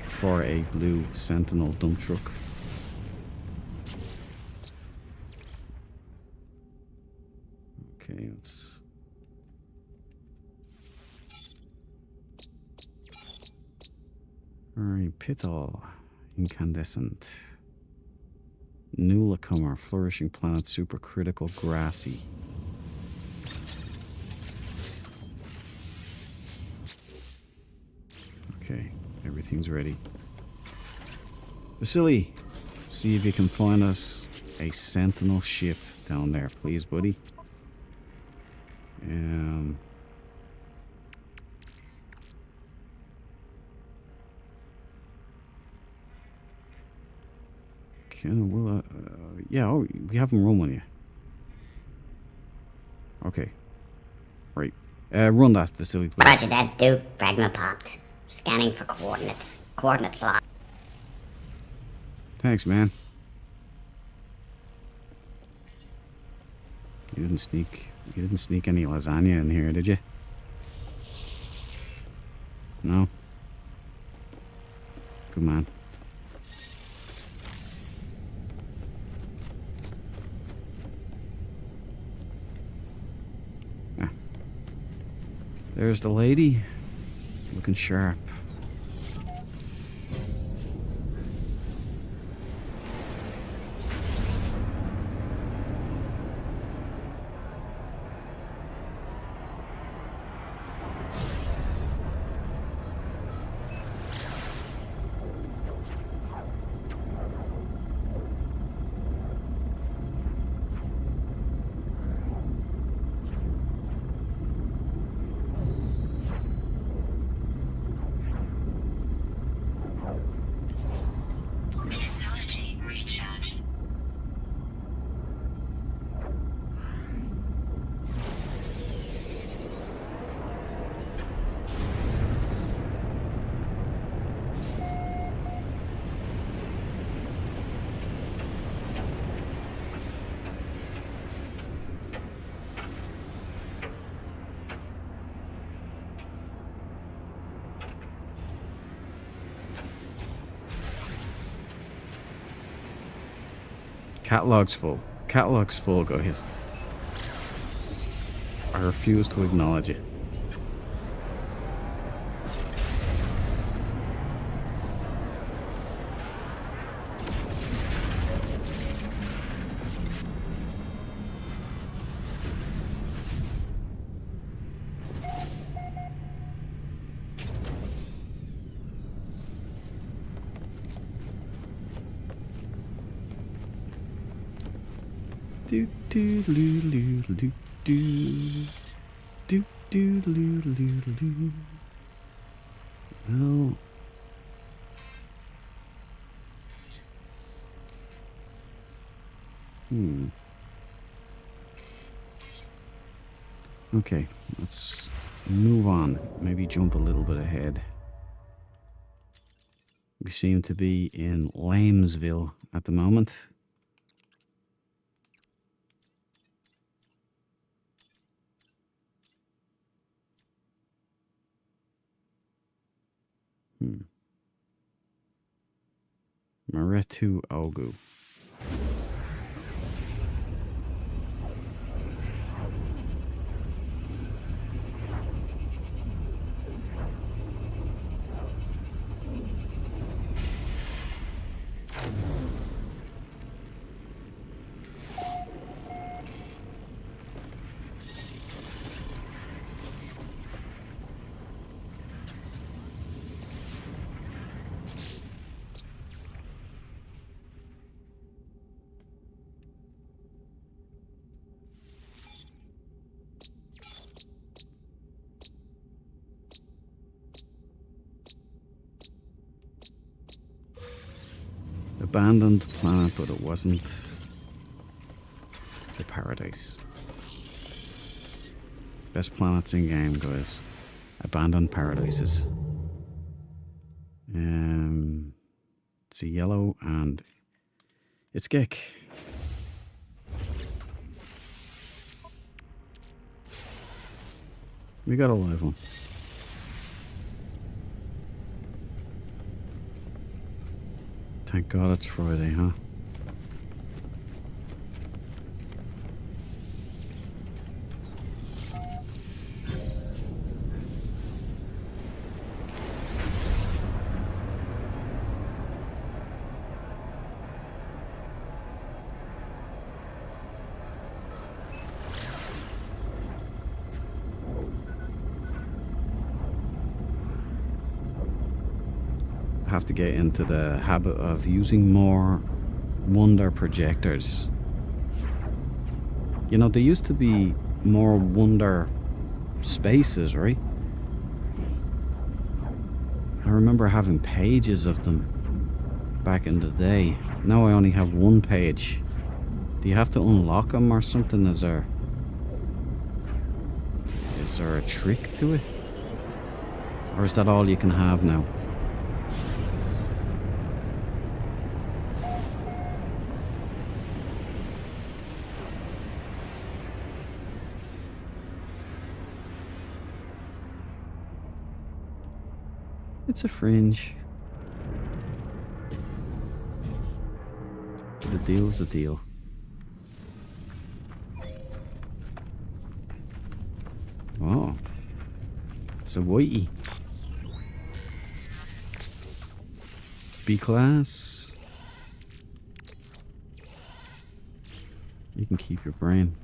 for a blue Sentinel dump truck. Okay, let's... Alright, Pitol. Incandescent. Nulacomer. Flourishing planet. Supercritical. Grassy. Okay, everything's ready. Vasily, see if you can find us a Sentinel ship down there, please, buddy. Yeah, oh, we have them room on you. Okay. Right. Run that facility, please. Roger that, Duke. Fragment popped. Scanning for coordinates. Coordinate slot. Thanks, man. You didn't sneak any lasagna in here, did you? No? Good man. There's the lady, looking sharp. Technology recharge. Catalog's full. Catalog's full, guys. I refuse to acknowledge it. Do do do do do do do do do do do. Well, okay, let's move on. Maybe jump a little bit ahead. We seem to be in Lamesville at the moment. Maretu Ogu. Abandoned planet, but it wasn't the paradise. Best planets in game, guys. Abandoned paradises. It's a yellow and it's Gek. We got a live one. Thank God it's Friday, huh? Have to get into the habit of using more wonder projectors. You know, there used to be more wonder spaces, right? I remember having pages of them back in the day. Now I only have one page. Do you have to unlock them or something? Is there a trick to it? Or is that all you can have now? It's a fringe. But a deal's a deal. Oh. It's a whitey. B-class. You can keep your brain.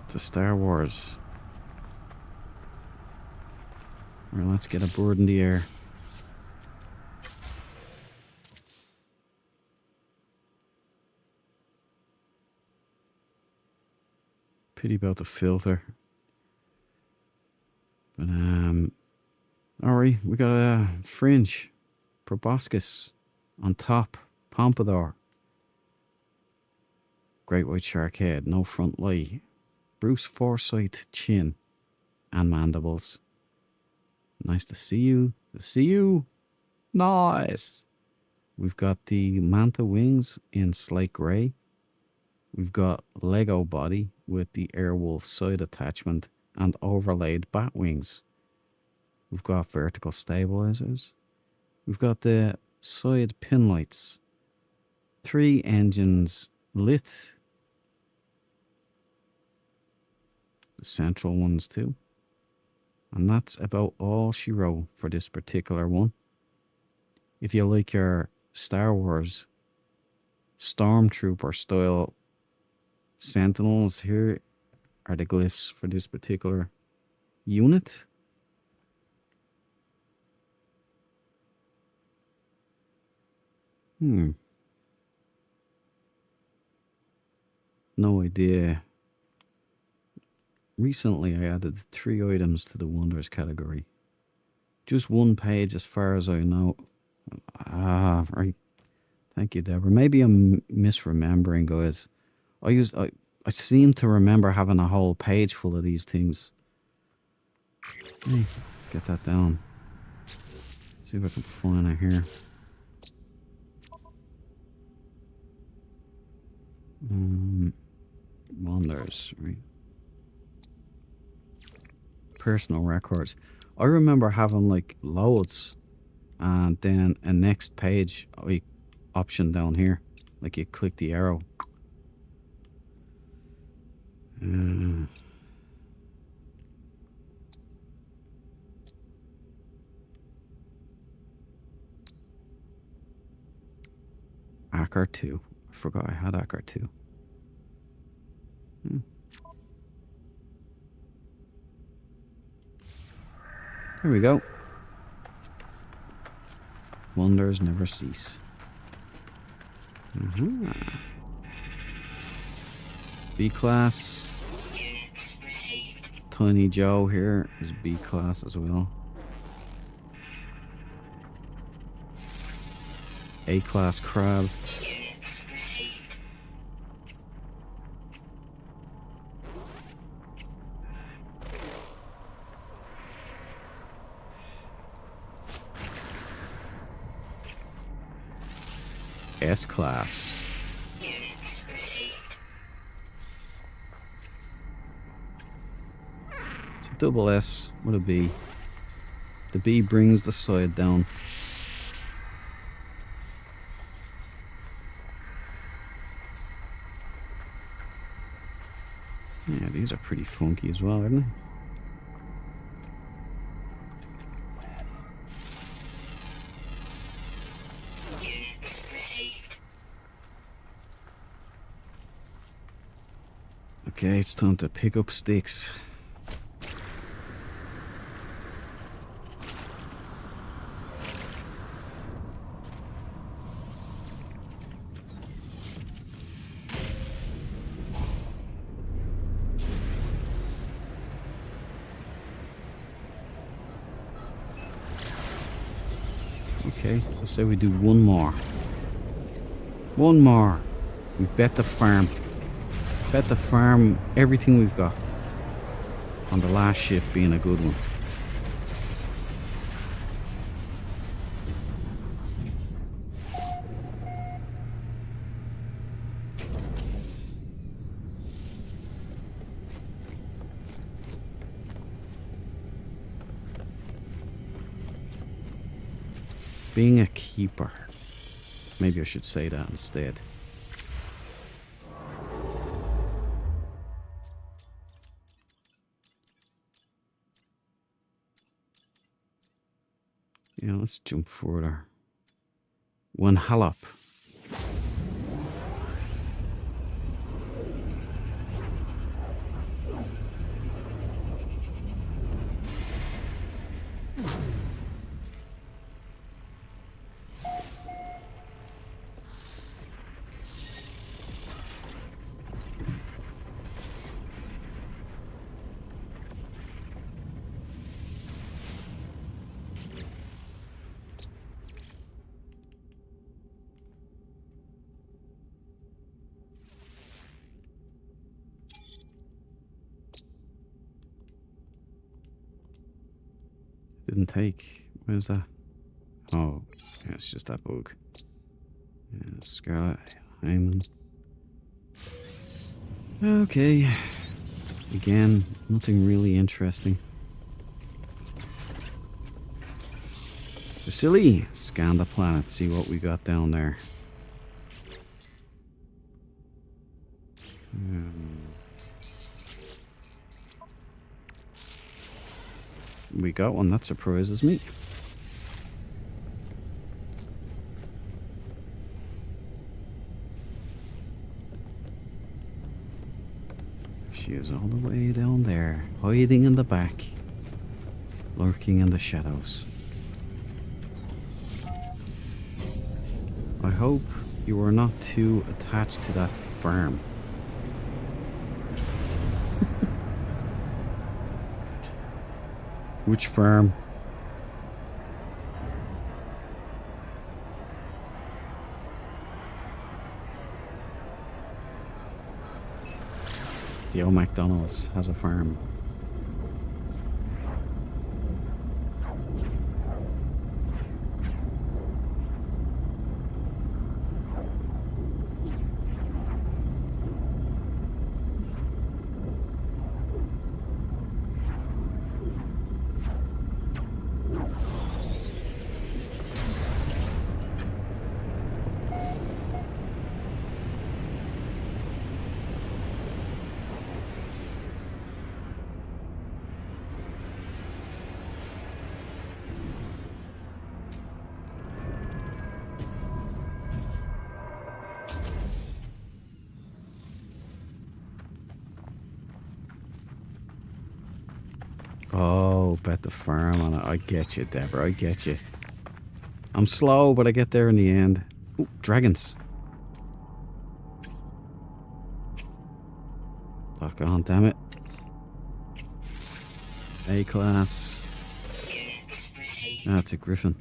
To Star Wars. Well, let's get a bird in the air. Pity about the filter. But alright, we got a fringe. Proboscis on top. Pompadour. Great white shark head, no front light. Bruce Forsyth chin and mandibles. Nice to see you. To see you. Nice. We've got the manta wings in slate grey. We've got Lego body with the Airwolf side attachment and overlaid bat wings. We've got vertical stabilizers. We've got the side pin lights. 3 engines lit. Central ones too. And that's about all she wrote for this particular one. If you like your Star Wars Stormtrooper style Sentinels, here are the glyphs for this particular unit. No idea. Recently, I added 3 items to the Wonders category. Just 1 page as far as I know. Ah, right. Thank you, Deborah. Maybe I'm misremembering, guys. I seem to remember having a whole page full of these things. Get that down. See if I can find it here. Wonders, right? Personal records. I remember having like loads, and then a next page option down here, like you click the arrow. Acker 2. I forgot I had Acker 2. There we go. Wonders never cease. B class. Tiny Joe here is B class as well. A class crab. S class. So double S with a B. The B brings the side down. Yeah, these are pretty funky as well, aren't they? Okay, it's time to pick up sticks. Okay, let's say we do one more. One more. We bet the farm. Bet the farm everything we've got on the last ship being a good one. Being a keeper. Maybe I should say that instead. Yeah, let's jump further. One hallop. Didn't take. Where's that? Oh, yeah, it's just that bug. Yeah, Scarlet Hyman. Okay. Again, nothing really interesting. Vasily, scan the planet, see what we got down there. We got one that surprises me. She is all the way down there, hiding in the back, lurking in the shadows. I hope you are not too attached to that farm. Which farm? The old McDonald's has a farm. Oh, bet the farm on it. I get you, Deborah. I get you. I'm slow, but I get there in the end. Ooh, dragons. Lock on, damn it. A-class. That's a griffin.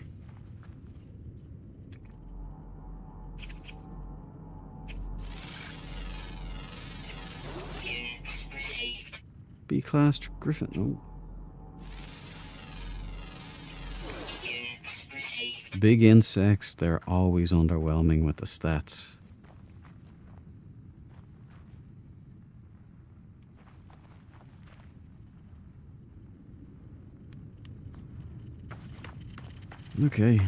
B-class griffin. Oh. Big insects, they're always underwhelming with the stats. Okay.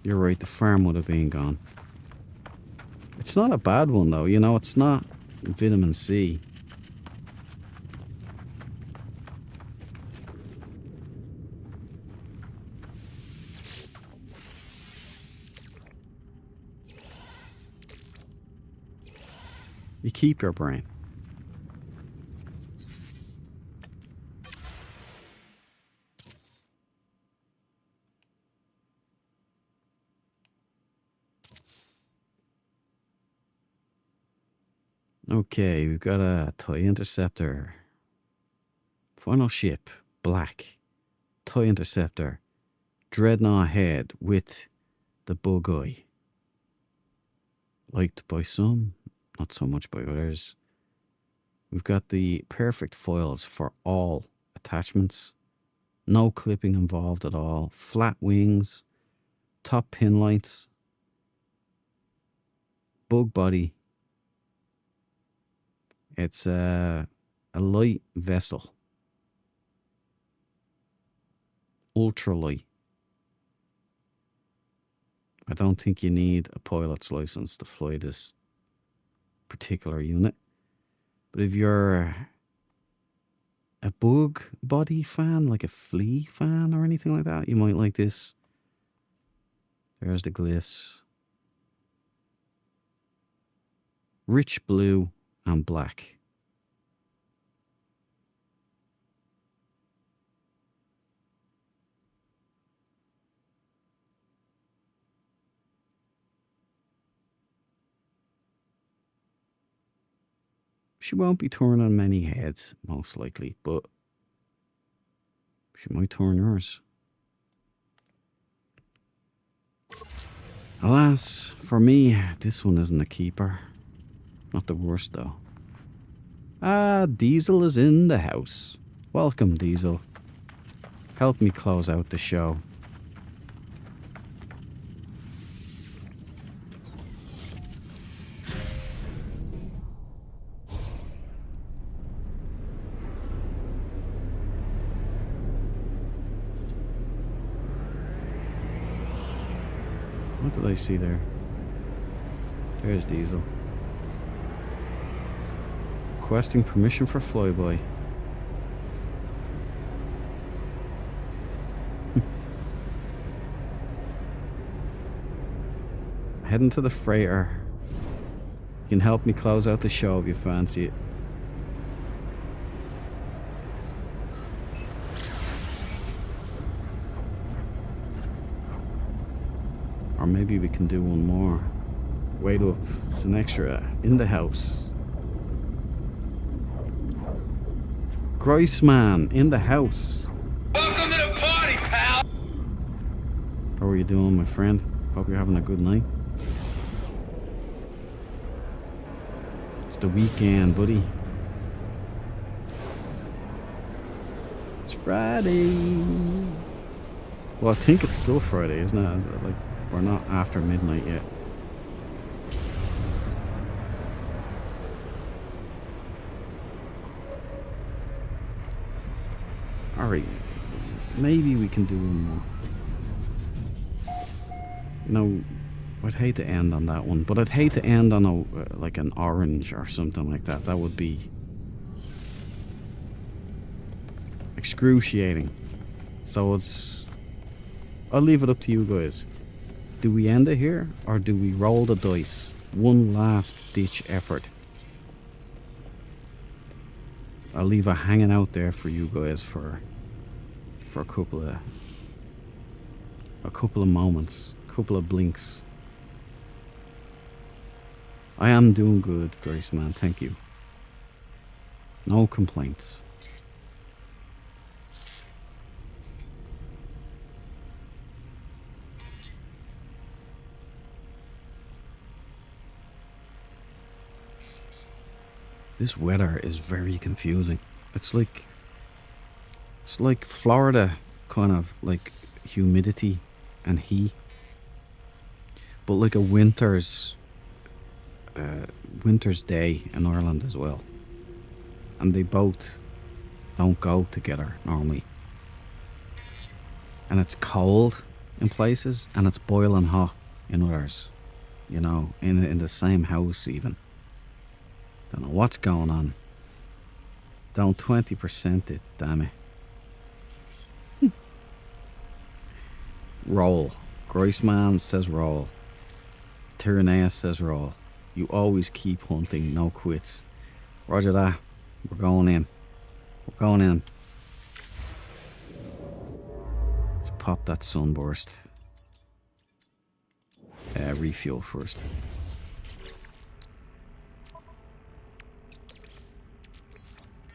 You're right, the farm would have been gone. It's not a bad one though, you know, it's not vitamin C. You keep your brain. Okay, we've got a TIE Interceptor. Final ship, black. TIE Interceptor. Dreadnought head with the bug eye. Liked by some, not so much by others. We've got the perfect foils for all attachments. No clipping involved at all. Flat wings. Top pin lights. Bug body. It's a light vessel. Ultralight. I don't think you need a pilot's license to fly this particular unit. But if you're a bug body fan, like a flea fan or anything like that, you might like this. There's the glyphs. Rich blue and black. She won't be turning many heads, most likely, but she might turn yours. Alas, for me, this one isn't a keeper. Not the worst, though. Ah, Diesel is in the house. Welcome, Diesel. Help me close out the show. What did I see there? There's Diesel. Requesting permission for flyby. Heading to the freighter. You can help me close out the show if you fancy it. Or maybe we can do one more. Wait up, it's an extra in the house. Groissman in the house. Welcome to the party, pal. How are you doing, my friend? Hope you're having a good night. It's the weekend, buddy. It's Friday. Well, I think it's still Friday, isn't it? Like, we're not after midnight yet. Alright, maybe we can do one more. No, I'd hate to end on that one, but I'd hate to end on a like an orange or something like that. That would be excruciating. So I'll leave it up to you guys. Do we end it here, or do we roll the dice? One last ditch effort. I'll leave it hanging out there for you guys for a couple of moments, a couple of blinks. I am doing good, Grace man, thank you. No complaints. This weather is very confusing. It's like Florida, kind of like humidity and heat, but like a winter's day in Ireland as well, and they both don't go together normally. And it's cold in places and it's boiling hot in others, you know, in the same house even. Don't know what's going on. Don't 20% it, damn it. Roll. Groisman says roll. Tyranneus says roll. You always keep hunting, no quits. Roger that. We're going in. We're going in. Let's pop that sunburst. Refuel first.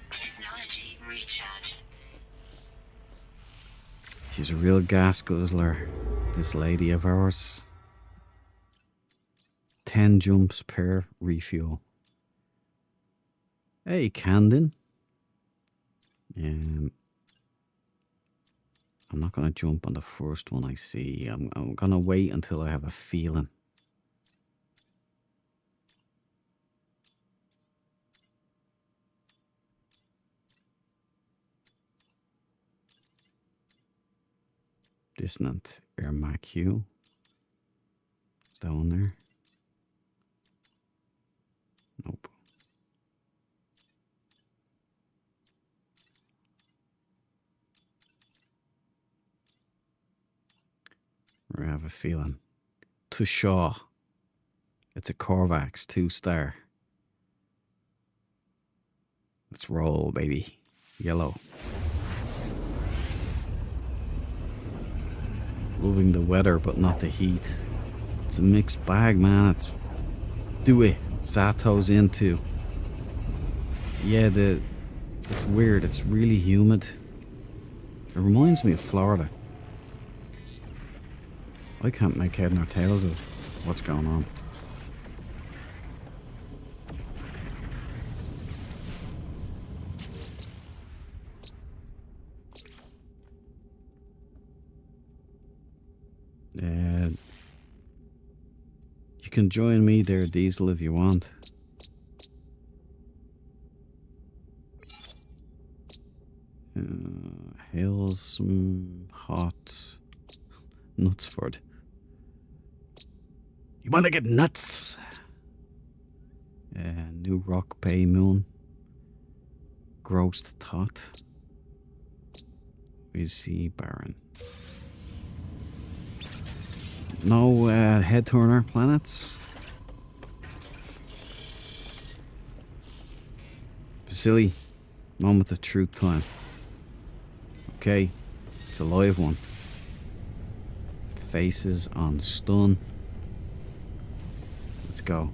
Technology recharge. She's a real gas guzzler, this lady of ours. 10 jumps per refuel. Hey, Camden. I'm not going to jump on the first one I see. I'm going to wait until I have a feeling. Dissonant Air Mac Q. Down there. Nope. I have a feeling. To Shaw. It's a Corvax 2-star. Let's roll, baby. Yellow. Loving the weather, but not the heat. It's a mixed bag, man. It's do it. Zato's into. Yeah, it's weird. It's really humid. It reminds me of Florida. I can't make head nor tails of what's going on. You can join me there, Diesel, if you want. Hails some hot Knutsford. You want to get nuts? New Rock Bay Moon. Grossed Tot. We see Baron. No head turner planets. Vasily, moment of truth time. Okay, it's a live one. Faces on stun. Let's go.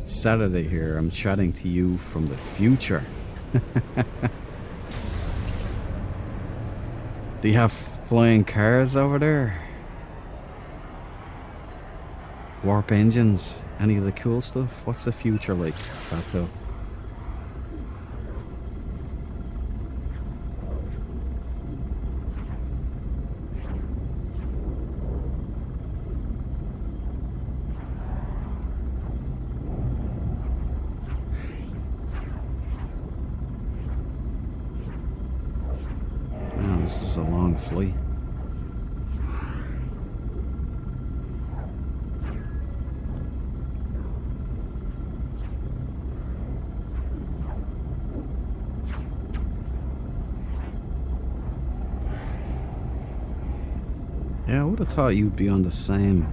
It's Saturday here. I'm chatting to you from the future. Do you have flying cars over there? Warp engines? Any of the cool stuff? What's the future like, Sato? Man, this is a long flight. Yeah, I would have thought you'd be on the same.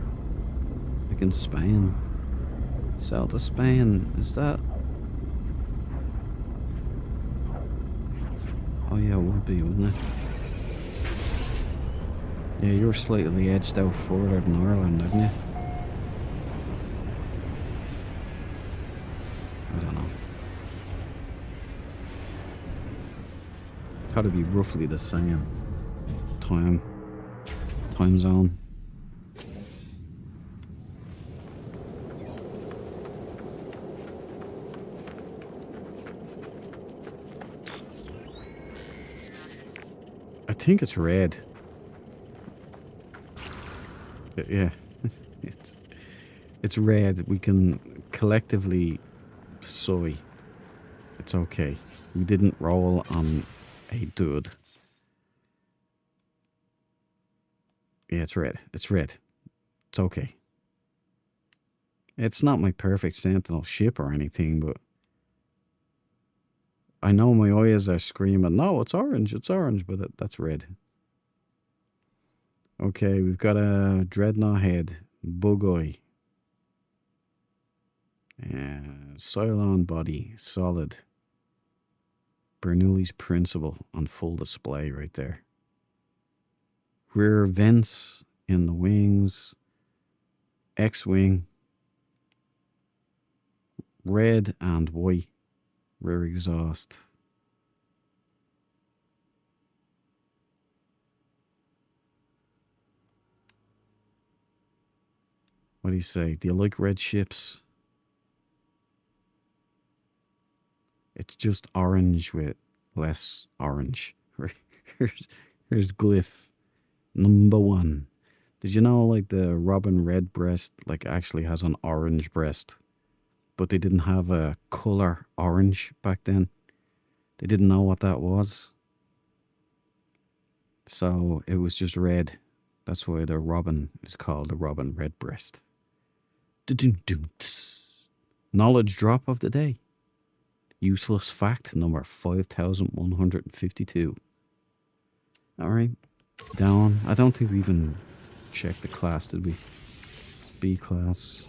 Like in Spain. South of Spain, is that? Oh yeah, it would be, wouldn't it? Yeah, you're slightly edged out further than Ireland, aren't you? I don't know. Thought it'd be roughly the same time zone. I think it's red. Yeah, it's red. We can collectively sigh. It's okay. We didn't roll on a dude. Yeah, it's red. It's red. It's okay. It's not my perfect Sentinel ship or anything, but I know my eyes are screaming, no, it's orange, but that's red. Okay, we've got a Dreadnought head, Bug Eye. Cylon body, solid. Bernoulli's principle on full display right there. Rear vents in the wings. X-wing. Red and white. Rear exhaust. What do you say? Do you like red ships? It's just orange with less orange. Here's glyph number 1. Did you know like the Robin Redbreast like actually has an orange breast? But they didn't have a color orange back then. They didn't know what that was. So it was just red. That's why the Robin is called the Robin Redbreast. Knowledge drop of the day. Useless fact number 5152. Alright. Down. I don't think we even checked the class, did we? B class.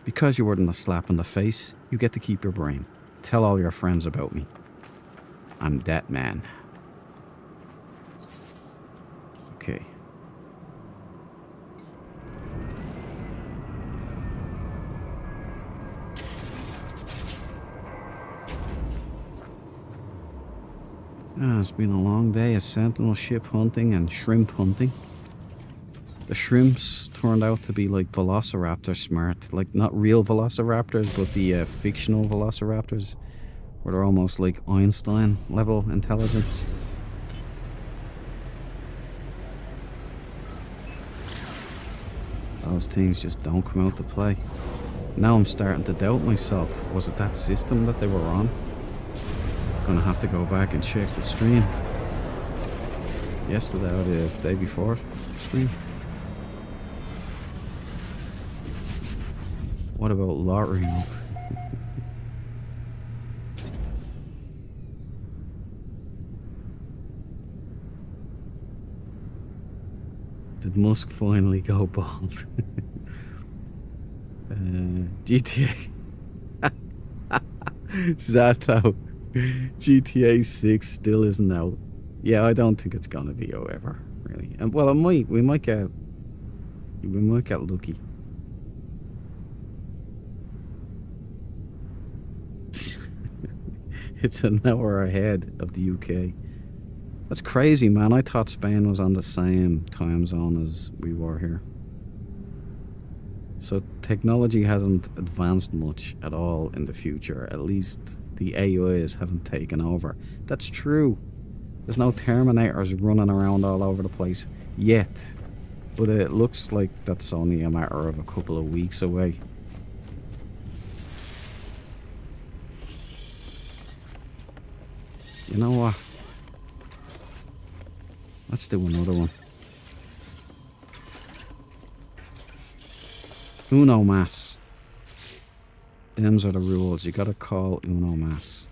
Because you weren't a slap in the face, you get to keep your brain. Tell all your friends about me. I'm that man. Okay. It's been a long day of Sentinel ship hunting and shrimp hunting. The shrimps turned out to be like velociraptor smart. Like not real velociraptors, but the fictional velociraptors. Where they're almost like Einstein level intelligence. Those things just don't come out to play. Now I'm starting to doubt myself. Was it that system that they were on? Gonna have to go back and check the stream. Yesterday or the day before stream. What about lottery? Did Musk finally go bald? GTA. Zato. GTA 6 still isn't out. Yeah, I don't think it's gonna be out ever, really. And well, it might. We might get lucky. It's an hour ahead of the UK. That's crazy, man. I thought Spain was on the same time zone as we were here. So technology hasn't advanced much at all in the future. At least the AIs haven't taken over. That's true. There's no Terminators running around all over the place yet. But it looks like that's only a matter of a couple of weeks away. You know what? Let's do another one. Uno mas. Them's are the rules. You gotta call Uno mas.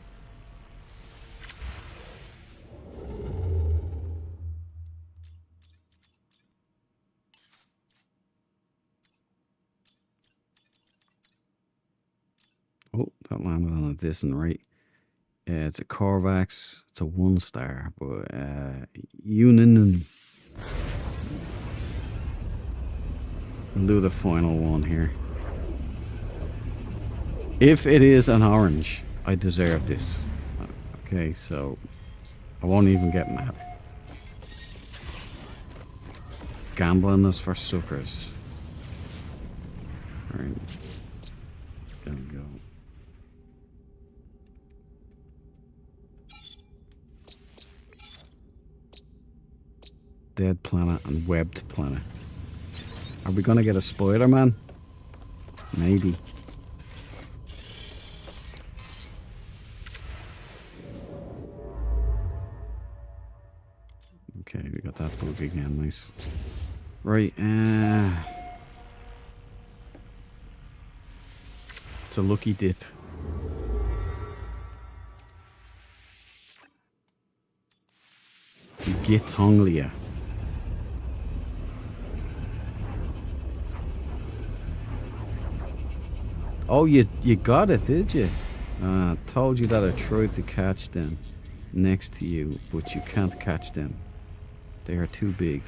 Oh, that landed on a distant right. It's a Corvax. It's a 1-star, but Uninen. We'll do the final one here. If it is an orange, I deserve this. Okay, so I won't even get mad. Gambling is for suckers. Alright. There we go. Dead planet and webbed planet. Are we gonna get a Spider-Man? Maybe. Okay, we got that bug again, nice. Right, it's a lucky dip. Githonglia. Oh, you got it, did you? Told you that I tried to catch them next to you, but you can't catch them. They are too big.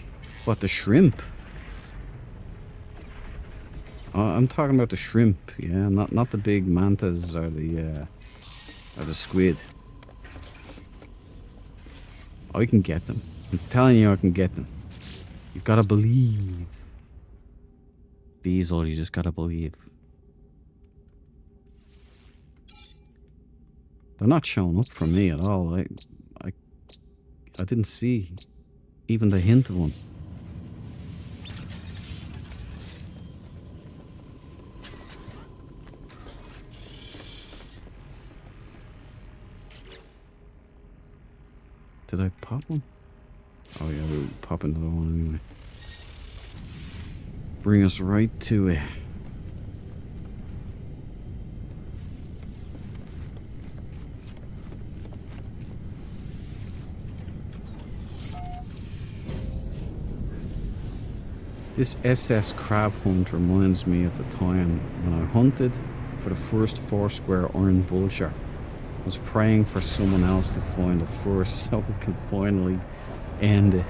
What, the shrimp? Oh, I'm talking about the shrimp, yeah, not the big mantas or the squid. I can get them. I'm telling you I can get them. You've got to believe. Diesel, you just got to believe. They're not showing up for me at all. I didn't see even the hint of one. Did I pop one? Oh yeah, we'll pop another one anyway. Bring us right to it. This SS crab hunt reminds me of the time when I hunted for the first four-square iron vulture. I was praying for someone else to find it first so we can finally end it.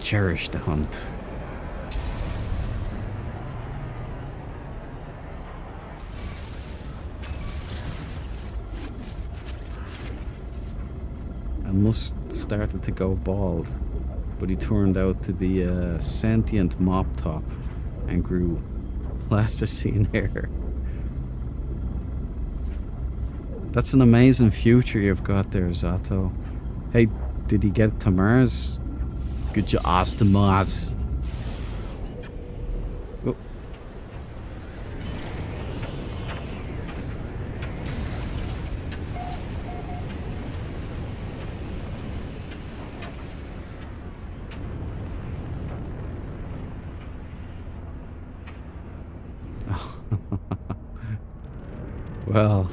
Cherish the hunt. I must started to go bald, but he turned out to be a sentient mop top and grew plasticine hair. That's an amazing future you've got there, Zato. Hey, did he get to Mars? Get your ass to Mars. Oh. Well,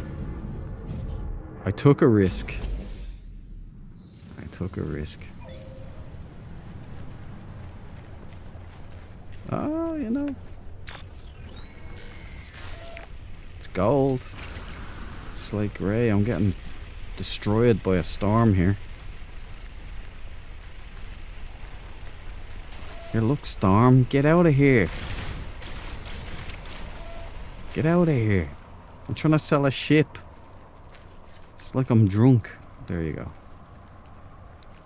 I took a risk. Oh, you know. It's gold. Slate grey. I'm getting destroyed by a storm here. Here, look, storm. Get out of here. Get out of here. I'm trying to sell a ship. It's like I'm drunk. There you go.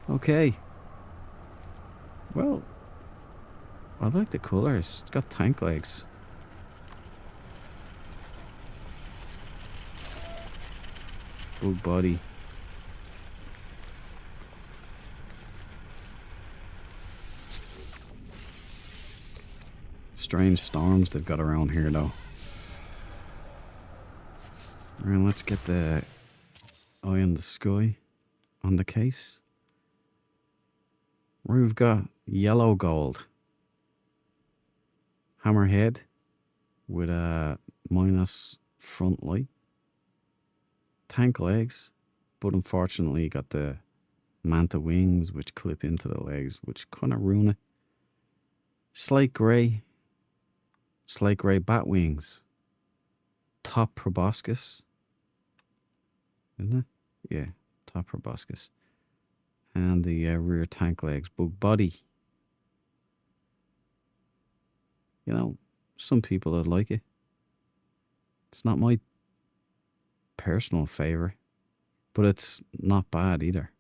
Okay. Well, I like the colours. It's got tank legs. Big body. Strange storms they've got around here though. Alright, let's get the eye in the sky on the case. We've got yellow gold. Hammerhead with a minus front light. Tank legs, but unfortunately you got the manta wings which clip into the legs, which kind of ruin it. Slate grey. Slate grey bat wings. Top proboscis. Isn't it? Yeah, top proboscis. And the rear tank legs. Bug body. You know, some people would like it. It's not my personal favourite, but it's not bad either.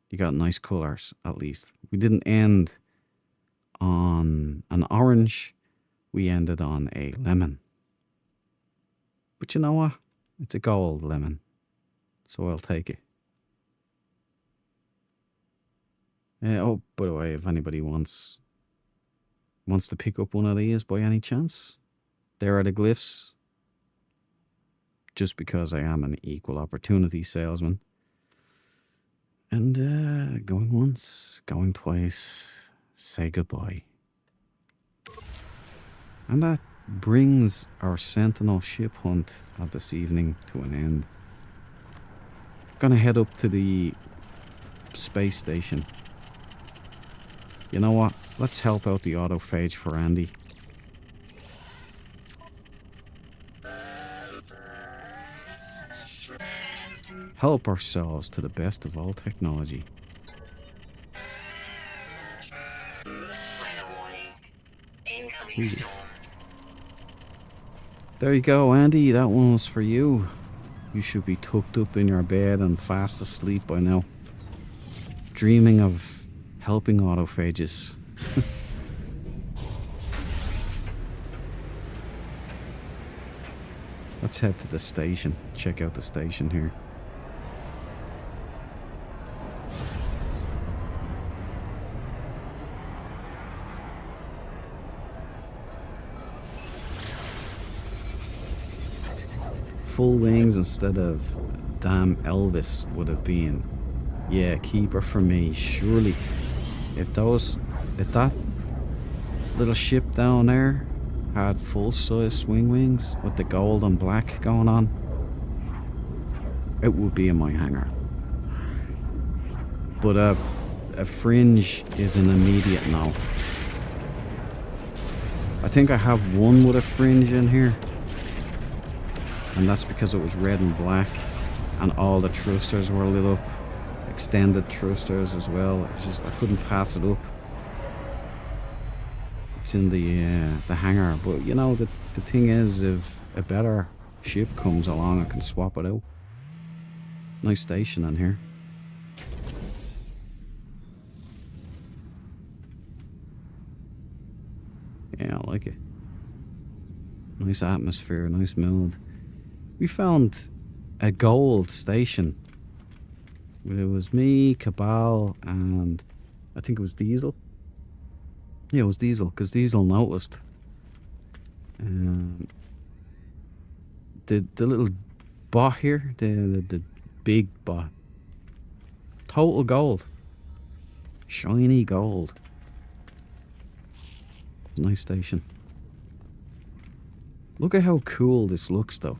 You got nice colours, at least. We didn't end on an orange. We ended on a lemon. But you know what? It's a gold lemon. So I'll take it. Oh, by the way, if anybody wants to pick up one of these by any chance, there are the glyphs. Just because I am an equal opportunity salesman. And going once, going twice, say goodbye. And that brings our Sentinel ship hunt of this evening to an end. Gonna head up to the space station. You know what? Let's help out the autophage for Andy. Help ourselves to the best of all technology. There you go, Andy. That one was for you. You should be tucked up in your bed and fast asleep by now. Dreaming of helping autophages. Let's head to the station. Check out the station here. Full wings instead of damn Elvis would have been. Yeah, keeper for me, surely. If that little ship down there had full-size swing wings with the gold and black going on, it would be in my hangar. But a fringe is an immediate no. I think I have one with a fringe in here. And that's because it was red and black, and all the thrusters were lit up, extended thrusters as well. It's just I couldn't pass it up. It's in the hangar, but you know the thing is, if a better ship comes along, I can swap it out. Nice station in here. Yeah, I like it. Nice atmosphere, nice mood. We found a gold station. It was me, Cabal, and I think it was Diesel. Yeah, it was Diesel, because Diesel noticed. The little bot here, the big bot. Total gold. Shiny gold. Nice station. Look at how cool this looks, though.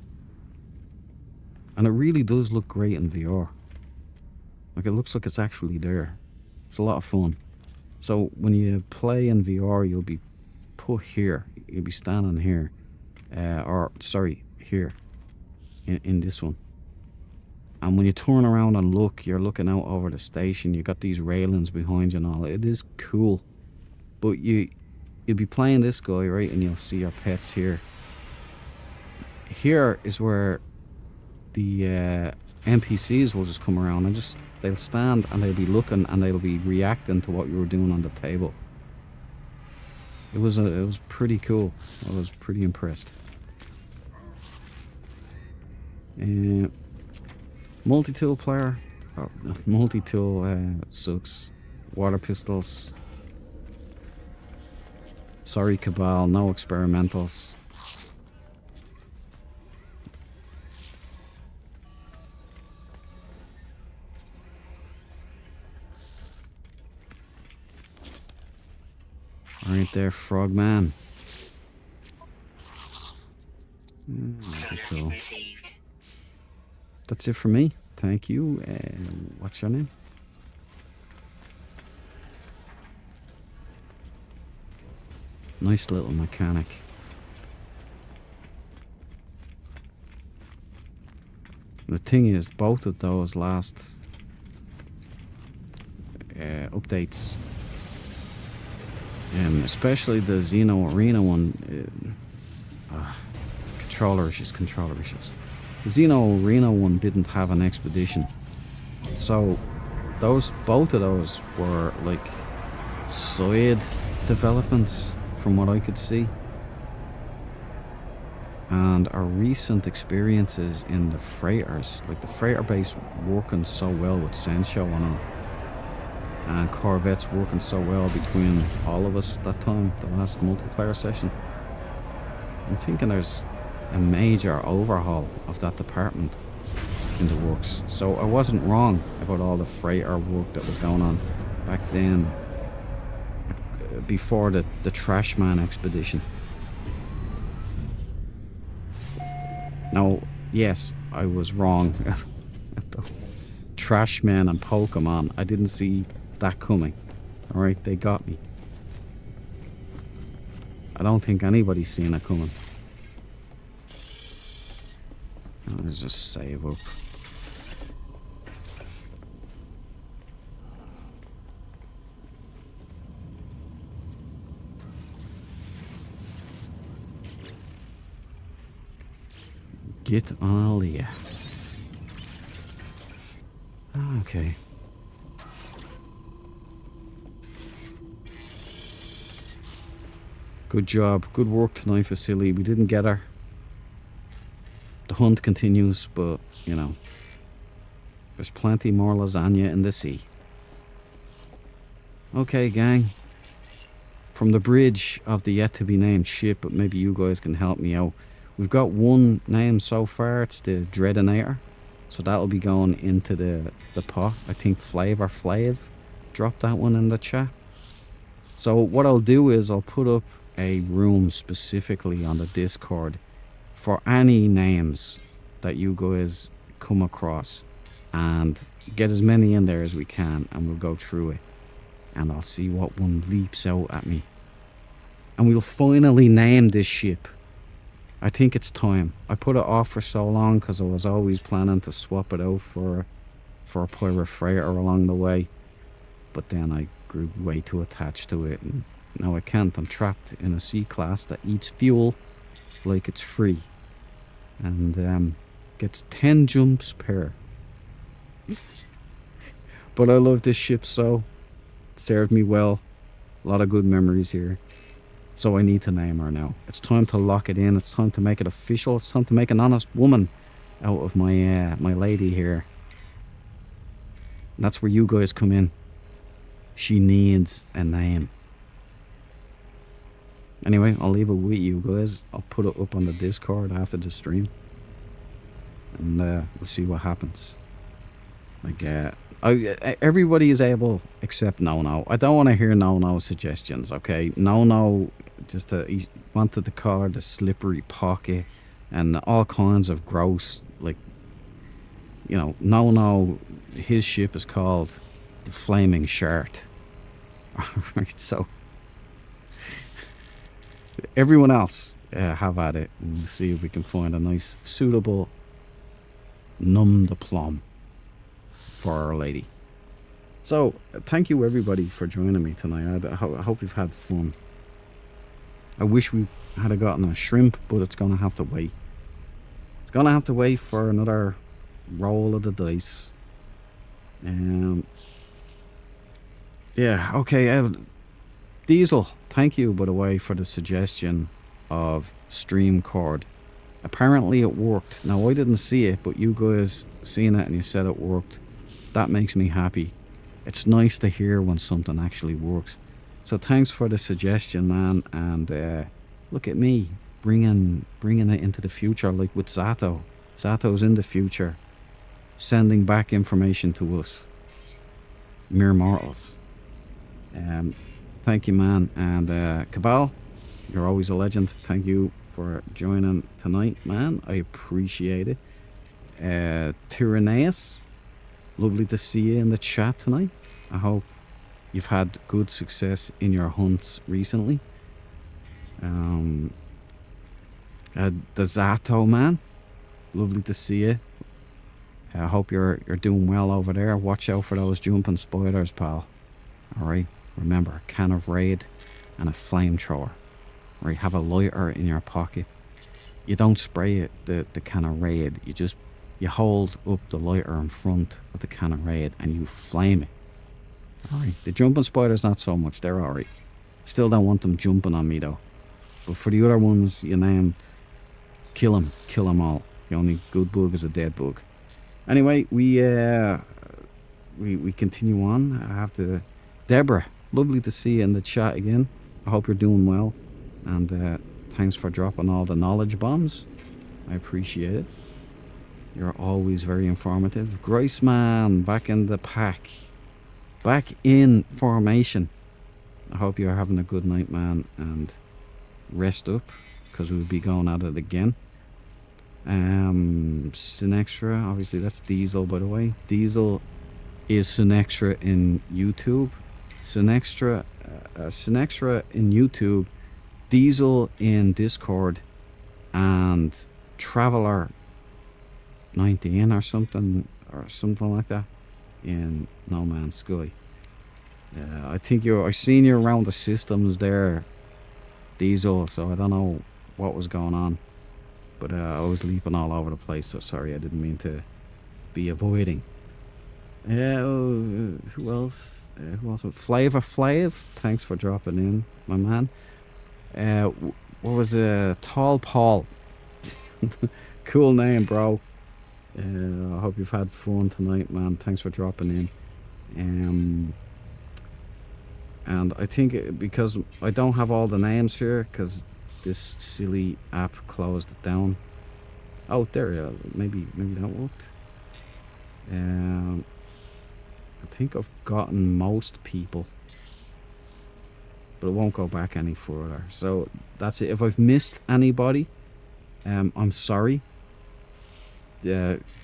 And it really does look great in VR. Like, it looks like it's actually there. It's a lot of fun. So when you play in VR, you'll be put here. You'll be standing here. Here. In this one. And when you turn around and look, you're looking out over the station. You got these railings behind you and all. It is cool. But you'll be playing this guy, right? And you'll see your pets here. Here is where the NPCs will just come around and they'll stand and they'll be looking and they'll be reacting to what you were doing on the table. It was pretty cool. I was pretty impressed. Multi-tool player. Oh, multi-tool sucks. Water pistols. Sorry, Cabal, no experimentals. Right there, Frogman. Cool. That's it for me. Thank you. What's your name? Nice little mechanic. The thing is, both of those last updates, especially the Xeno Arena one, controller issues. The Xeno Arena one didn't have an expedition, so both of those were like side developments from what I could see. And our recent experiences in the freighters, like the freighter base working so well with Sensho on them, and Corvettes working so well between all of us that time, the last multiplayer session. I'm thinking there's a major overhaul of that department in the works. So I wasn't wrong about all the freighter work that was going on back then, before the Trashman expedition. Now, yes, I was wrong. Trashman and Pokemon, I didn't see that coming. Alright, they got me. I don't think anybody's seen it coming. Let's just save up. Get on Aliyah. Okay. Good job. Good work tonight, Vasily. We didn't get her. The hunt continues, but, you know, there's plenty more lasagna in the sea. Okay, gang. From the bridge of the yet-to-be-named ship, but maybe you guys can help me out. We've got one name so far. It's the Dreadinator. So that'll be going into the pot. I think Flavor Flav dropped that one in the chat. So what I'll do is I'll put up a room specifically on the Discord for any names that you guys come across, and get as many in there as we can, and we'll go through it, and I'll see what one leaps out at me, and we'll finally name this ship. I think it's time. I put it off for so long because I was always planning to swap it out for a pirate freighter along the way, but then I grew way too attached to it, and now I can't. I'm trapped in a C-class that eats fuel like it's free, and gets 10 jumps per. But I love this ship so. It served me well. A lot of good memories here. So I need to name her now. It's time to lock it in. It's time to make it official. It's time to make an honest woman out of my my lady here. And that's where you guys come in. She needs a name. Anyway, I'll leave it with you guys. I'll put it up on the Discord after the stream, and we'll see what happens. Like, everybody is able except No. I don't want to hear No suggestions, okay? No, just he wanted to call her the slippery pocket and all kinds of gross, like, you know, No, his ship is called the Flaming Shart. Alright, so everyone else, have at it, and we'll see if we can find a nice, suitable nom de plume for Our Lady. So, thank you everybody for joining me tonight. I hope you've had fun. I wish we had gotten a shrimp, but it's going to have to wait. It's going to have to wait for another roll of the dice. Yeah, okay. Diesel, thank you, by the way, for the suggestion of stream cord. Apparently it worked. Now, I didn't see it, but you guys seen it and you said it worked. That makes me happy. It's nice to hear when something actually works. So thanks for the suggestion, man. And look at me bringing it into the future, like with Zato. Zato's in the future, sending back information to us, mere mortals. Thank you, man. And Cabal, you're always a legend. Thank you for joining tonight, man. I appreciate it. Tyranneus, lovely to see you in the chat tonight. I hope you've had good success in your hunts recently. The Zato man, lovely to see you. I hope you're doing well over there. Watch out for those jumping spiders, pal. Alright, remember, a can of Raid and a flamethrower. Right, have a lighter in your pocket. You don't spray it, the can of Raid. You hold up the lighter in front of the can of Raid and you flame it. Alright, the jumping spiders not so much, they're alright. Still don't want them jumping on me though. But for the other ones you named, kill them all. The only good bug is a dead bug. Anyway, we continue on. I have to... Deborah, lovely to see you in the chat again. I hope you're doing well. And thanks for dropping all the knowledge bombs. I appreciate it. You're always very informative. Grace man, back in the pack. Back in formation. I hope you're having a good night, man. And rest up, because we'll be going at it again. Sinextra, obviously that's Diesel, by the way. Diesel is Sinextra in YouTube. Sinextra in YouTube, Diesel in Discord, and Traveler 19 or something like that in No Man's Sky. I think I've seen you around the systems there, Diesel, so I don't know what was going on. But I was leaping all over the place, so sorry, I didn't mean to be avoiding. Who else? Flavor Flav, thanks for dropping in, my man. What was it? Tall Paul. Cool name, bro. I hope you've had fun tonight, man. Thanks for dropping in. And I think because I don't have all the names here, because this silly app closed it down. Oh, there, maybe that worked. I think I've gotten most people, but it won't go back any further. So that's it. If I've missed anybody, I'm sorry.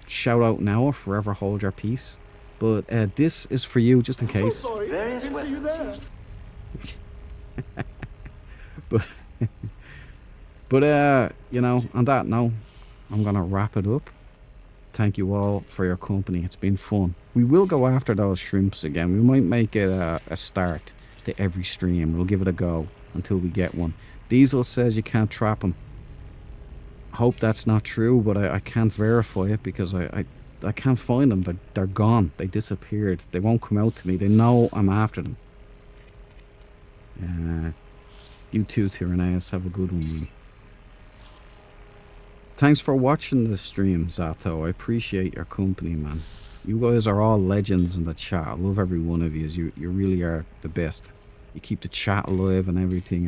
Shout out now, or forever hold your peace. But this is for you, just in case. So sorry. Various Didn't see you there. But you know, on that note, I'm gonna wrap it up. Thank you all for your company. It's been fun. We will go after those shrimps again. We might make it a start to every stream. We'll give it a go until we get one. Diesel says you can't trap them. Hope that's not true, but I can't verify it because I can't find them. They're gone. They disappeared. They won't come out to me. They know I'm after them. You too, Tyranneus. Have a good one, man. Thanks for watching the stream, Zato. I appreciate your company, man. You guys are all legends in the chat. I love every one of you. You really are the best. You keep the chat alive and everything.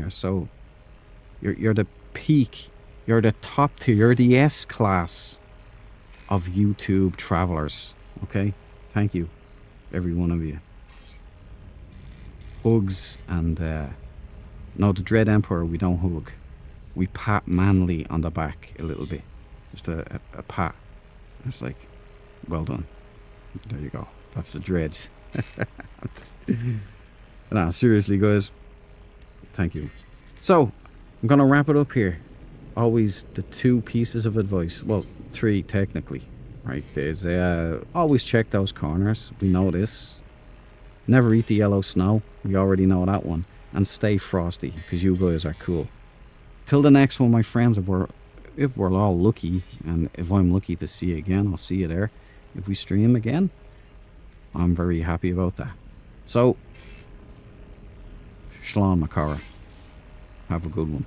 You're the peak. You're the top tier. You're the S class of YouTube travelers. Okay? Thank you, every one of you. Hugs and no, the Dread Emperor we don't hug. We pat Manly on the back a little bit. Just a pat. It's like, well done. There you go. That's the dreads. Nah, seriously, guys. Thank you. So, I'm going to wrap it up here. Always the 2 pieces of advice. Well, 3 technically. Right? There's always check those corners. We know this. Never eat the yellow snow. We already know that one. And stay frosty, because you guys are cool. Till the next one, my friends, if we're all lucky, and if I'm lucky to see you again, I'll see you there. If we stream again, I'm very happy about that. So, Shalom Makara. Have a good one.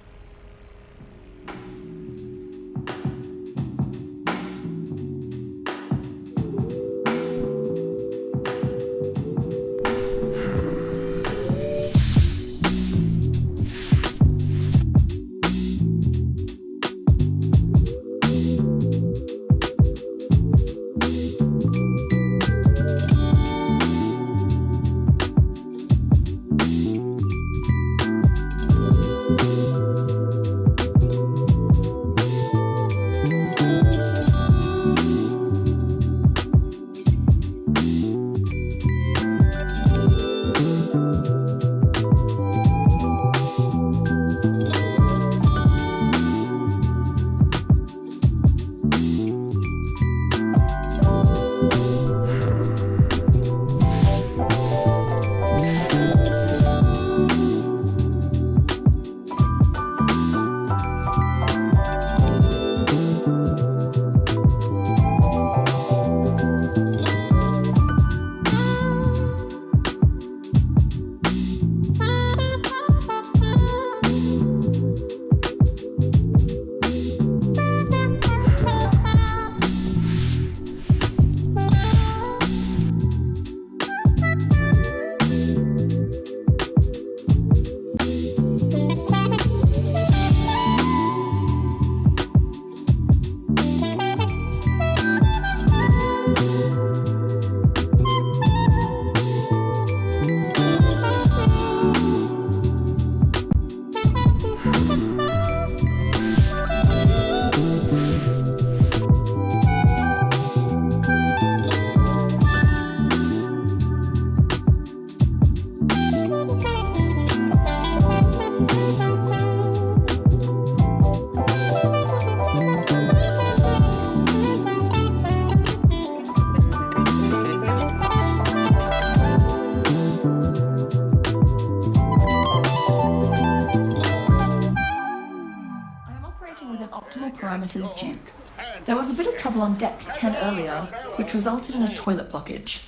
parameters, Duke. There was a bit of trouble on deck 10 earlier, which resulted in a toilet blockage.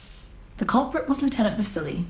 The culprit was Lieutenant Vasily,